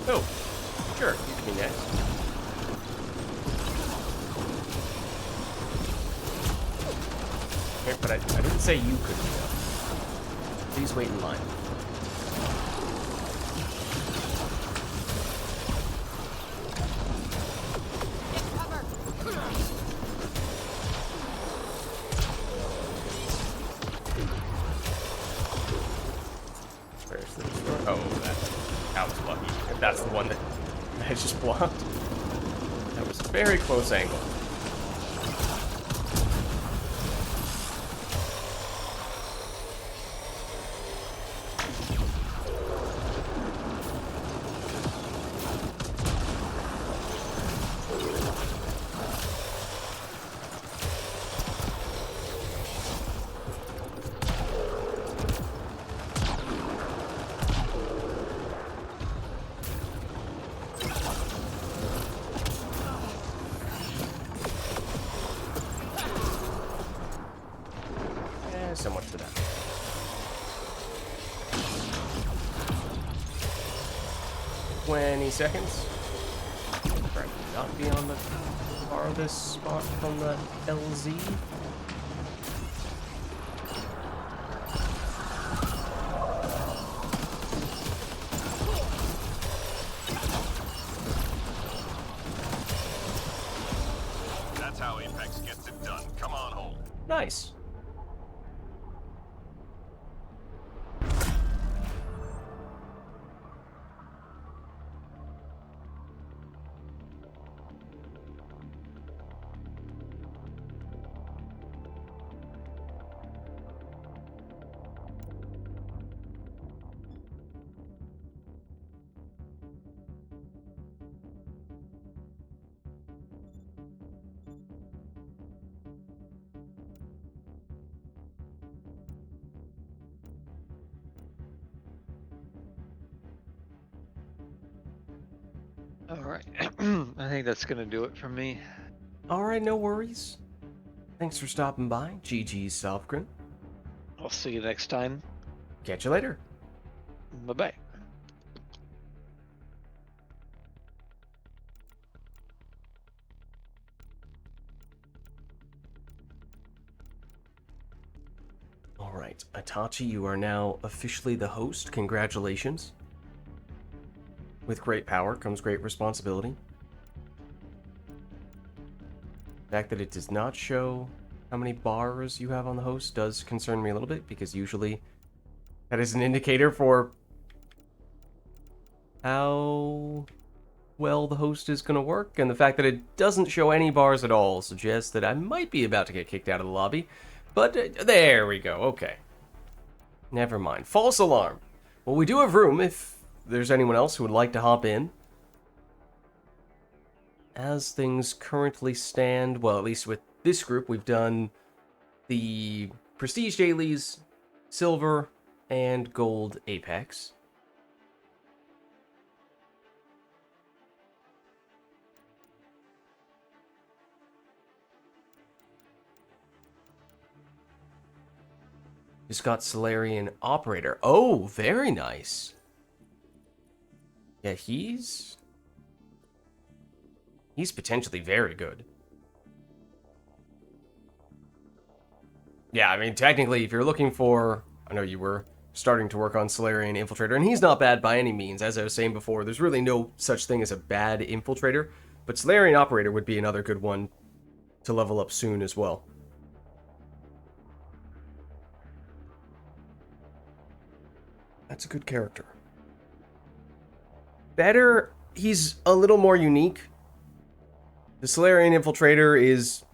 Oh, sure, you can be next. Okay, but I didn't say you could be up. Please wait in line. Get cover. Where's the destroyer? Oh, that was lucky. If that's the one that I just blocked. That was a very close angle. So much for that. 20 seconds. Try to not be on the farthest spot from the LZ. That's how Apex gets it done. Come on home. Nice. All right. I think that's gonna do it for me. Alright, no worries. Thanks for stopping by. GG's Selfgren. I'll see you next time. Catch you later. Bye bye. Alright, Itachi, you are now officially the host. Congratulations. With great power comes great responsibility. The fact that it does not show how many bars you have on the host does concern me a little bit, because usually that is an indicator for how well the host is going to work, and the fact that it doesn't show any bars at all suggests that I might be about to get kicked out of the lobby. But there we go, okay. Never mind. False alarm. Well, we do have room if there's anyone else who would like to hop in. As things currently stand, well, at least with this group, we've done the Prestige Dailies, Silver, and Gold Apex. Just got Solarian Operator. Oh, very nice. Yeah, he's potentially very good. Yeah, I mean, technically, if you're looking for... I know you were starting to work on Solarian Infiltrator, and he's not bad by any means. As I was saying before, there's really no such thing as a bad Infiltrator, but Solarian Operator would be another good one to level up soon as well. That's a good character. Better, he's a little more unique. The Solarian Infiltrator is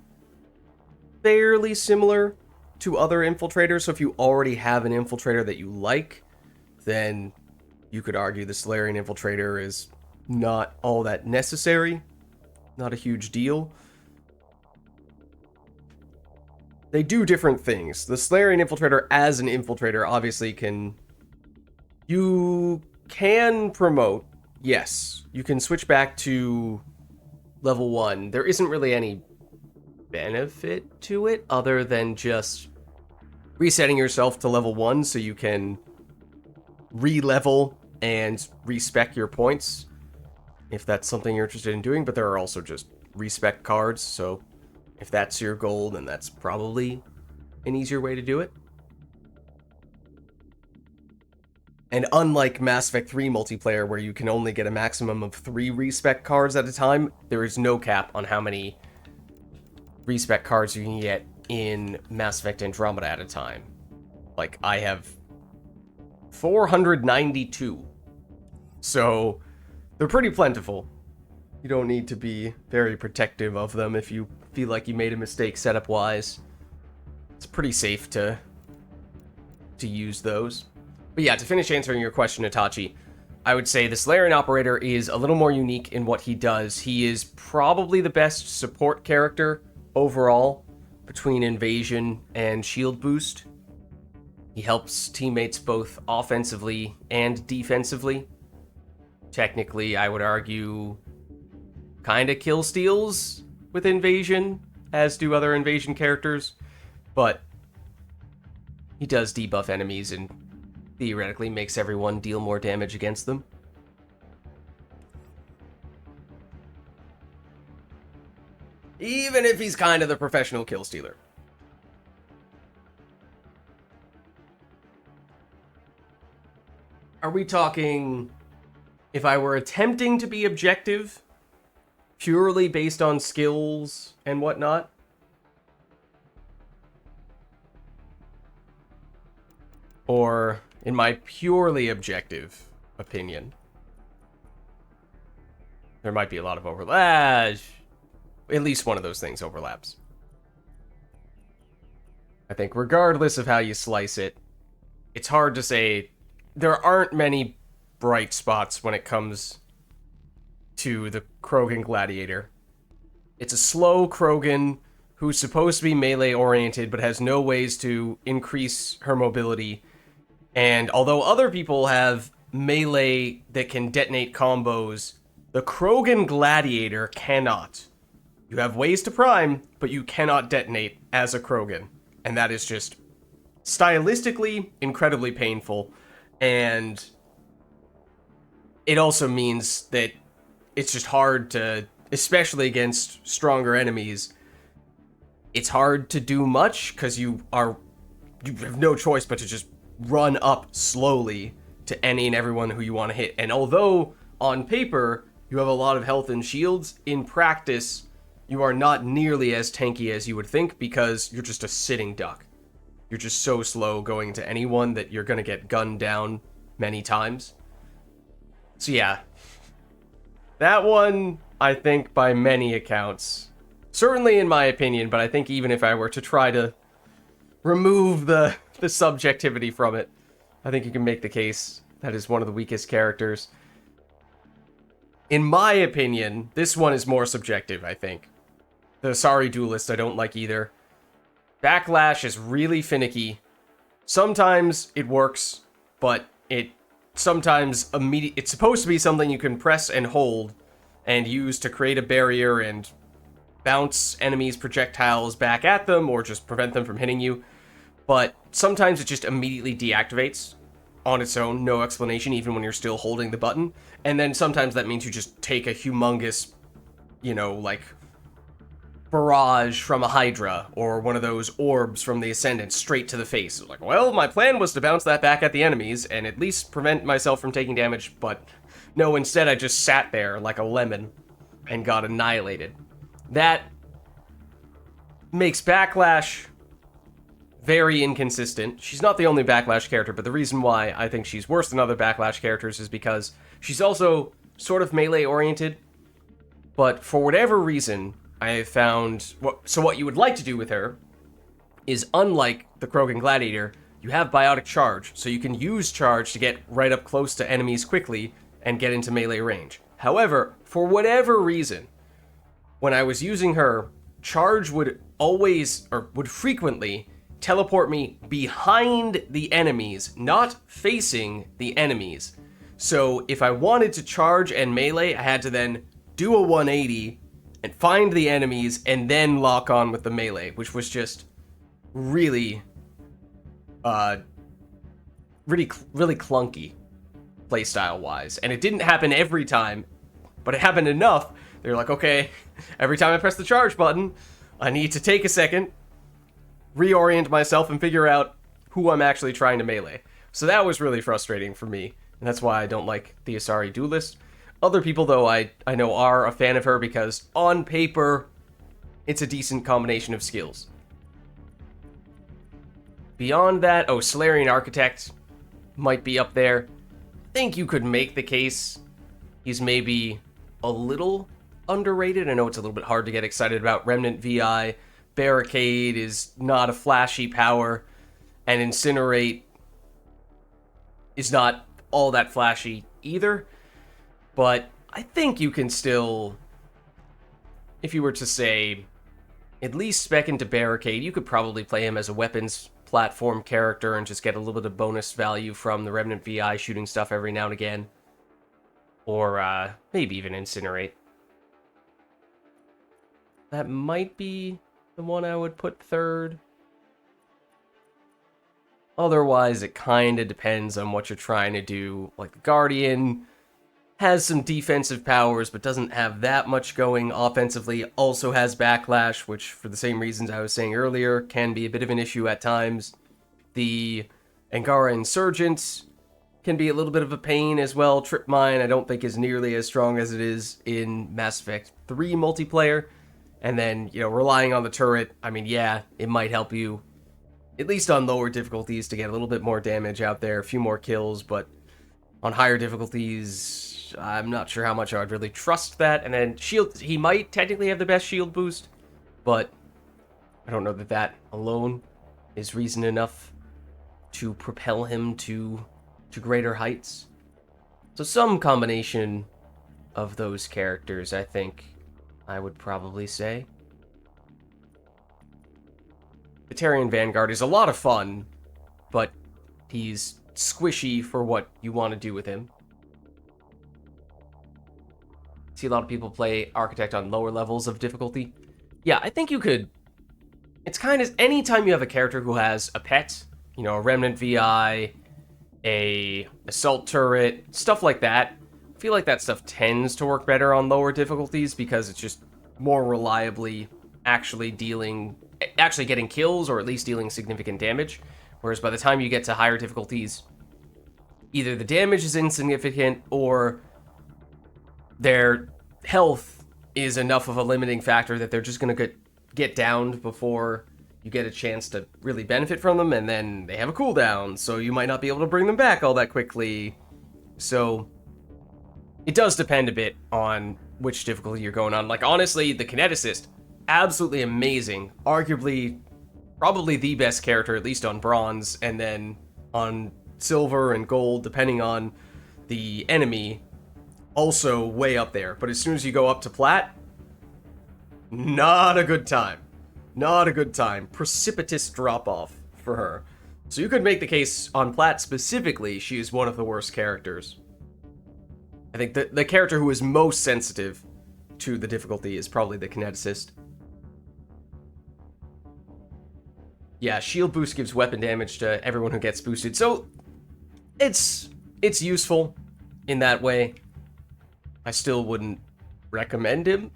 fairly similar to other Infiltrators, so if you already have an Infiltrator that you like, then you could argue the Solarian Infiltrator is not all that necessary. Not a huge deal. They do different things. The Solarian Infiltrator as an Infiltrator obviously can... You can promote, yes. You can switch back to level 1. There isn't really any benefit to it other than just resetting yourself to level 1 so you can re-level and respec your points if that's something you're interested in doing, but there are also just respec cards, so if that's your goal, then that's probably an easier way to do it. And unlike Mass Effect 3 multiplayer, where you can only get a maximum of 3 respec cards at a time, there is no cap on how many respec cards you can get in Mass Effect Andromeda at a time. Like, I have 492. So, they're pretty plentiful. You don't need to be very protective of them if you feel like you made a mistake setup-wise. It's pretty safe to use those. But yeah, to finish answering your question, Itachi, I would say the Solarian Operator is a little more unique in what he does. He is probably the best support character overall between Invasion and Shield Boost. He helps teammates both offensively and defensively. Technically, I would argue, kinda kill steals with Invasion, as do other Invasion characters, but he does debuff enemies and theoretically makes everyone deal more damage against them. Even if he's kind of the professional kill stealer. Are we talking, if I were attempting to be objective, purely based on skills and whatnot? Or in my purely objective opinion? There might be a lot of overlap. At least one of those things overlaps. I think regardless of how you slice it, it's hard to say. There aren't many bright spots when it comes to the Krogan Gladiator. It's a slow Krogan who's supposed to be melee oriented but has no ways to increase her mobility. And although other people have melee that can detonate combos, the Krogan Gladiator cannot. You have ways to prime, but you cannot detonate as a Krogan. And that is just stylistically incredibly painful. And it also means that it's just hard to, especially against stronger enemies, it's hard to do much because you have no choice but to just run up slowly to any and everyone who you want to hit. And although on paper you have a lot of health and shields, in practice you are not nearly as tanky as you would think because you're just a sitting duck. You're just so slow going to anyone that you're going to get gunned down many times. So yeah, that one, I think by many accounts, certainly in my opinion, but I think even if I were to try to remove the subjectivity from it, I think you can make the case that is one of the weakest characters. In my opinion, this one is more subjective, I think. The Asari Duelist I don't like either. Backlash is really finicky. Sometimes it works, but it sometimes it's supposed to be something you can press and hold and use to create a barrier and bounce enemies' projectiles back at them or just prevent them from hitting you. But sometimes it just immediately deactivates on its own, no explanation, even when you're still holding the button. And then sometimes that means you just take a humongous, like barrage from a Hydra or one of those orbs from the Ascendant straight to the face. Like, well, my plan was to bounce that back at the enemies and at least prevent myself from taking damage, but no, instead I just sat there like a lemon and got annihilated. That makes Backlash very inconsistent. She's not the only Backlash character, but the reason why I think she's worse than other Backlash characters is because she's also sort of melee oriented, but for whatever reason, I have found... So what you would like to do with her is, unlike the Krogan Gladiator, you have biotic charge, so you can use charge to get right up close to enemies quickly and get into melee range. However, for whatever reason, when I was using her, charge would frequently teleport me behind the enemies, not facing the enemies. So if I wanted to charge and melee, I had to then do a 180 and find the enemies and then lock on with the melee, which was just really clunky playstyle wise. And it didn't happen every time, but it happened enough. They're like, okay, every time I press the charge button, I need to take a second, reorient myself, and figure out who I'm actually trying to melee. So that was really frustrating for me, and that's why I don't like the Asari Duelist. Other people, though, I know are a fan of her because, on paper, it's a decent combination of skills. Beyond that, Solarian Architect might be up there. I think you could make the case he's maybe a little underrated. I know it's a little bit hard to get excited about Remnant VI. Barricade is not a flashy power, and Incinerate is not all that flashy either. But I think you can still, if you were to say, at least spec into Barricade, you could probably play him as a weapons platform character and just get a little bit of bonus value from the Remnant VI shooting stuff every now and again. Or maybe even Incinerate. That might be the one I would put third. Otherwise, it kind of depends on what you're trying to do. Like, the Guardian has some defensive powers, but doesn't have that much going offensively. Also has Backlash, which, for the same reasons I was saying earlier, can be a bit of an issue at times. The Angara Insurgents can be a little bit of a pain as well. Trip Mine, I don't think is nearly as strong as it is in Mass Effect 3 multiplayer. And then, relying on the turret, I mean, yeah, it might help you, at least on lower difficulties, to get a little bit more damage out there, a few more kills, but on higher difficulties, I'm not sure how much I would really trust that. And then shield, he might technically have the best shield boost, but I don't know that that alone is reason enough to propel him to greater heights. So some combination of those characters, I think I would probably say. Batarian Vanguard is a lot of fun, but he's squishy for what you want to do with him. See a lot of people play Architect on lower levels of difficulty. Yeah, I think you could... It's kind of... Anytime you have a character who has a pet, a Remnant VI, a Assault Turret, stuff like that, I feel like that stuff tends to work better on lower difficulties because it's just more reliably actually getting kills, or at least dealing significant damage. Whereas by the time you get to higher difficulties, either the damage is insignificant or their health is enough of a limiting factor that they're just going to get downed before you get a chance to really benefit from them, and then they have a cooldown, so you might not be able to bring them back all that quickly. So it does depend a bit on which difficulty you're going on. Like, honestly, the kineticist, absolutely amazing. Arguably, probably the best character, at least on bronze, and then on silver and gold, depending on the enemy, also way up there. But as soon as you go up to plat, not a good time. Not a good time. Precipitous drop-off for her. So you could make the case on plat specifically, she is one of the worst characters. I think the character who is most sensitive to the difficulty is probably the kineticist. Yeah, shield boost gives weapon damage to everyone who gets boosted, so it's useful in that way. I still wouldn't recommend him,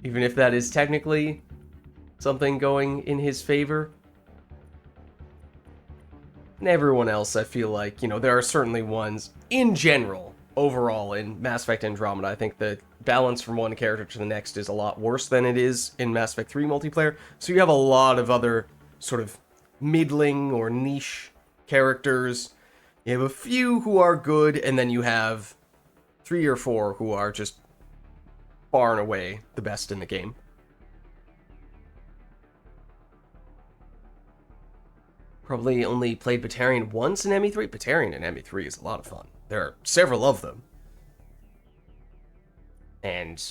even if that is technically something going in his favor. And everyone else, I feel like, you know, there are certainly ones, in general, overall, in Mass Effect Andromeda, I think the balance from one character to the next is a lot worse than it is in Mass Effect 3 multiplayer. So you have a lot of other sort of middling or niche characters. You have a few who are good, and then you have 3 or 4 who are just far and away the best in the game. Probably only played Batarian once in ME3. Batarian in ME3 is a lot of fun. There are several of them. And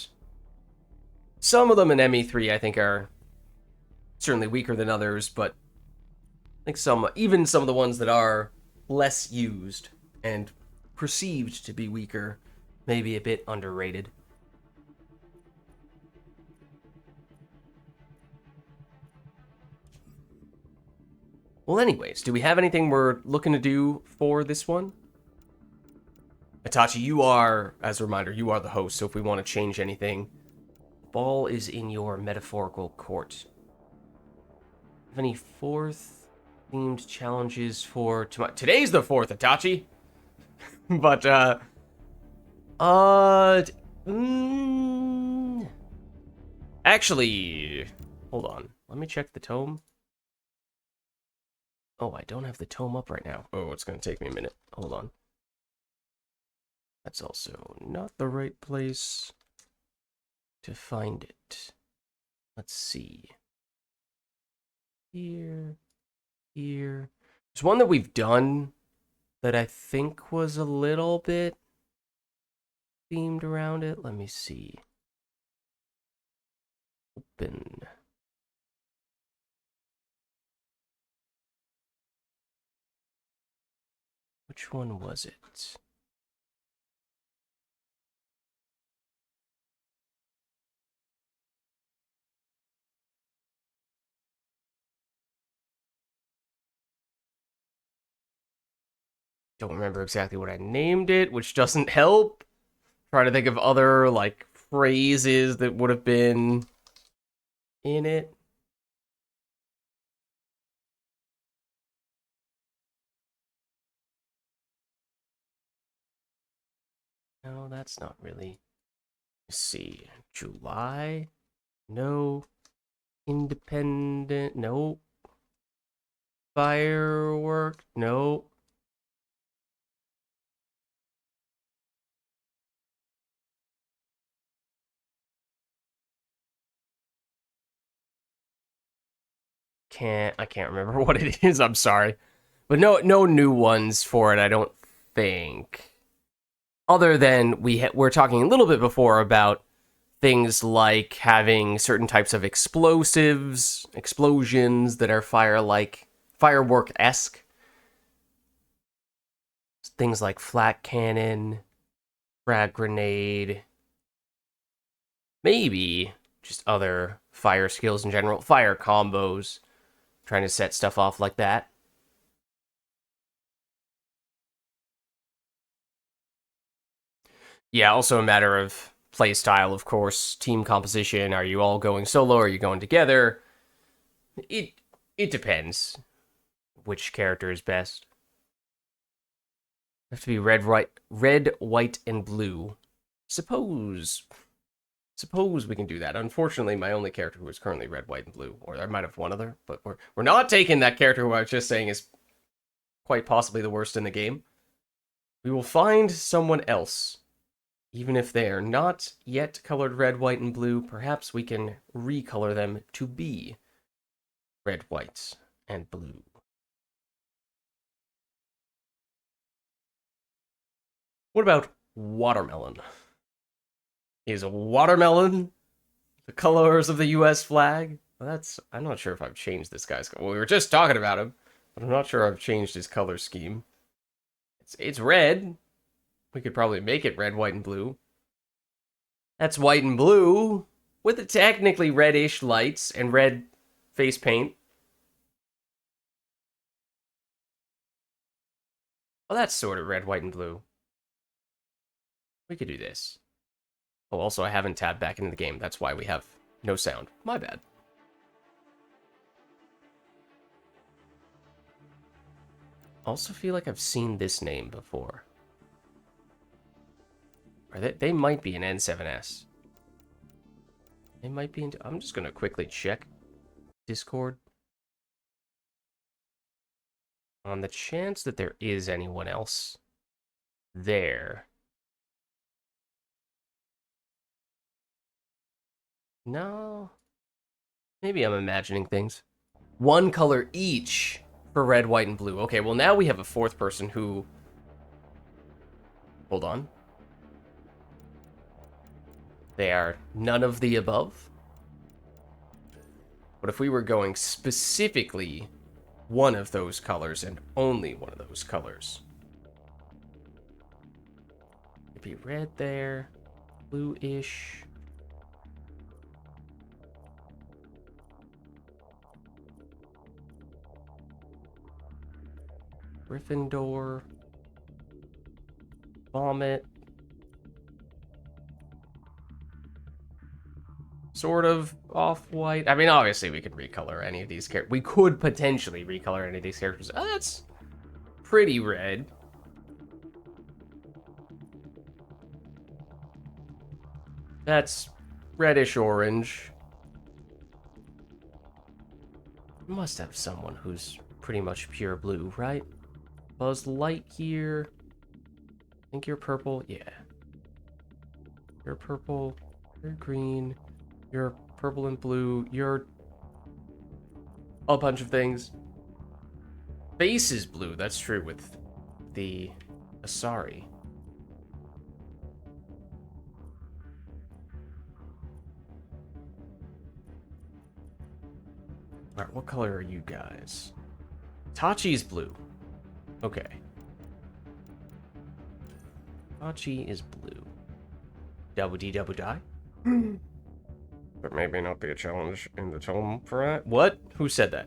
some of them in ME3 I think are certainly weaker than others, but I think even some of the ones that are less used and perceived to be weaker may be a bit underrated. Well, anyways, do we have anything we're looking to do for this one? Itachi, you are, as a reminder, you are the host, so if we want to change anything, the ball is in your metaphorical court. Have any 4th themed challenges for tomorrow? Today's the 4th, Itachi! But, actually, hold on. Let me check the tome. Oh, I don't have the tome up right now. Oh, it's going to take me a minute. Hold on. That's also not the right place to find it. Let's see. Here. There's one that we've done that I think was a little bit themed around it. Let me see. Open. Which one was it? Don't remember exactly what I named it, which doesn't help. Trying to think of other, like, phrases that would have been in it. No, that's not really. Let's see. July? No. Independent? No. Firework? No. I can't remember what it is. I'm sorry. But no new ones for it, I don't think. Other than we're talking a little bit before about things like having certain types of explosives, explosions that are firework-esque. Things like flat cannon, frag grenade, maybe just other fire skills in general, fire combos, trying to set stuff off like that. Yeah, also a matter of play style, of course, team composition. Are you all going solo? Are you going together? It depends which character is best. Have to be red, white, and blue. Suppose Suppose we can do that. Unfortunately, my only character who is currently red, white, and blue, or I might have one other, but we're not taking that character who I was just saying is quite possibly the worst in the game. We will find someone else. Even if they are not yet colored red, white, and blue, perhaps we can recolor them to be red, white, and blue. What about watermelon? Is watermelon the colors of the US flag? Well, I'm not sure if I've changed this guy's. Well, we were just talking about him, but I'm not sure I've changed his color scheme. It's red. We could probably make it red, white, and blue. That's white and blue with the technically reddish lights and red face paint. Well, that's sort of red, white, and blue. We could do this. Oh, also, I haven't tabbed back into the game. That's why we have no sound. My bad. Also feel like I've seen this name before. Or they might be an N7S. They might be. I'm just going to quickly check Discord. On the chance that there is anyone else there. No. Maybe I'm imagining things. One color each for red, white, and blue. Okay, well now we have a fourth person who... Hold on. They are none of the above. But if we were going specifically one of those colors and only one of those colors. It'd be red there, blue-ish. Gryffindor. Vomit. Sort of off-white. I mean, obviously we could recolor any of these characters. We could potentially recolor any of these characters. Oh, that's pretty red. That's reddish orange. Must have someone who's pretty much pure blue, right? Buzz Lightyear. I think you're purple. Yeah. You're purple. You're green. You're purple and blue. You're a bunch of things. Face is blue. That's true with the Asari. Alright, what color are you guys? Tachi's blue. Okay. Tachi is blue. Double D, double die. But maybe not be a challenge in the tome for it. What? Who said that?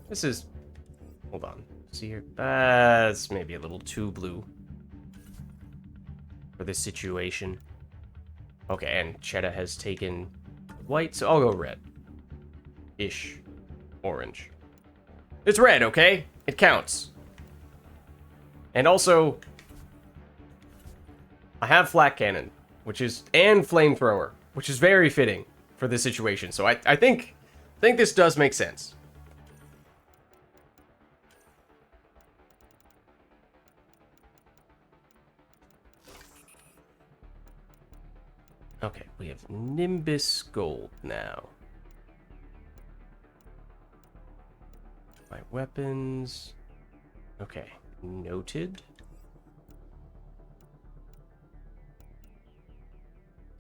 This is... Hold on. See here? It's maybe a little too blue for this situation. Okay, and Cheddar has taken white, so I'll go red. Ish. Orange. It's red, okay? It counts. And also, I have Flak Cannon, and Flamethrower, which is very fitting for this situation. So I think this does make sense. Okay, we have Nimbus Gold now. My weapons. Okay, noted.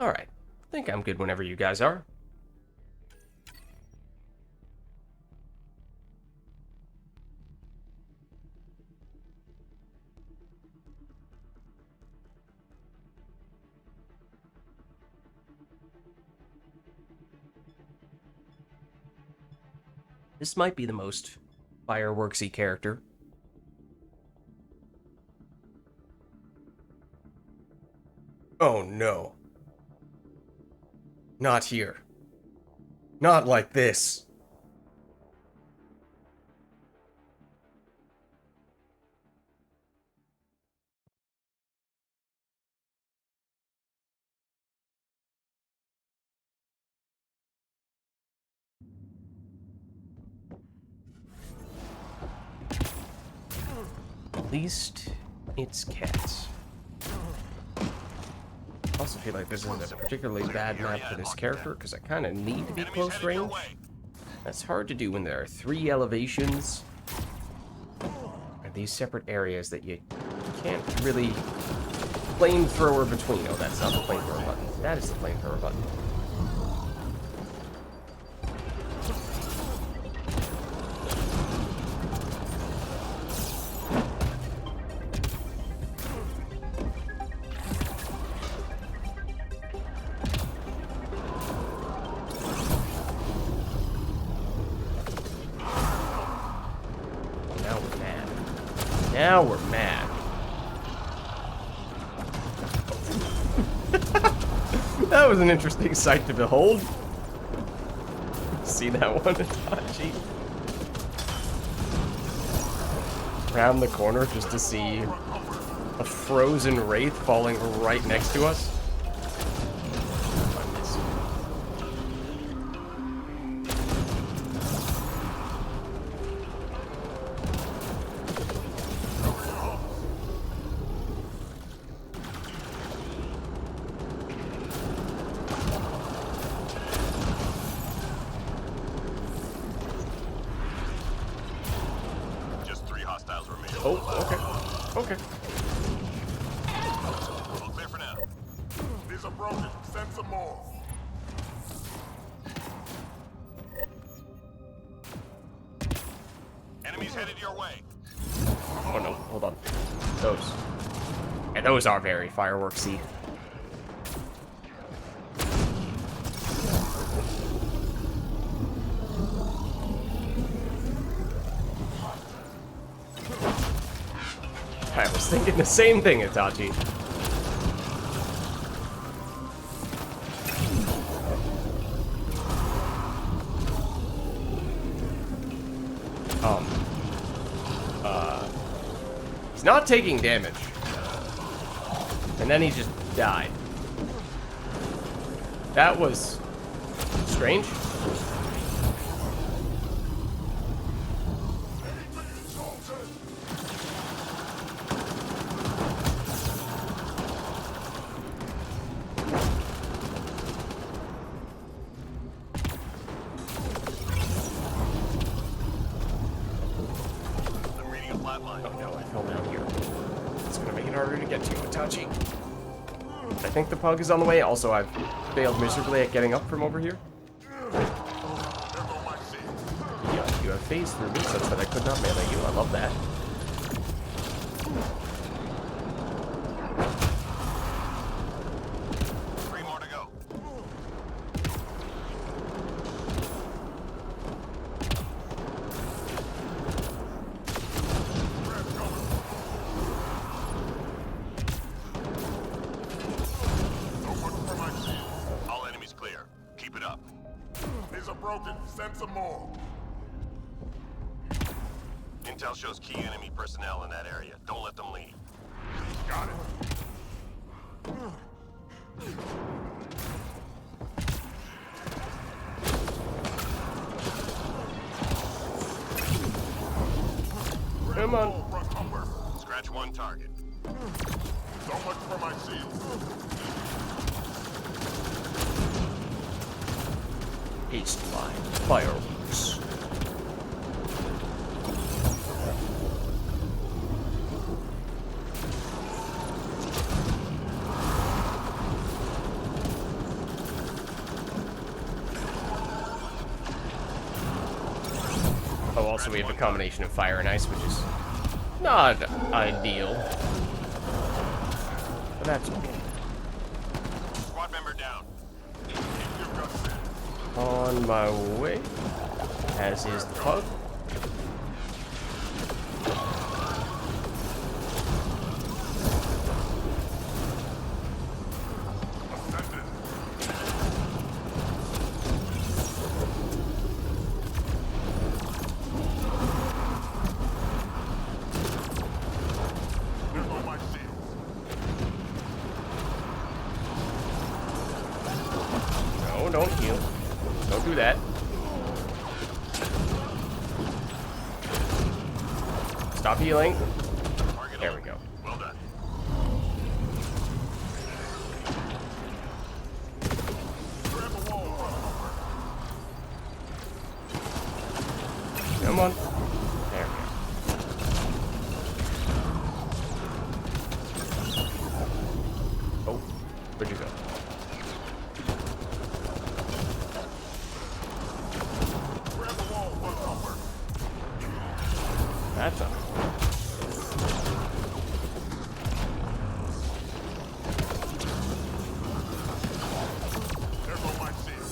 Alright, I think I'm good whenever you guys are. This might be the most fireworksy character. Oh no. Not here. Not like this. At least it's cats. I also feel like this isn't a particularly bad map for this character, because I kind of need to be Enemies close headed your range. way. That's hard to do when there are 3 elevations and these separate areas that you can't really flamethrower between. Oh, that's not the flamethrower button. That is the flamethrower button. Now we're mad. Now we're mad. That was an interesting sight to behold. See that one, Itachi? Round the corner just to see a frozen wraith falling right next to us. Just 3 hostiles remain. Oh, okay. Okay. All clear for now. These are broken. Send some more. Enemies headed your way. Oh no, hold on. Those. And those are very fireworksy. I was thinking the same thing, Itachi. He's not taking damage. And then he just died. That was strange. I'm reading a flat line. Oh no, I fell down here. It's gonna make it harder to get to, Itachi. I think the pug is on the way. Also, I've failed miserably at getting up from over here. There go my seat. Yeah, you have phased through me such that I could not melee you. I love that. Three more to go. No one for my shield. All enemies clear. Keep it up. These are broken. Send some more. Intel shows key enemy personnel in that area. Don't let them leave. Got it. Come on. Scratch one target. So much for my shield. Haste line. Fireworks. Oh, also we have a combination of fire and ice, which is not ideal. But that's okay. Squad member down. Keep your guns in. On my way, as is the pug. Ascended. There go my shields. No, don't heal. Don't do that. Stop healing. Target There we go. Well done. Grab the wall. Come on. There we go. Oh, where'd you go? Grab the wall. Over. That's up. There go my shield.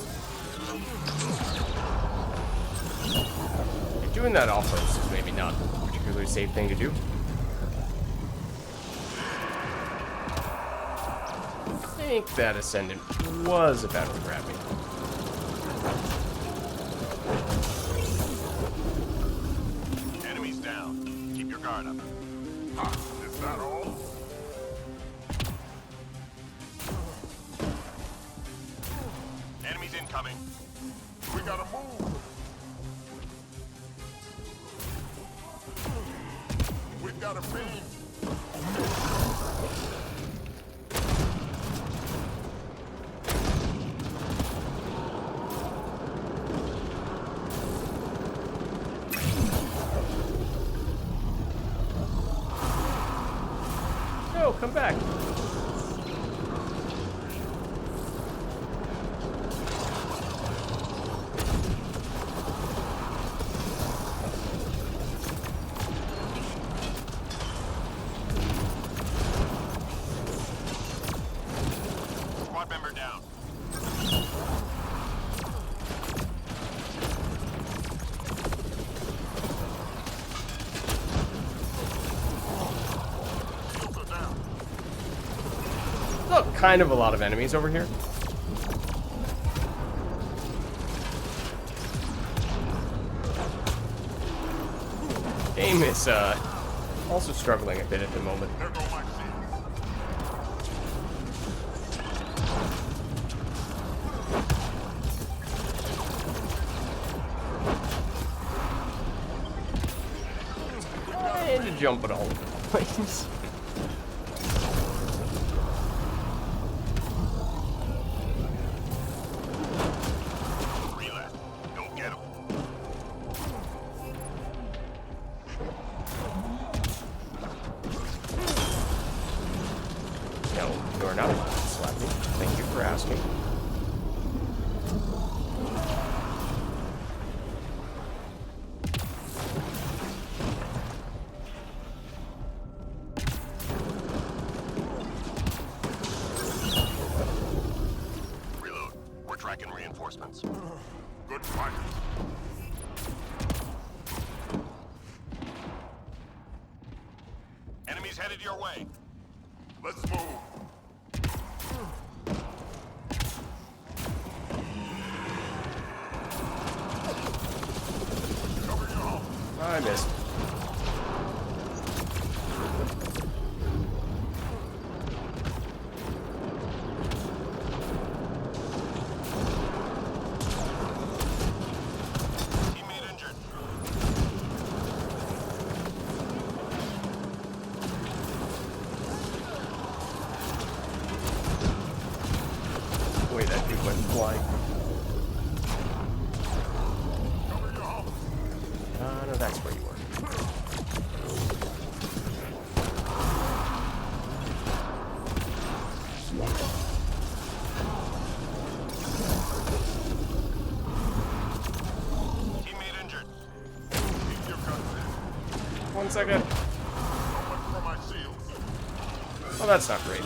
Doing that off-road is maybe not a particularly safe thing to do. I think that Ascendant was about to grab me. Enemies down. Keep your guard up. Ah, is that all? Enemies incoming. We gotta move. We've got a beam. No, come back. Squad member down. Shields are down. Look, kind of a lot of enemies over here. Game is also struggling a bit at the moment. There go my shields. Trying to jump at all over the place. Relay. Go get him. No, you're not allowed to slap me. Thank you for asking. Reload. We're tracking reinforcements. Good fight. Enemies headed your way. Let's move. Cover your home. I missed. Teammate injured. Wait, that dude went flying. Cover your home. No, that's where you were. Teammate injured. Keep your guns in. 1 second. So much for my shields. Oh, that's not great.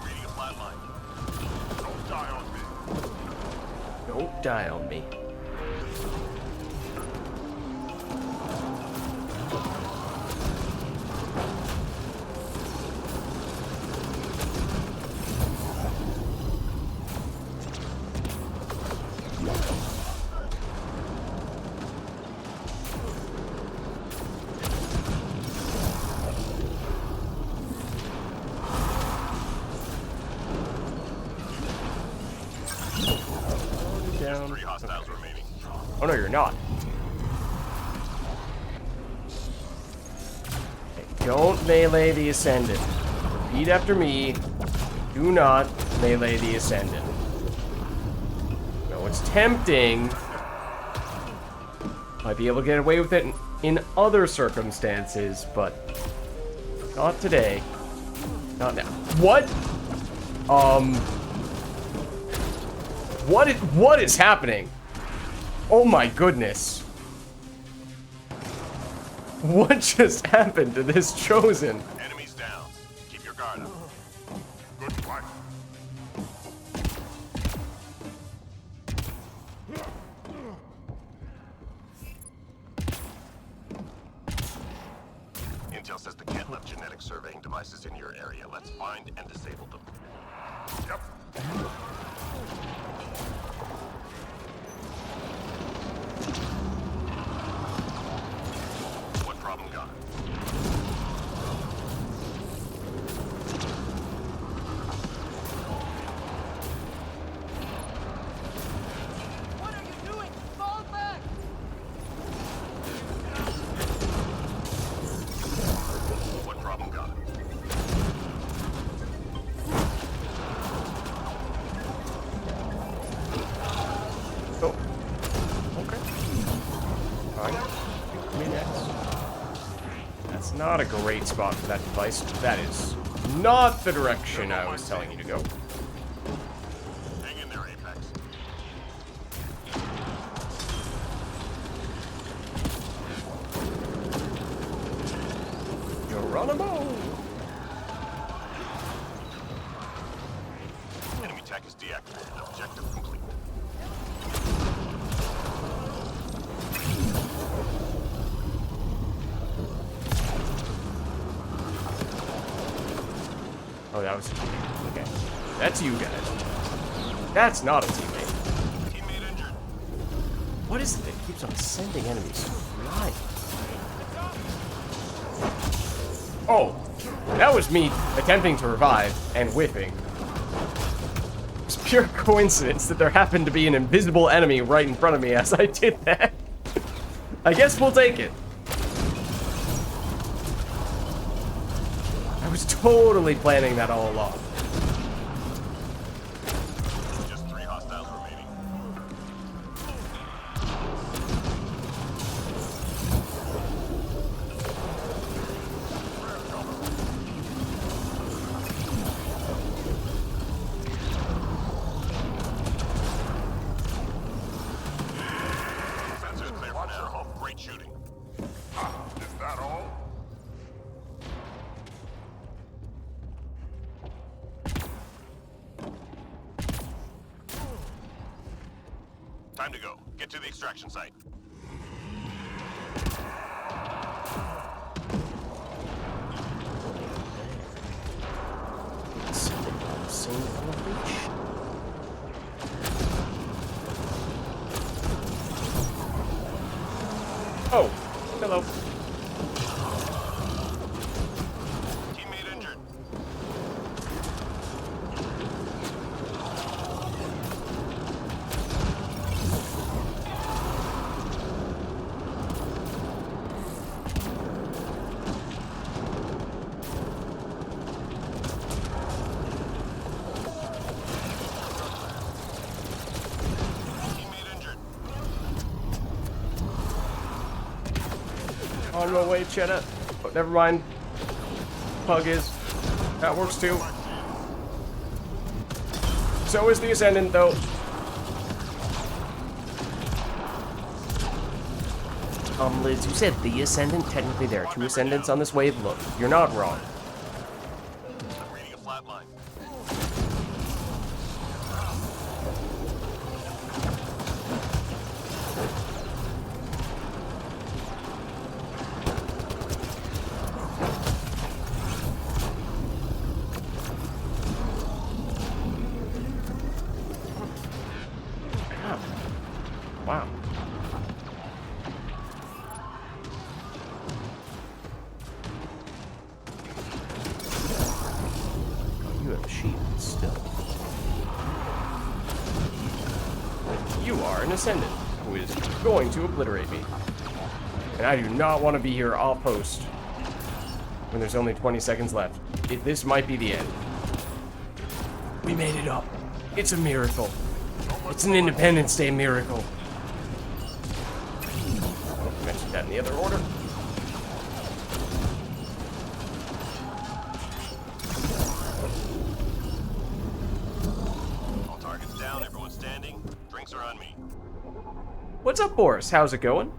Reading a flat line. Don't die on me. Don't die on me. Down. 3 hostiles remaining. Oh, no, you're not. Okay, don't melee the Ascendant. Repeat after me. Do not melee the Ascendant. No, it's tempting. Might be able to get away with it in other circumstances, but not today. Not now. What? What is happening? Oh my goodness. What just happened to this Chosen? Enemies down. Keep your guard up. Good work. Intel says the Kent left genetic surveying devices in your area. Let's find and disable them. Yep. What problem got? What are you doing? Fall back! What problem got? Oh. Okay. Fine. Give me next. That's not a great spot for that device. That is not the direction I was telling you to go. Hang in there, Apex. Geronimo! Enemy tech is deactivated. Objective complete. Oh, that was... Okay. That's you guys. That's not a teammate. Teammate injured. What is it that keeps on sending enemies flying? Oh, that was me attempting to revive and whiffing. It's pure coincidence that there happened to be an invisible enemy right in front of me as I did that. I guess we'll take it. I was totally planning that all along. Just 3 hostiles remaining. Sensors clear for now. Great shooting. Is that all? Time to go. Get to the extraction site. Same elevation. Oh, hello. Teammate injured. Teammate injured. On my way, Cheddar. Oh, never mind. Pug is. That works too. So is the Ascendant, though. Liz, you said the Ascendant? Technically, there are 2 Ascendants on this wave. Look, you're not wrong. I'm reading a flat line. Wow. You have a sheep still. You are an Ascendant. who is going to obliterate me. And I do not want to be here off post when there's only 20 seconds left. This might be the end. We made it up. It's a miracle. It's an Independence Day miracle. I mentioned that in the other order. All targets down, everyone standing. Drinks are on me. What's up, Boris? How's it going?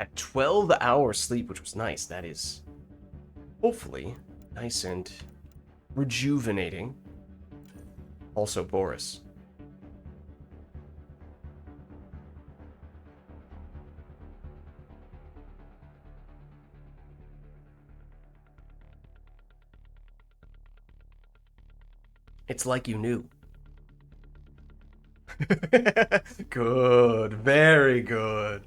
At 12 hours sleep, which was nice. That is hopefully nice and rejuvenating. Also, Boris. It's like you knew. Good. Very good.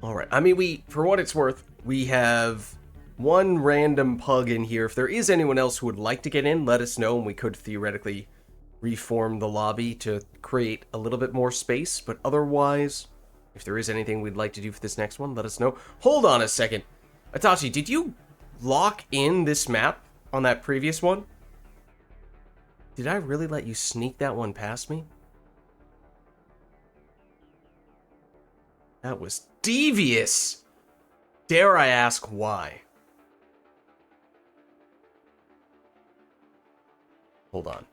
Alright, I mean, for what it's worth, we have one random pug in here. If there is anyone else who would like to get in, let us know, and we could theoretically reform the lobby to create a little bit more space. But otherwise, if there is anything we'd like to do for this next one, let us know. Hold on a second. Itachi, did you lock in this map on that previous one? Did I really let you sneak that one past me? That was devious. Dare I ask why? Hold on.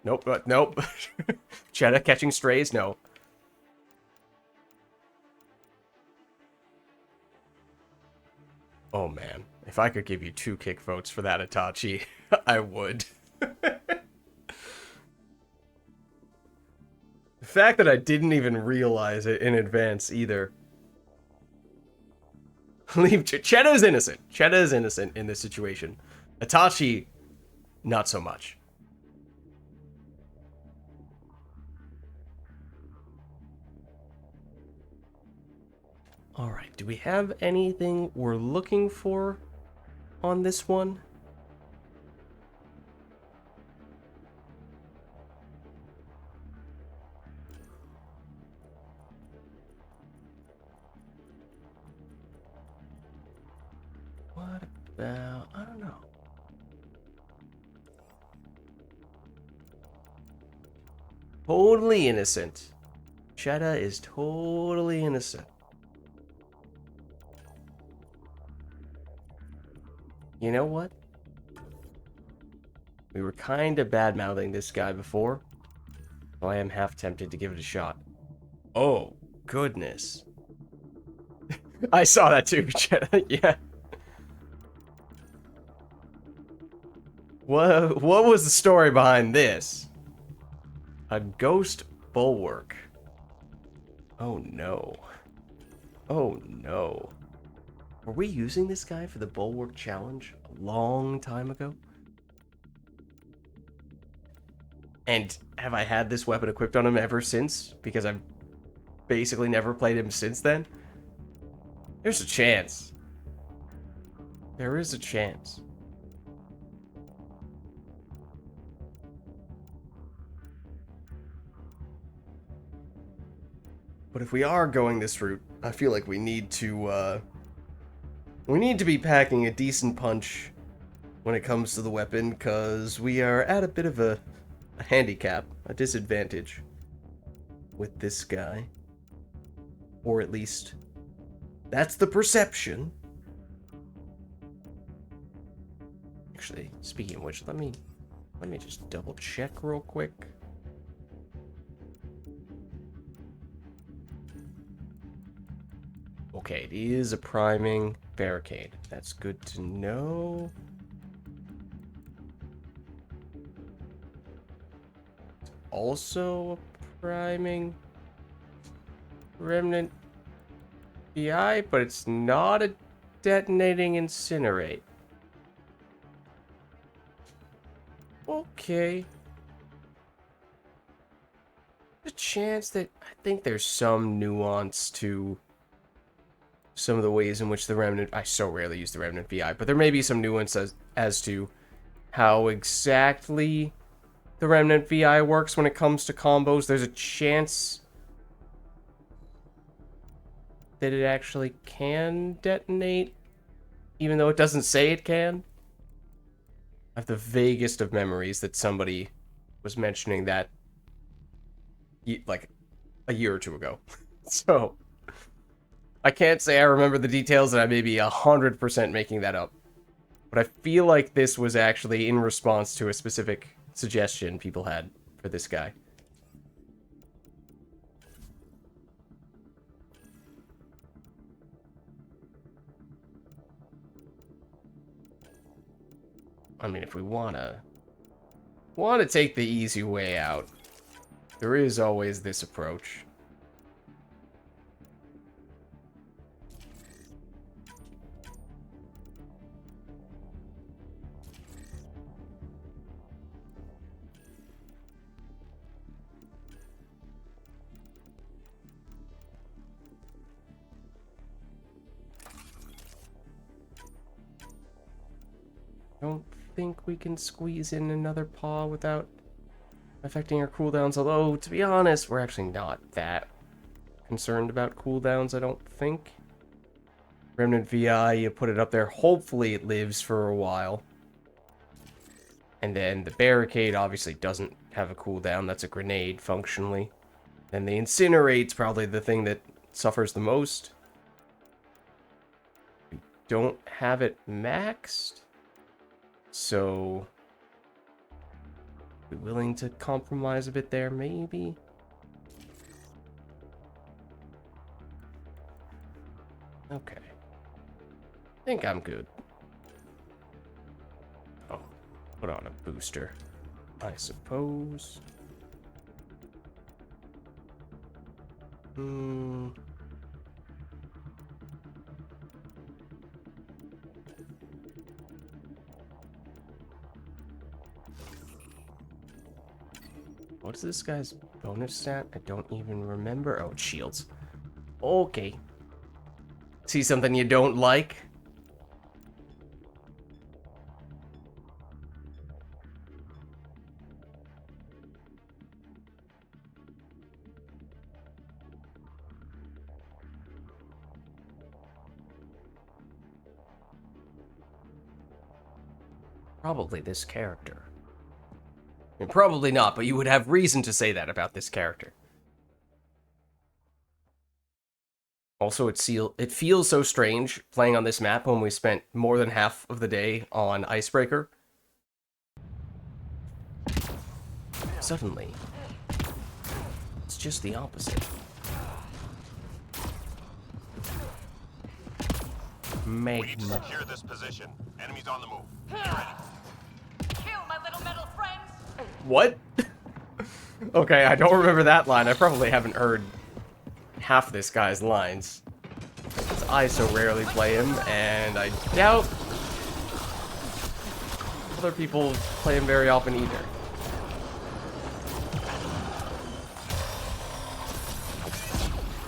Nope, nope. Cheddar catching strays? No. Oh man, if I could give you 2 kick votes for that, Itachi, I would. The fact that I didn't even realize it in advance either. Leave Cheddar is innocent. Cheddar is innocent in this situation. Itachi, not so much. Alright, do we have anything we're looking for on this one? What about... I don't know. Totally innocent. Cheddar is totally innocent. You know what? We were kind of bad-mouthing this guy before, so I am half tempted to give it a shot. Oh, goodness. I saw that too, Cheddar. Yeah. What was the story behind this? A ghost bulwark. Oh no. Oh no. Were we using this guy for the bulwark challenge a long time ago? And have I had this weapon equipped on him ever since? Because I've basically never played him since then? There's a chance. There is a chance. But if we are going this route, I feel like we need to be packing a decent punch when it comes to the weapon, because we are at a bit of a handicap, a disadvantage with this guy. Or at least, that's the perception. Actually, speaking of which, let me just double check real quick. Okay, it is a priming barricade. That's good to know. Also a priming remnant BI, but it's not a detonating incinerate. Okay. A chance that I think there's some nuance to some of the ways in which the remnant, I so rarely use the remnant VI, but there may be some nuance as to how exactly the remnant VI works when it comes to combos. There's a chance that it actually can detonate, even though it doesn't say it can. I have the vaguest of memories that somebody was mentioning that like a year or two ago. So I can't say I remember the details, and I may be 100% making that up. But I feel like this was actually in response to a specific suggestion people had for this guy. I mean, if we wanna take the easy way out, there is always this approach. Don't think we can squeeze in another paw without affecting our cooldowns, although, to be honest, we're actually not that concerned about cooldowns, I don't think. Remnant VI, you put it up there, hopefully it lives for a while. And then the barricade obviously doesn't have a cooldown, that's a grenade, functionally. Then the incinerate's probably the thing that suffers the most. We don't have it maxed, so be willing to compromise a bit there, maybe? Okay. I think I'm good. Oh, put on a booster, I suppose. What is this guy's bonus stat? I don't even remember. Oh, it's shields. Okay. See something you don't like? Probably this character. I mean, probably not, but you would have reason to say that about this character. Also, it feels so strange playing on this map when we spent more than half of the day on Icebreaker. Suddenly, it's just the opposite. We need to secure this position. Enemies on the move. Get ready. Kill my little metal friends! What? Okay, I don't remember that line. I probably haven't heard half this guy's lines, because I so rarely play him, and I doubt other people play him very often either.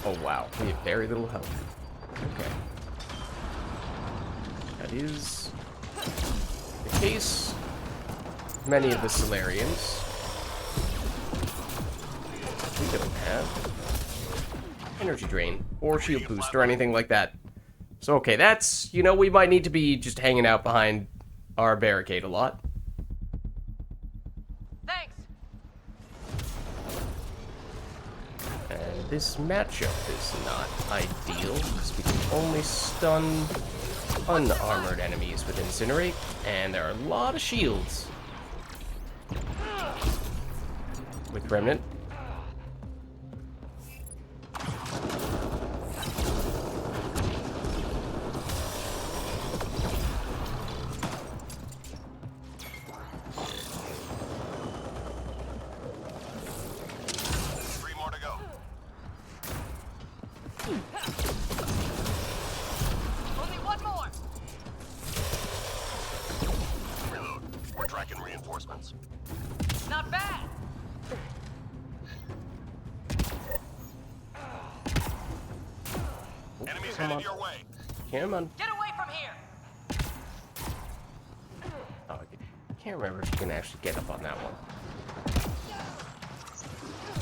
Oh wow, we have very little health. Okay. That is the case with many of the Solarians. We don't have energy drain or shield boost or anything like that. So okay, that's, you know, we might need to be just hanging out behind our barricade a lot. Thanks! And this matchup is not ideal, because we can only stun unarmored enemies with Incinerate, and there are a lot of shields with Remnant. Headed your way. Come on. Get away from here! Oh, I can't remember if you can actually get up on that one.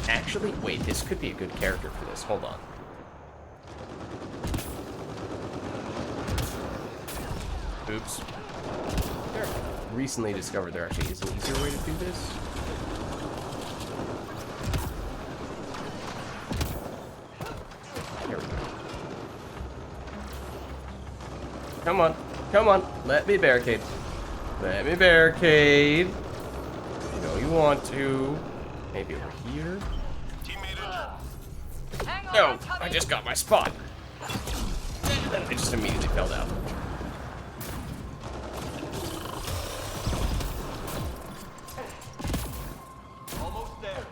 Actually, wait, this could be a good character for this. Hold on. Oops. There. Recently discovered there actually is an easier way to do this. There we go. Come on. Come on. Let me barricade. Let me barricade. You know you want to. Maybe over here. Teammate injured. Hang on, No, I'm coming. I just got my spot. Then I just immediately fell down. Almost there.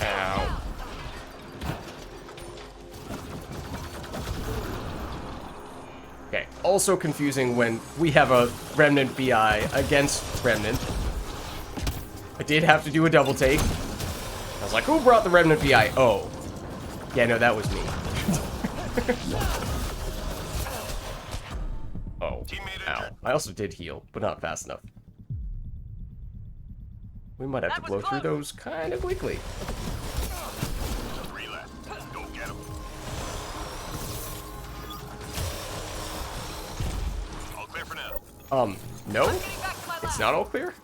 Ow. Okay, also confusing when we have a Remnant BI against Remnant. I did have to do a double take. I was like, who brought the Remnant BI? Oh. Yeah, no, that was me. Oh. Teammate Ow. injured. I also did heal, but not fast enough. We might have to That blow was through close. those kind of quickly. 3 left. Go get 'em. All clear for now. No? I'm getting back to my It's lab. not all clear?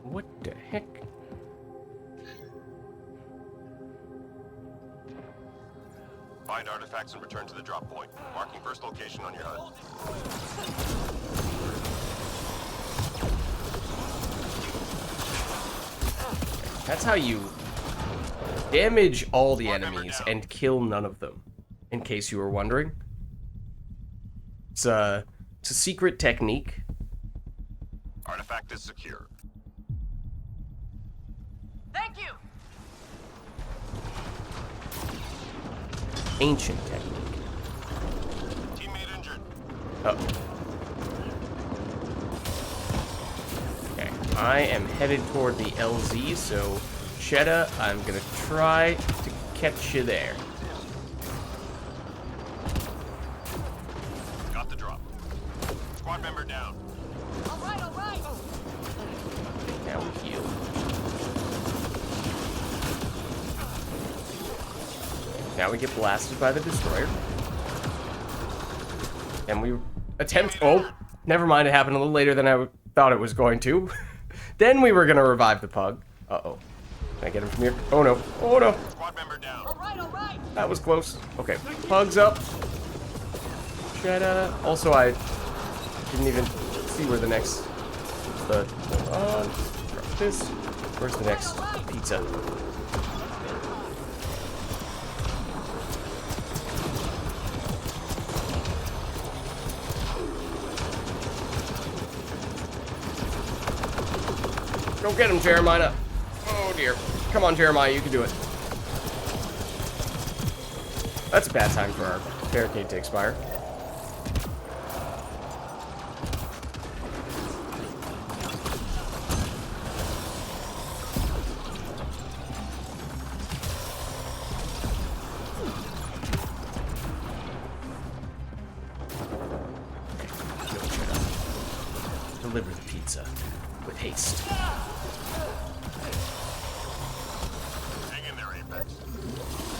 What the heck? Find artifacts and return to the drop point. Marking first location on your HUD. That's how you damage all the Squad member enemies down. and kill none of them. In case you were wondering. It's a secret technique. Artifact is secure. Thank you. Ancient technique. Teammate injured. Uh-oh. Okay, I am headed toward the LZ, so Cheddar, I'm gonna try to catch you there. Got the drop. Squad member down. All right, all right. Now we heal. Now we get blasted by the destroyer. And we attempt. Oh, never mind. It happened a little later than I thought it was going to. Then we were gonna revive the pug. Uh-oh. Can I get him from here? Oh no. Oh no. Squad member down. All right, all right. That was close. Okay. Pug's up. Cheddar. Also, I didn't even see where the next. Hold on. Drop this. Where's the next pizza? Go get him, Jeremiah. Oh dear. Come on, Jeremiah, you can do it. That's a bad time for our barricade to expire. Go, Cheddar. Deliver the pizza with haste. Hang in there, Apex.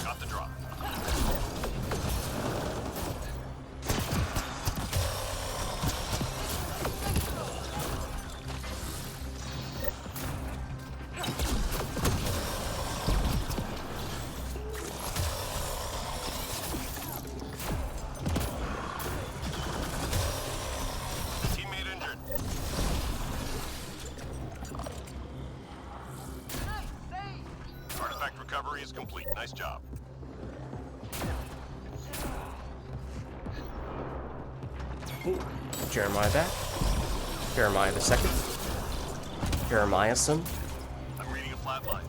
Got the drop. Teammate injured. Artifact recovery is complete. Nice job. Ooh, Jeremiah back. Jeremiah the second. Jeremiah son. I'm reading a flat line.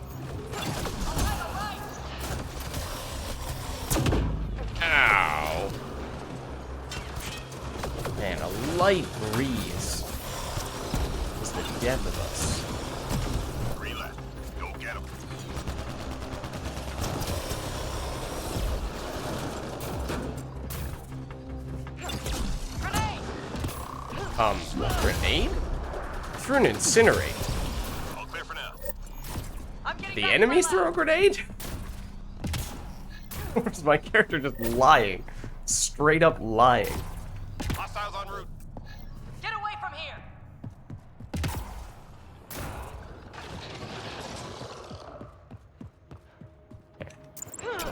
slight breeze is the death of us. 3 left. Go get him. Grenade? Threw an incinerate. All clear for now. I'm getting The back enemies to my throw a grenade? Or is my character just lying? Straight up lying. Hostiles en route. Get away from here!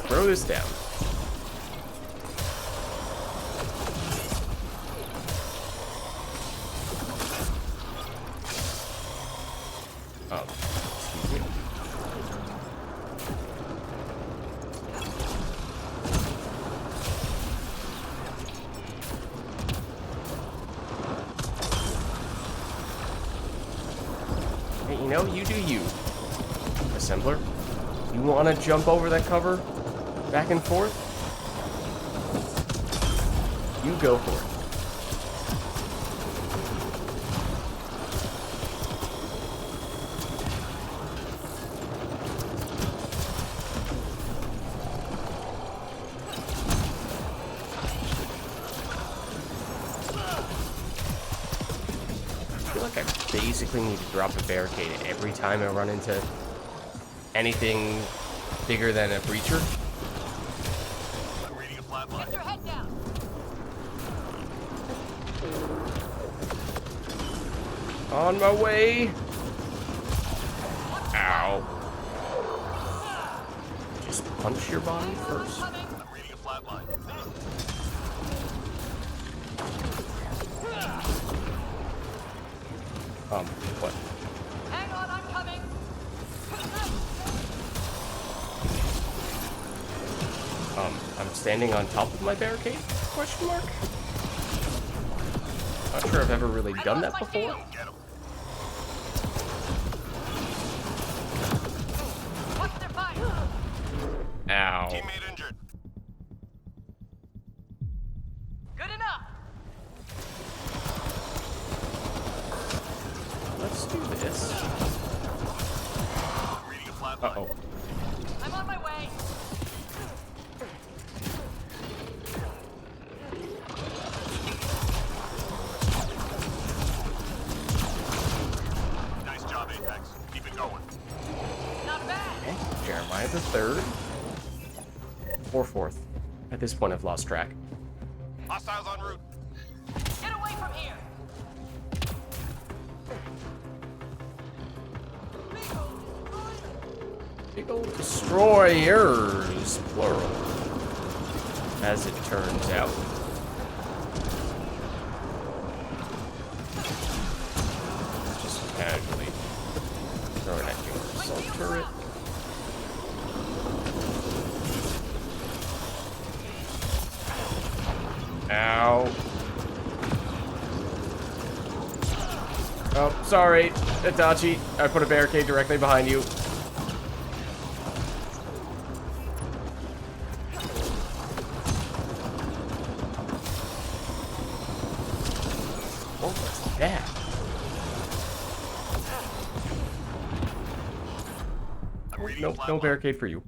Throw this down. Excuse me. Hey, you know, you do you, assembler. You want to jump over that cover? Back and forth? You go for it. I feel like I basically need to drop a barricade every time I run into anything bigger than a breacher. I'm reading a flat line. Get your head down! On my way. Ow. Just punch your body first. I'm reading a flat line. What? Hang on, I'm coming! I'm standing on top of my barricade? Question mark? Not sure I've ever really done that before. Get him. Watch their fire! Ow. Teammate injured. Good enough! Let's do this. I'm reading a flat line. Uh-oh. I'm on my way! Nice job, Apex. Keep it going. Not bad! Okay. Jeremiah the third. Or fourth. At this point, I've lost track. Hostiles en route. Get away from here! Big old destroyers, plural. As it turns out. Just casually throw an acting assault turret. Ow. Oh, sorry, Itachi. I put a barricade directly behind you. What was that? I'm reading a Nope, flat no line. barricade for you.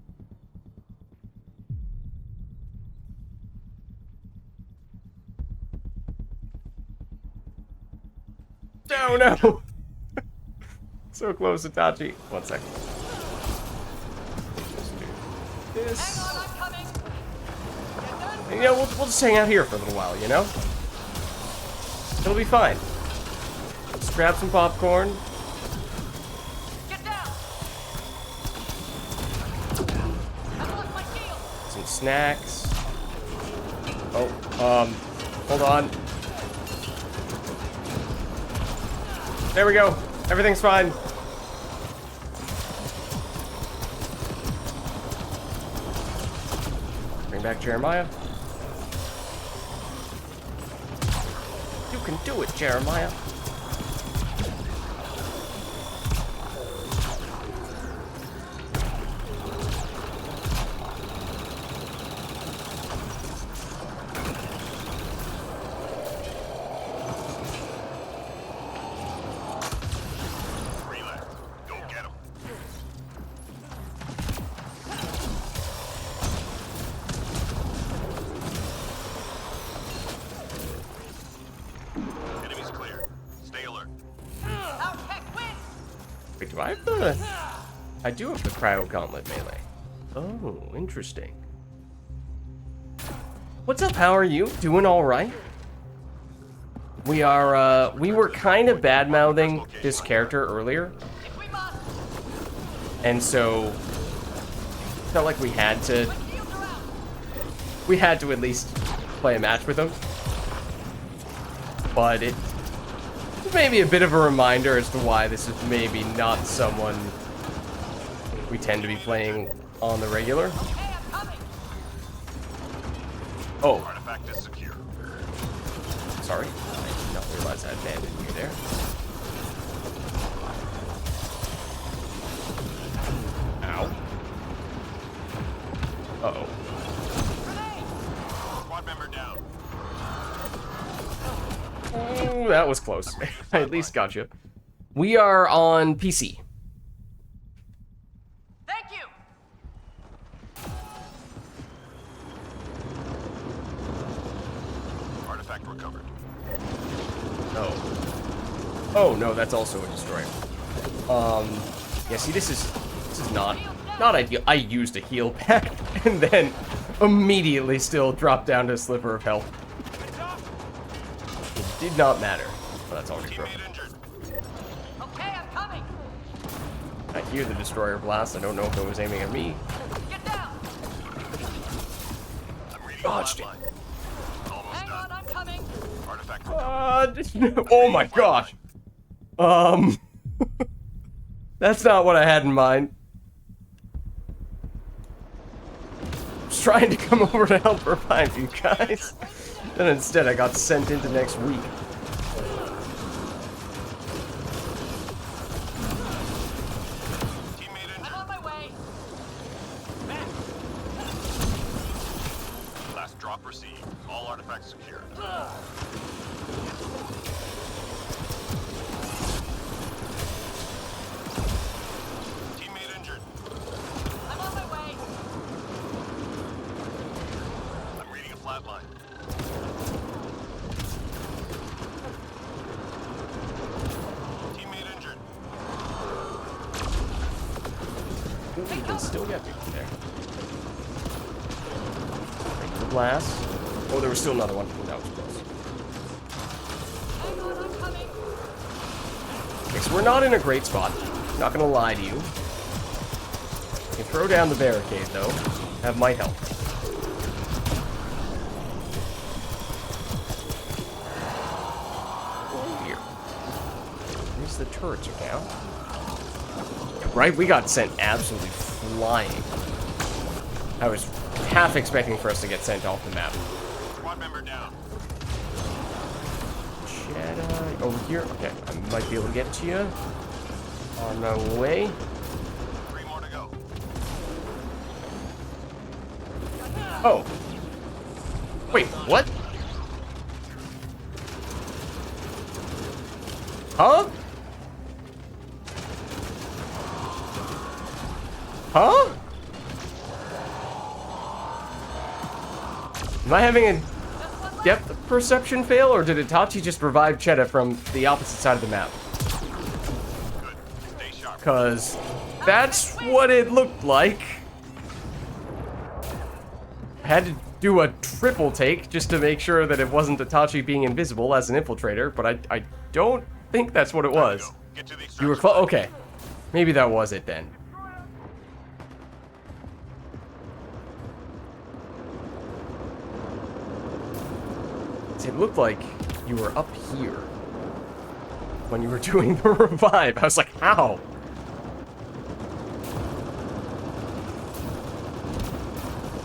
No, no! So close, Itachi. 1 second. Just do Hang this. on, I'm coming! Get done? And, you know, we'll just hang out here for a little while, you know? It'll be fine. Let's grab some popcorn. Get down! I've lost my shield! Some snacks. Oh, hold on. There we go. Everything's fine. Bring back Jeremiah. You can do it, Jeremiah. Do I have the... I do have the cryo gauntlet melee. Oh, interesting. What's up, how are you? Doing alright? We are, we were kind of bad-mouthing this character earlier. If we must, And so... felt like we had to... shields are out. We had to at least play a match with him. But it... maybe a bit of a reminder as to why this is maybe not someone we tend to be playing on the regular. Hey, I'm coming. Oh, Artifact is secure. sorry. I did not realize I abandoned you there. Ow. Uh-oh. Squad member down. Ooh, that was close. I at least got you. We are on PC. Thank you. Artifact recovered. Oh. Oh, no, that's also a destroyer. Yeah, see, this is not ideal. I used a heal pack and then immediately still dropped down to a sliver of health. It did not matter. Well, that's already broken. Teammate injured. Okay, I'm coming. I hear the destroyer blast. I don't know if it was aiming at me. Get down. I'm reading Dodged the it. line. Almost Hang on, done. I'm coming. Artifact Oh my gosh. That's not what I had in mind. I was trying to come over to help revive you guys. Then instead I got sent into next week. teammate I'm injured. on my way. Last drop received. All artifacts secured. Teammate injured. I'm on my way. I'm reading a flat line. Teammate injured. Ooh, you can still get people there. Break the blast. Oh, there was still another one. That was close. Hang on, I'm coming. Okay, so we're not in a great spot. Not gonna lie to you. You can throw down the barricade, though. That might help. Oh, here. Here's the turrets account. Right, we got sent absolutely flying. I was half expecting for us to get sent off the map. Squad member down. Jedi over here. Okay, I might be able to get to you. On my way. 3 more to go. Oh. Wait, what? Huh? Huh? Am I having a depth perception fail, or did Itachi just revive Cheddar from the opposite side of the map? Good. Stay sharp. Because that's what it looked like. I had to do a triple take just to make sure that it wasn't Itachi being invisible as an infiltrator, but I don't think that's what it was. Go. Get to the You were extraction close. site. Okay. Maybe that was it then. It looked like you were up here when you were doing the revive. I was like, how?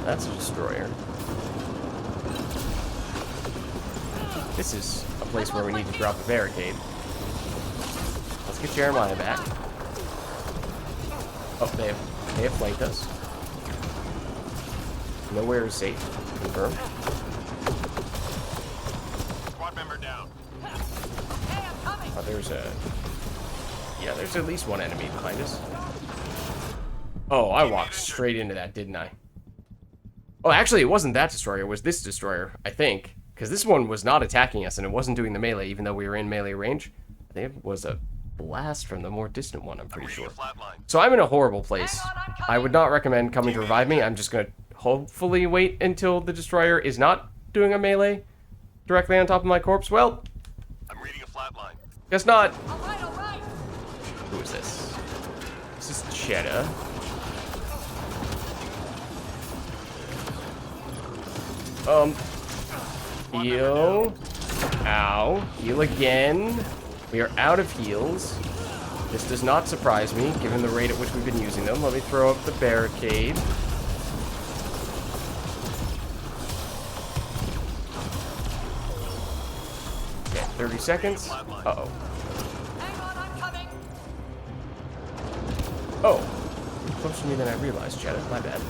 That's a destroyer. This is a place where we need to drop a barricade. Let's get Jeremiah back. Oh, they have flanked us. Nowhere is safe. Confirmed. Squad member down. Hey, I'm coming. Oh, there's a... Yeah, there's at least one enemy behind us. Oh, I walked straight into that, didn't I? Oh, actually, it wasn't that destroyer. It was this destroyer, I think. Because this one was not attacking us, and it wasn't doing the melee, even though we were in melee range. I think it was a blast from the more distant one, I'm pretty Reading sure. a flatline. So I'm in a horrible place. Hang on, I'm coming. I would not recommend coming to revive me. I'm just going to hopefully wait until the destroyer is not doing a melee directly on top of my corpse. Well, I'm reading a flatline. guess not. All right, all right. Who is this? This is Cheddar. Heal. Ow. Heal again. We are out of heals. This does not surprise me, given the rate at which we've been using them. Let me throw up the barricade. Okay, 30 seconds. Uh-oh. Hang on, I'm coming. Oh. You're closer to me than I realized, Cheddar. My bad.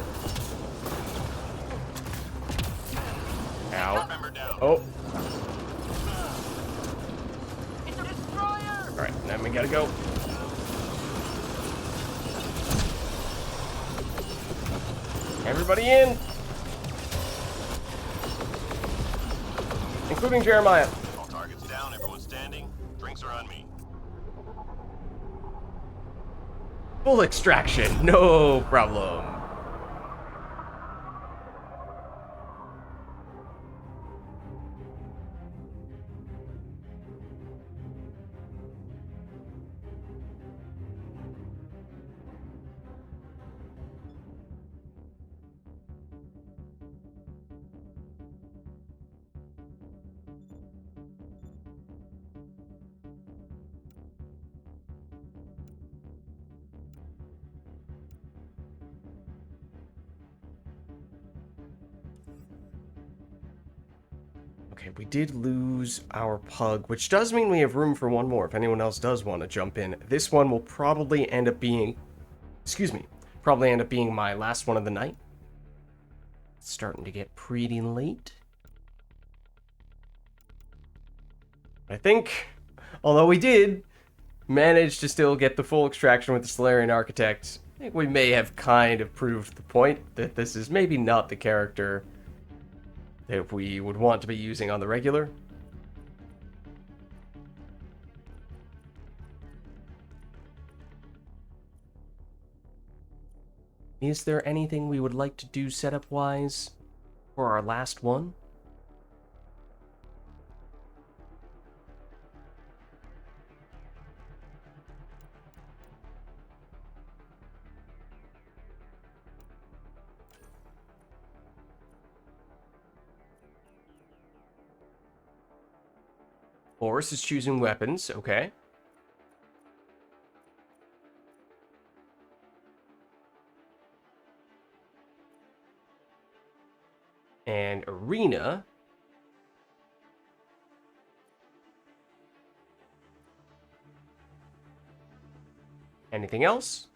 Ow. Member down. Oh. It's a destroyer. Alright, now we gotta go. Everybody in! Including Jeremiah. All targets down. Everyone standing. Drinks are on me. Full extraction, no problem. Okay, we did lose our pug, which does mean we have room for one more if anyone else does want to jump in. This one will probably end up being, probably end up being my last one of the night. It's starting to get pretty late. I think, although we did manage to still get the full extraction with the Solarian Architect, I think we may have kind of proved the point that this is maybe not the character that we would want to be using on the regular. Is there anything we would like to do setup-wise for our last one? Boris is choosing weapons, okay. And Arena. Anything else?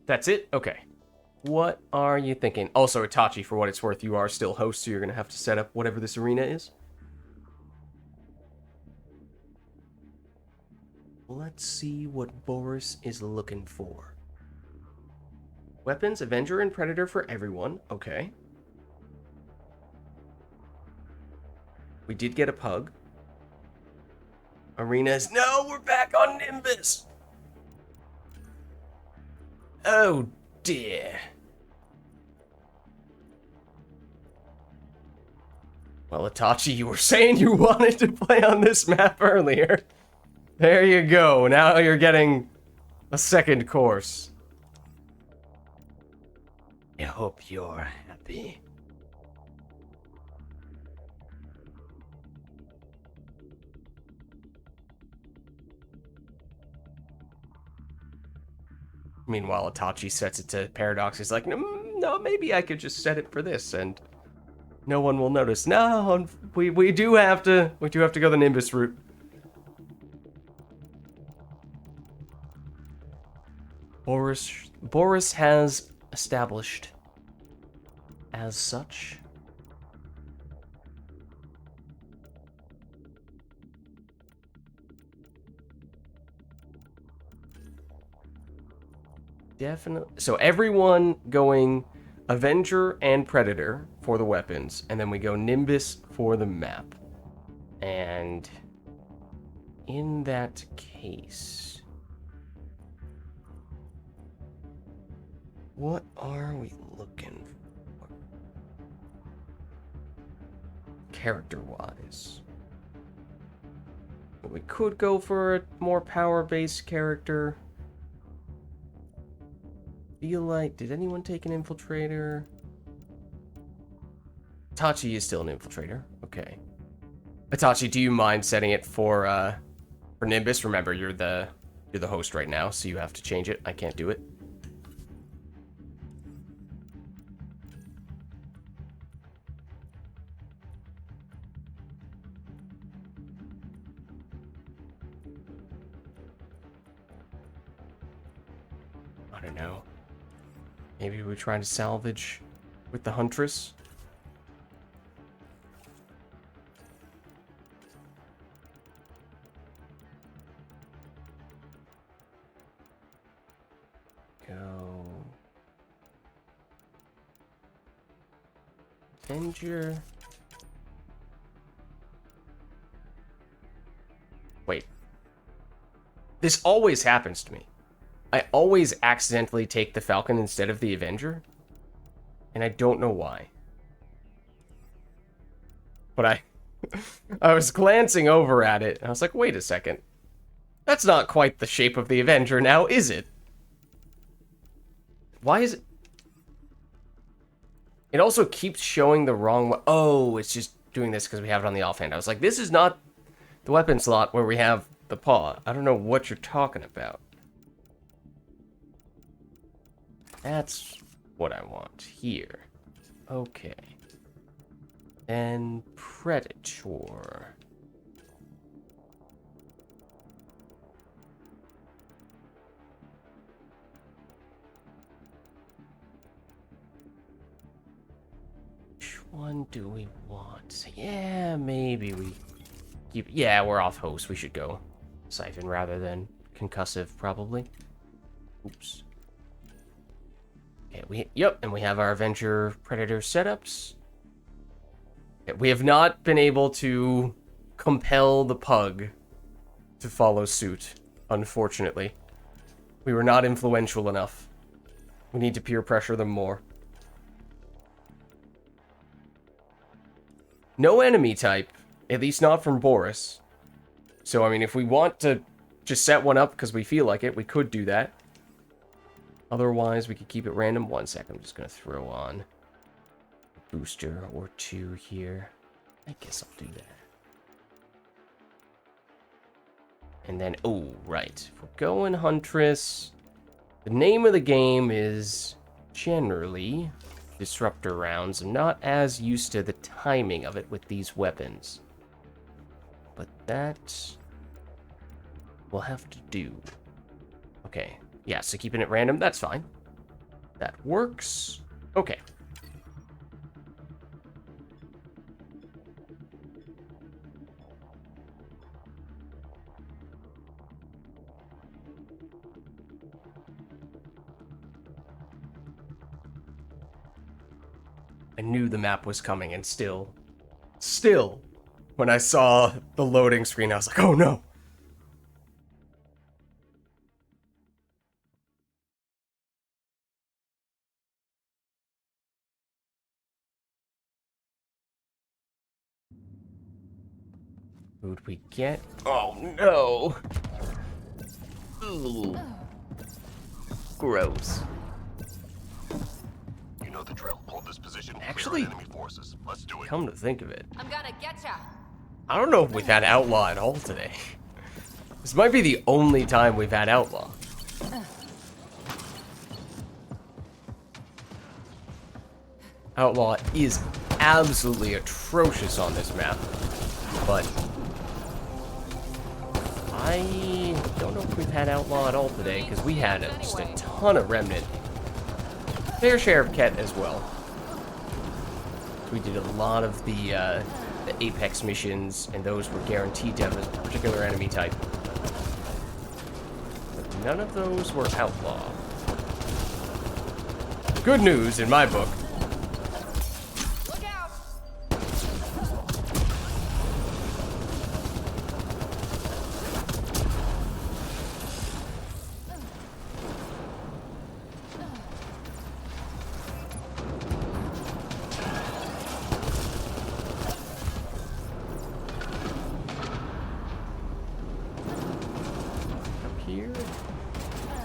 That's it? Okay. What are you thinking? Also, Itachi, for what it's worth, you are still host, so you're going to have to set up whatever this arena is. Let's see what Boris is looking for. Weapons, Avenger, and Predator for everyone. Okay. We did get a pug. Arenas. No, we're back on Nimbus. Oh, dear. Well, Itachi, you were saying you wanted to play on this map earlier. There you go. Now you're getting a second course. I hope you're happy. Meanwhile, Itachi sets it to Paradox. He's like, no, maybe I could just set it for this, and no one will notice. No, we do have to go the Nimbus route. Boris has established as such. Definitely. So everyone going Avenger and Predator for the weapons, and then we go Nimbus for the map. And in that case, what are we looking for? Character-wise. We could go for a more power-based character. Feel like, did anyone take an infiltrator? Itachi is still an infiltrator. Okay. Itachi, do you mind setting it for Nimbus? Remember, you're the host right now, so you have to change it. I can't do it. I don't know. Maybe we're trying to salvage with the Huntress. Go. Avenger. Wait. This always happens to me. I always accidentally take the Falcon instead of the Avenger. And I don't know why. But I was glancing over at it, and I was like, wait a second. That's not quite the shape of the Avenger now, is it? Why is it? It also keeps showing the wrong one. Oh, it's just doing this because we have it on the offhand. I was like, this is not the weapon slot where we have the paw. I don't know what you're talking about. That's what I want here. Okay. And Predator. Which one do we want? Yeah, maybe we keep... Yeah, we're off host. We should go Siphon rather than Concussive, probably. Oops. Okay, and we have our Avenger Predator setups. Okay, we have not been able to compel the Pug to follow suit, unfortunately. We were not influential enough. We need to peer pressure them more. No enemy type, at least not from Boris. So, I mean, if we want to just set one up because we feel like it, we could do that. Otherwise, we could keep it random. 1 second, I'm just going to throw on a booster or two here. I guess I'll do that. And then, oh, right. If we're going Huntress, the name of the game is generally Disruptor rounds. I'm not as used to the timing of it with these weapons. But that we'll have to do. Okay. Yeah, so keeping it random, that's fine. That works. Okay. I knew the map was coming, and still, when I saw the loading screen, I was like, oh no. Who'd we get? Oh no! Ooh. Gross. You know the drill. Hold this position. Actually, clear enemy forces. Let's do it. Come to think of it, I'm gonna getcha. I don't know if we've had Outlaw at all today. This might be the only time we've had Outlaw. Outlaw is absolutely atrocious on this map, but I don't know if we've had Outlaw at all today, because we had just a ton of Remnant. Fair share of Ket as well. We did a lot of the Apex missions, and those were guaranteed to have a particular enemy type. But none of those were Outlaw. Good news in my book.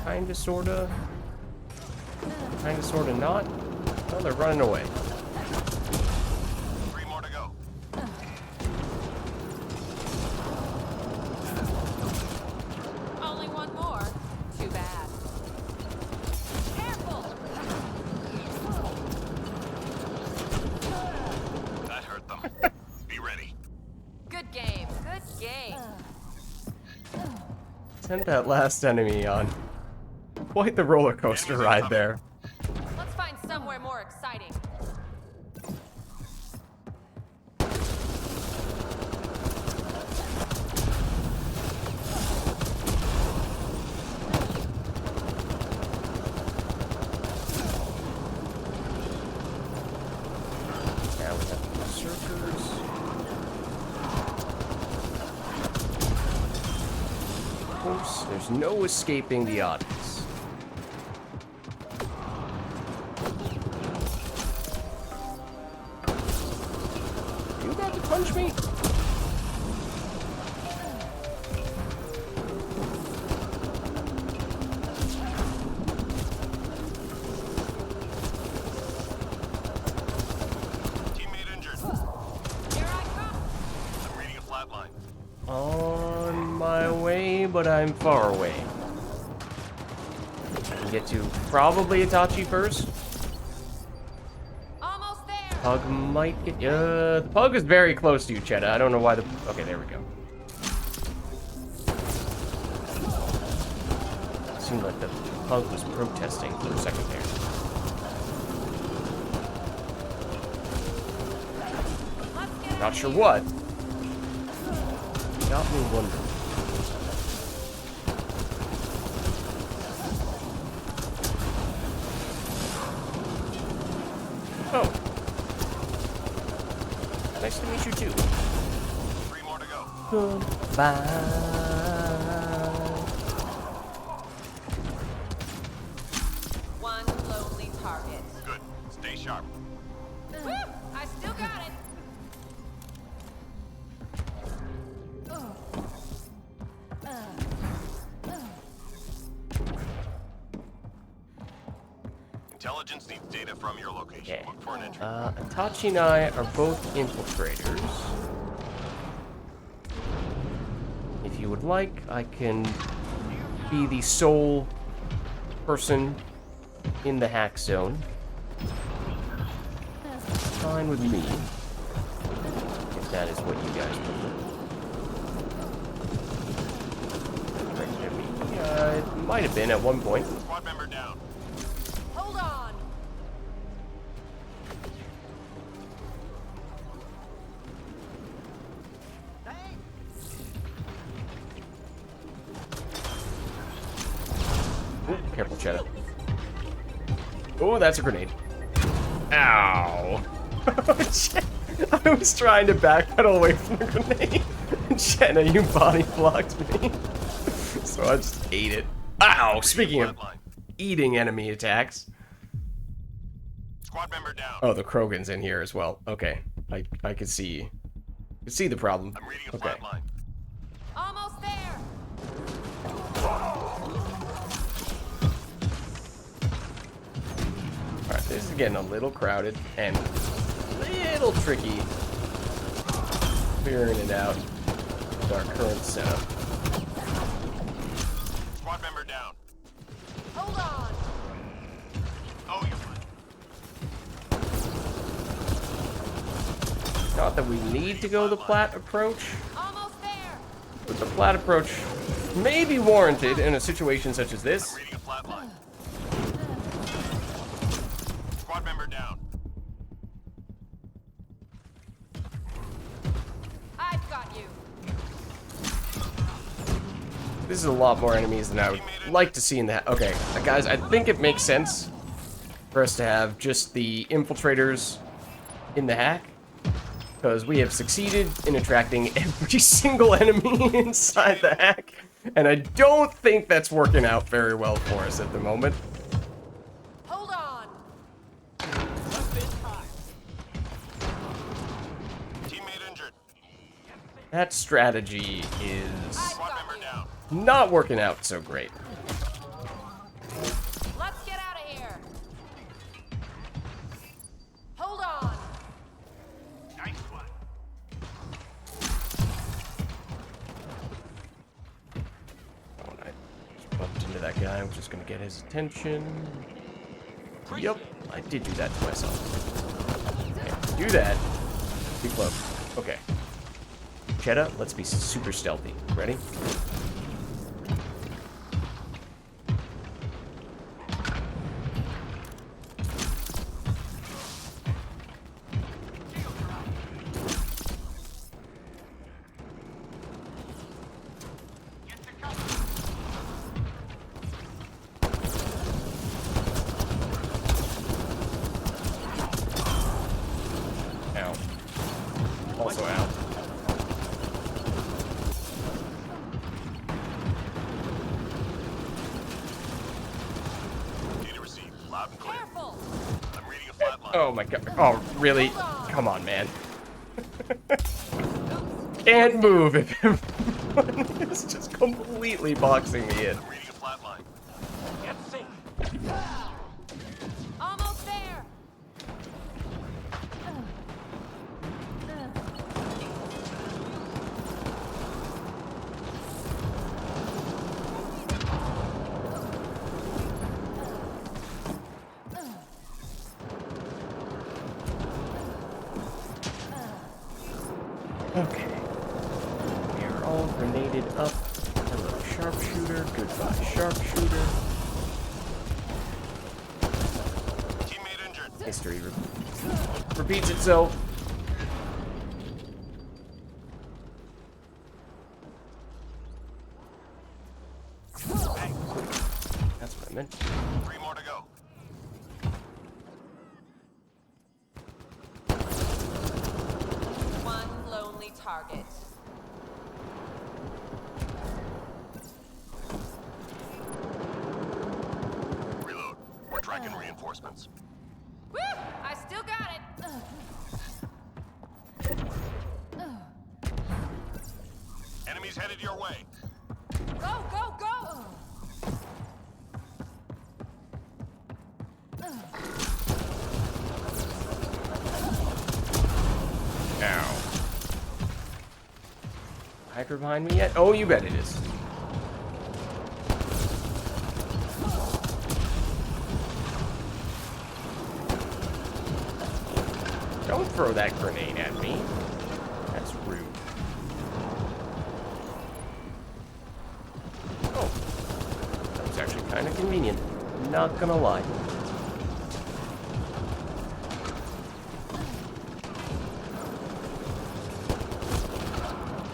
Kinda, sorta. Kinda, sorta not. Oh, they're running away. 3 more to go. Only one more. Too bad. Careful! That hurt them. Be ready. Good game. Good game. Sent that last enemy on quite the roller coaster ride there. Let's find somewhere more exciting. Now we have the berserkers. Of course, there's no escaping the oddities. You about to punch me? Teammate injured. Here I come. I'm reading a flat line. On my way, but I'm far away. Can get to probably Itachi first. Almost there. Pug might get. The pug is very close to you, Cheddar. I don't know why the. Okay, there we go. Seemed like the pug was protesting for a second there. Let's get Not out sure of what. Got me wondering. Oh. Nice to meet you too. 3 more to go. Goodbye. one lonely target. Good. Stay sharp. Woo! I still got it. Intelligence needs data from your location. Yeah. Look for an entry. Itachi and I are both infiltrators. If you would like, I can be the sole person in the hack zone. Fine with me. If that is what you guys prefer. It might have been at one point. Squad member down. Hold on. Ooh, careful, Cheddar. Oh, that's a grenade. Ow. I was trying to backpedal away from the grenade. Jenna, you body blocked me. So I just ate it. Ow! Speaking of Flatline. eating enemy attacks. Squad member down. Oh, the Krogan's in here as well. Okay. I could see the problem. I'm reading a Okay. flat line. Almost there. Alright, this is getting a little crowded and a little tricky figuring it out with our current setup. Squad member down. Hold on. Oh, you're fine. Not that we need to go the plat approach, Almost there. but the plat approach may be warranted in a situation such as this. I'm reading a flat line. Squad member down. I've got you. This is a lot more enemies than I would like to see in that. Okay, guys, I think it makes sense for us to have just the infiltrators in the hack, because we have succeeded in attracting every single enemy inside the hack, and I don't think that's working out very well for us at the moment. Hold on. Teammate injured. That strategy is I've Squad got member you. down. not working out so great. That's just gonna get his attention. Yep, I did do that to myself. Okay, do that. Be close. Okay. Cheddar, let's be super stealthy. Ready? Ow. Also out. Data received. Loud and clear. Careful! I'm reading a flat line. Oh my god. Oh, really? Come on, man. Can't move if everyone is just completely boxing me in. I'm reading a flat line. Almost there! Okay. We are all grenaded up. Hello, sharpshooter. Goodbye, sharpshooter. Teammate injured. History repeats itself. That's what I meant. 3 more to go. One lonely target. Reload. We're tracking reinforcements. Woo! I still got it! Enemies headed your way. Go, go, go! Ow. Hydra behind me yet? Oh, you bet it is. Don't throw that grenade at me. That's rude. Oh. That was actually kind of convenient. Not gonna lie.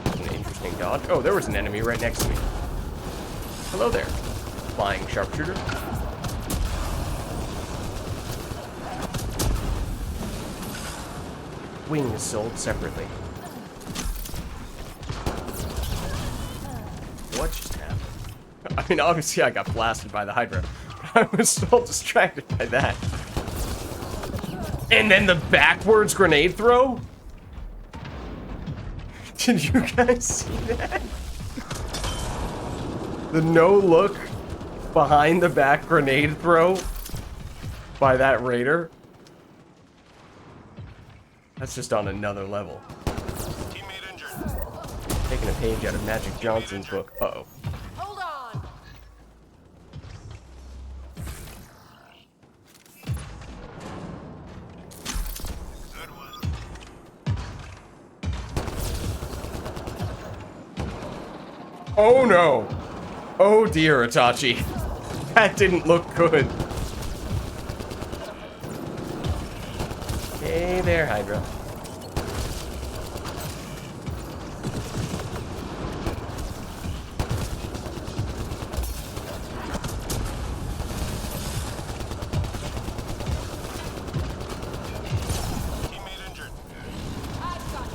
An interesting dodge. Oh, there was an enemy right next to me. Hello there, flying sharpshooter. Wings sold separately. What just happened? I mean, obviously I got blasted by the Hydra. I was so distracted by that. And then the backwards grenade throw? Did you guys see that? The no look behind the back grenade throw by that raider? That's just on another level. Teammate injured. Taking a page out of Magic Johnson's book. Uh-oh. Hold on! Good one. Oh no! Oh dear, Itachi. That didn't look good. Hey there, Hydra. Teammate injured. I've got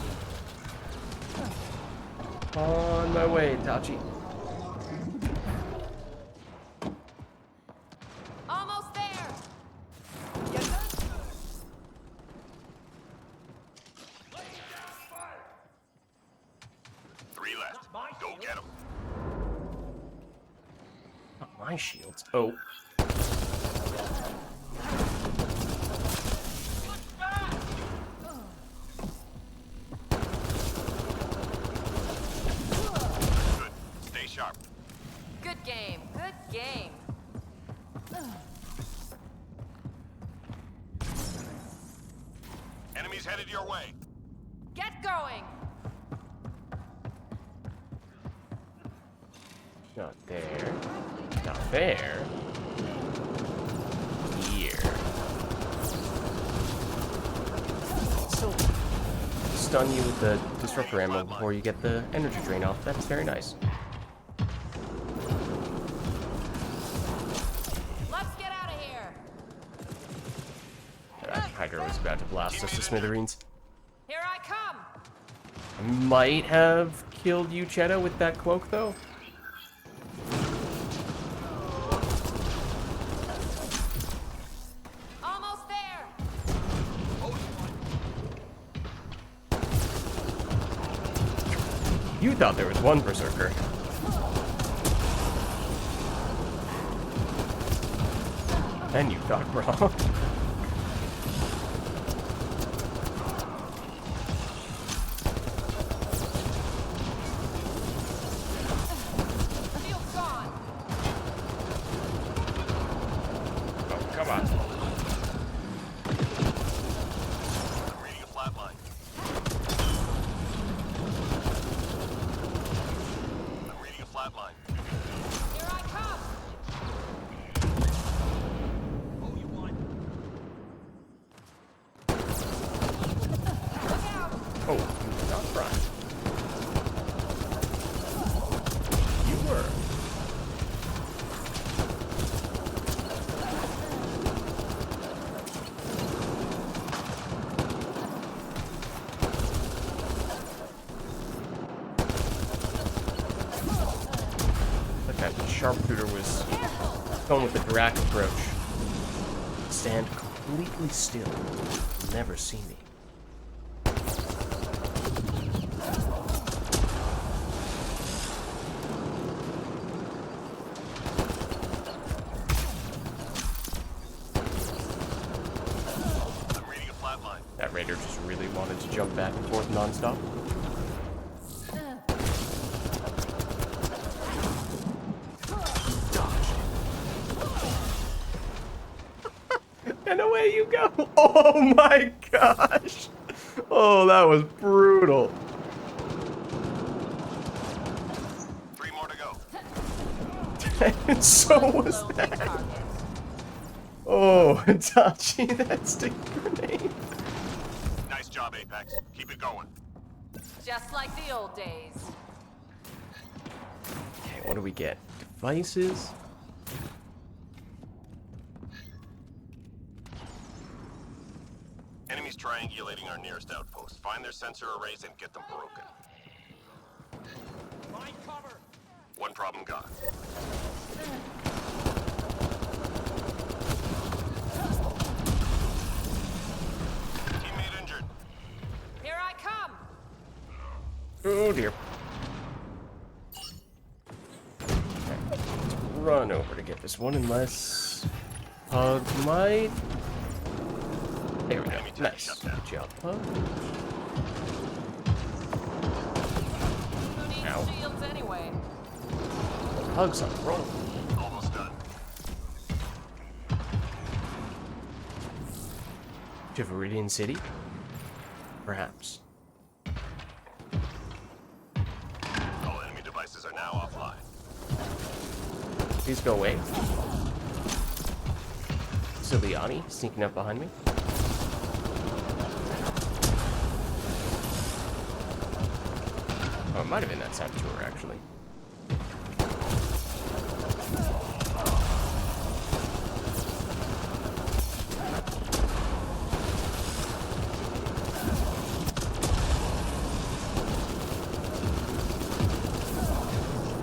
you! On my way, Itachi. Almost there! 3 left. Go get them. Not my shields. Oh. Good. Stay sharp. Good game, good game. Headed your way. Get going! Not there. Not there. Here. So, stun you with the disruptor ammo before you get the energy drain off. That's very nice. Let's get out of here! That Hydra was about to blast us to smithereens. Here I come! I might have killed you, Cheetah, with that cloak, though. Almost there! You thought there was one berserker. And you thought wrong. Shield's gone! Oh, come on. I'm reading a flat line. I'm reading a flat line. Here I come! Look out! Oh, you were not right. You were. Look, that sharpshooter was going with the direct approach. Stand completely still. You'll never see me. I'm reading a flat line. That raider just really wanted to jump back and forth nonstop. And away you go. Oh my gosh. Oh, that was brutal. 3 more to go. And so was that. Oh, Itachi, that stick grenade. Nice job, Apex. Keep it going. Just like the old days. Okay, what do we get? Devices. Enemies triangulating our nearest outpost. Find their sensor arrays and get them broken. Find cover! One problem gone. Teammate injured. Here I come! Oh dear. Okay, let's run over to get this one unless Pug might. There we go. Enemy tank Nice. shut down. Good job, Pug. Who needs Ow. shields anyway? Pug's on the roll. Almost done. To Viridian City? Perhaps. All enemy devices are now offline. Please go away. Ciliani sneaking up behind me. Oh, it might have been that saboteur, actually.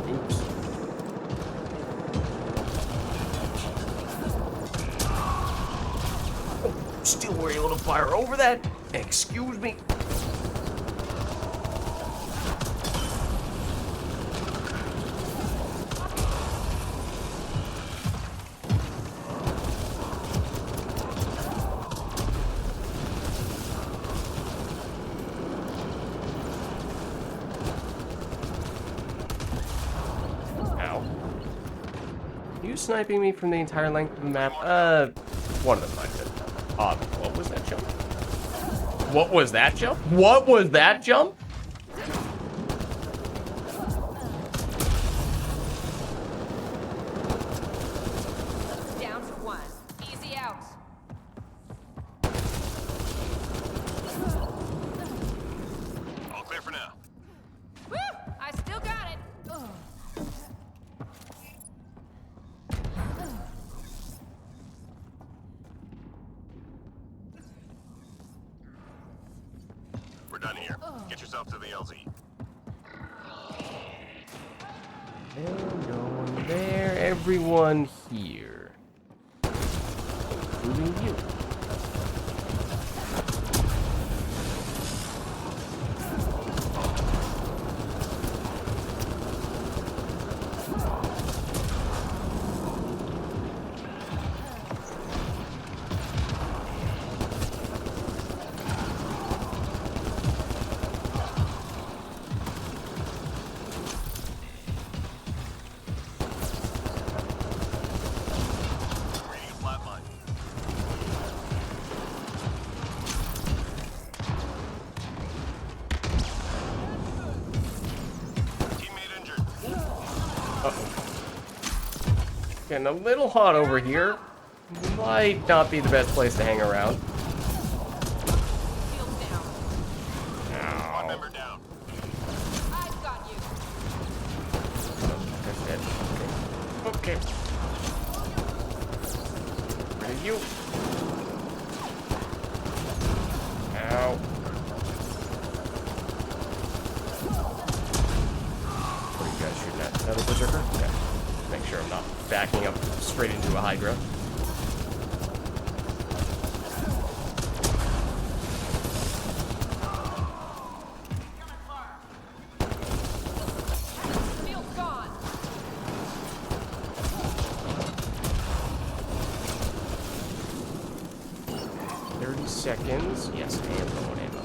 Oops. Oh, still were able to fire over that? Excuse me. Ow. You sniping me from the entire length of the map? One of them might have been. What was that jump? What was that jump? What was that jump? Down to one. Easy out. All clear for now. Woo! I still got it. Ugh. We're done here. Get yourself to the LZ. There, no one there. Everyone here. Including you. Reading a flat line. Teammate injured. Getting a little hot over here. Might not be the best place to hang around. Shields down. Squad member down. I've got you. That's it. Okay. Where are you? Ow. What are you guys shooting at? Another berserker? Okay. Make sure I'm not backing up straight into a hydra. Shield's gone. 30 seconds. Yes, I am low on ammo.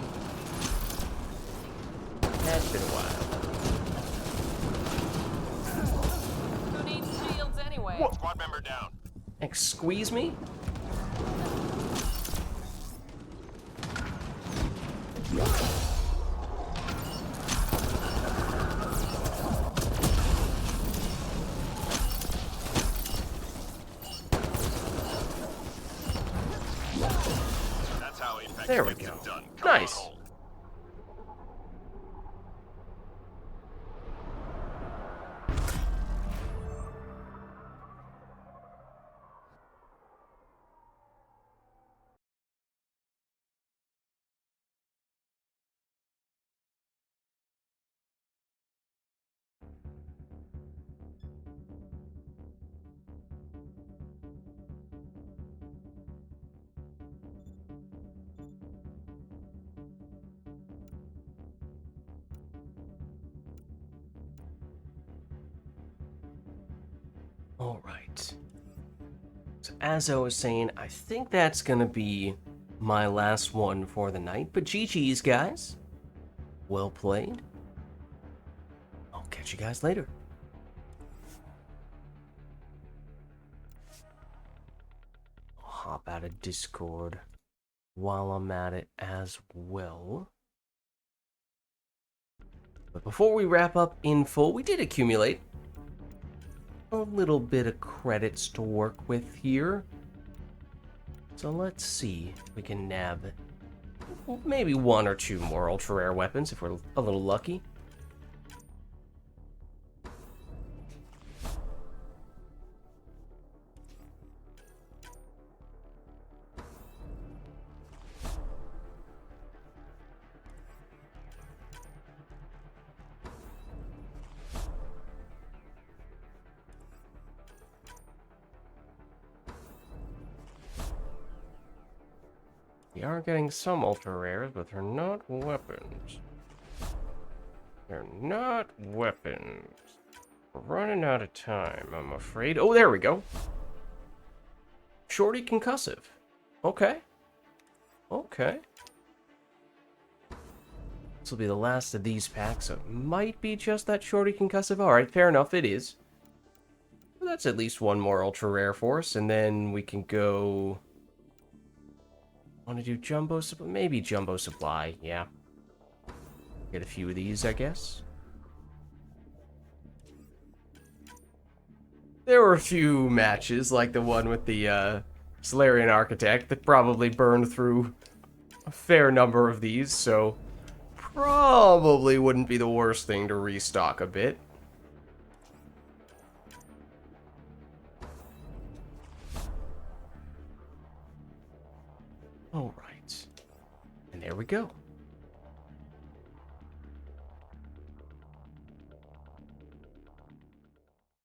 That's been a while. Who needs shields anyway? Squad member down. Squeeze me? That's how Apex There we gets go. it done. Come on, Nice. home. All right. So as I was saying, I think that's gonna be my last one for the night. But GG's, guys. Well played. I'll catch you guys later. I'll hop out of Discord while I'm at it as well. But before we wrap up in full, we did accumulate a little bit of credits to work with here. So let's see if we can nab maybe one or two more ultra rare weapons if we're a little lucky. We are getting some ultra rares, but they're not weapons. They're not weapons. We're running out of time, I'm afraid. Oh, there we go. Shorty concussive. Okay. Okay. This will be the last of these packs, so it might be just that shorty concussive. Alright, fair enough, it is. Well, that's at least one more ultra rare for us, and then we can go Want to do jumbo supply? Maybe jumbo supply, yeah. Get a few of these, I guess. There were a few matches, like the one with the Solarian Architect, that probably burned through a fair number of these, so probably wouldn't be the worst thing to restock a bit. Alright. And there we go.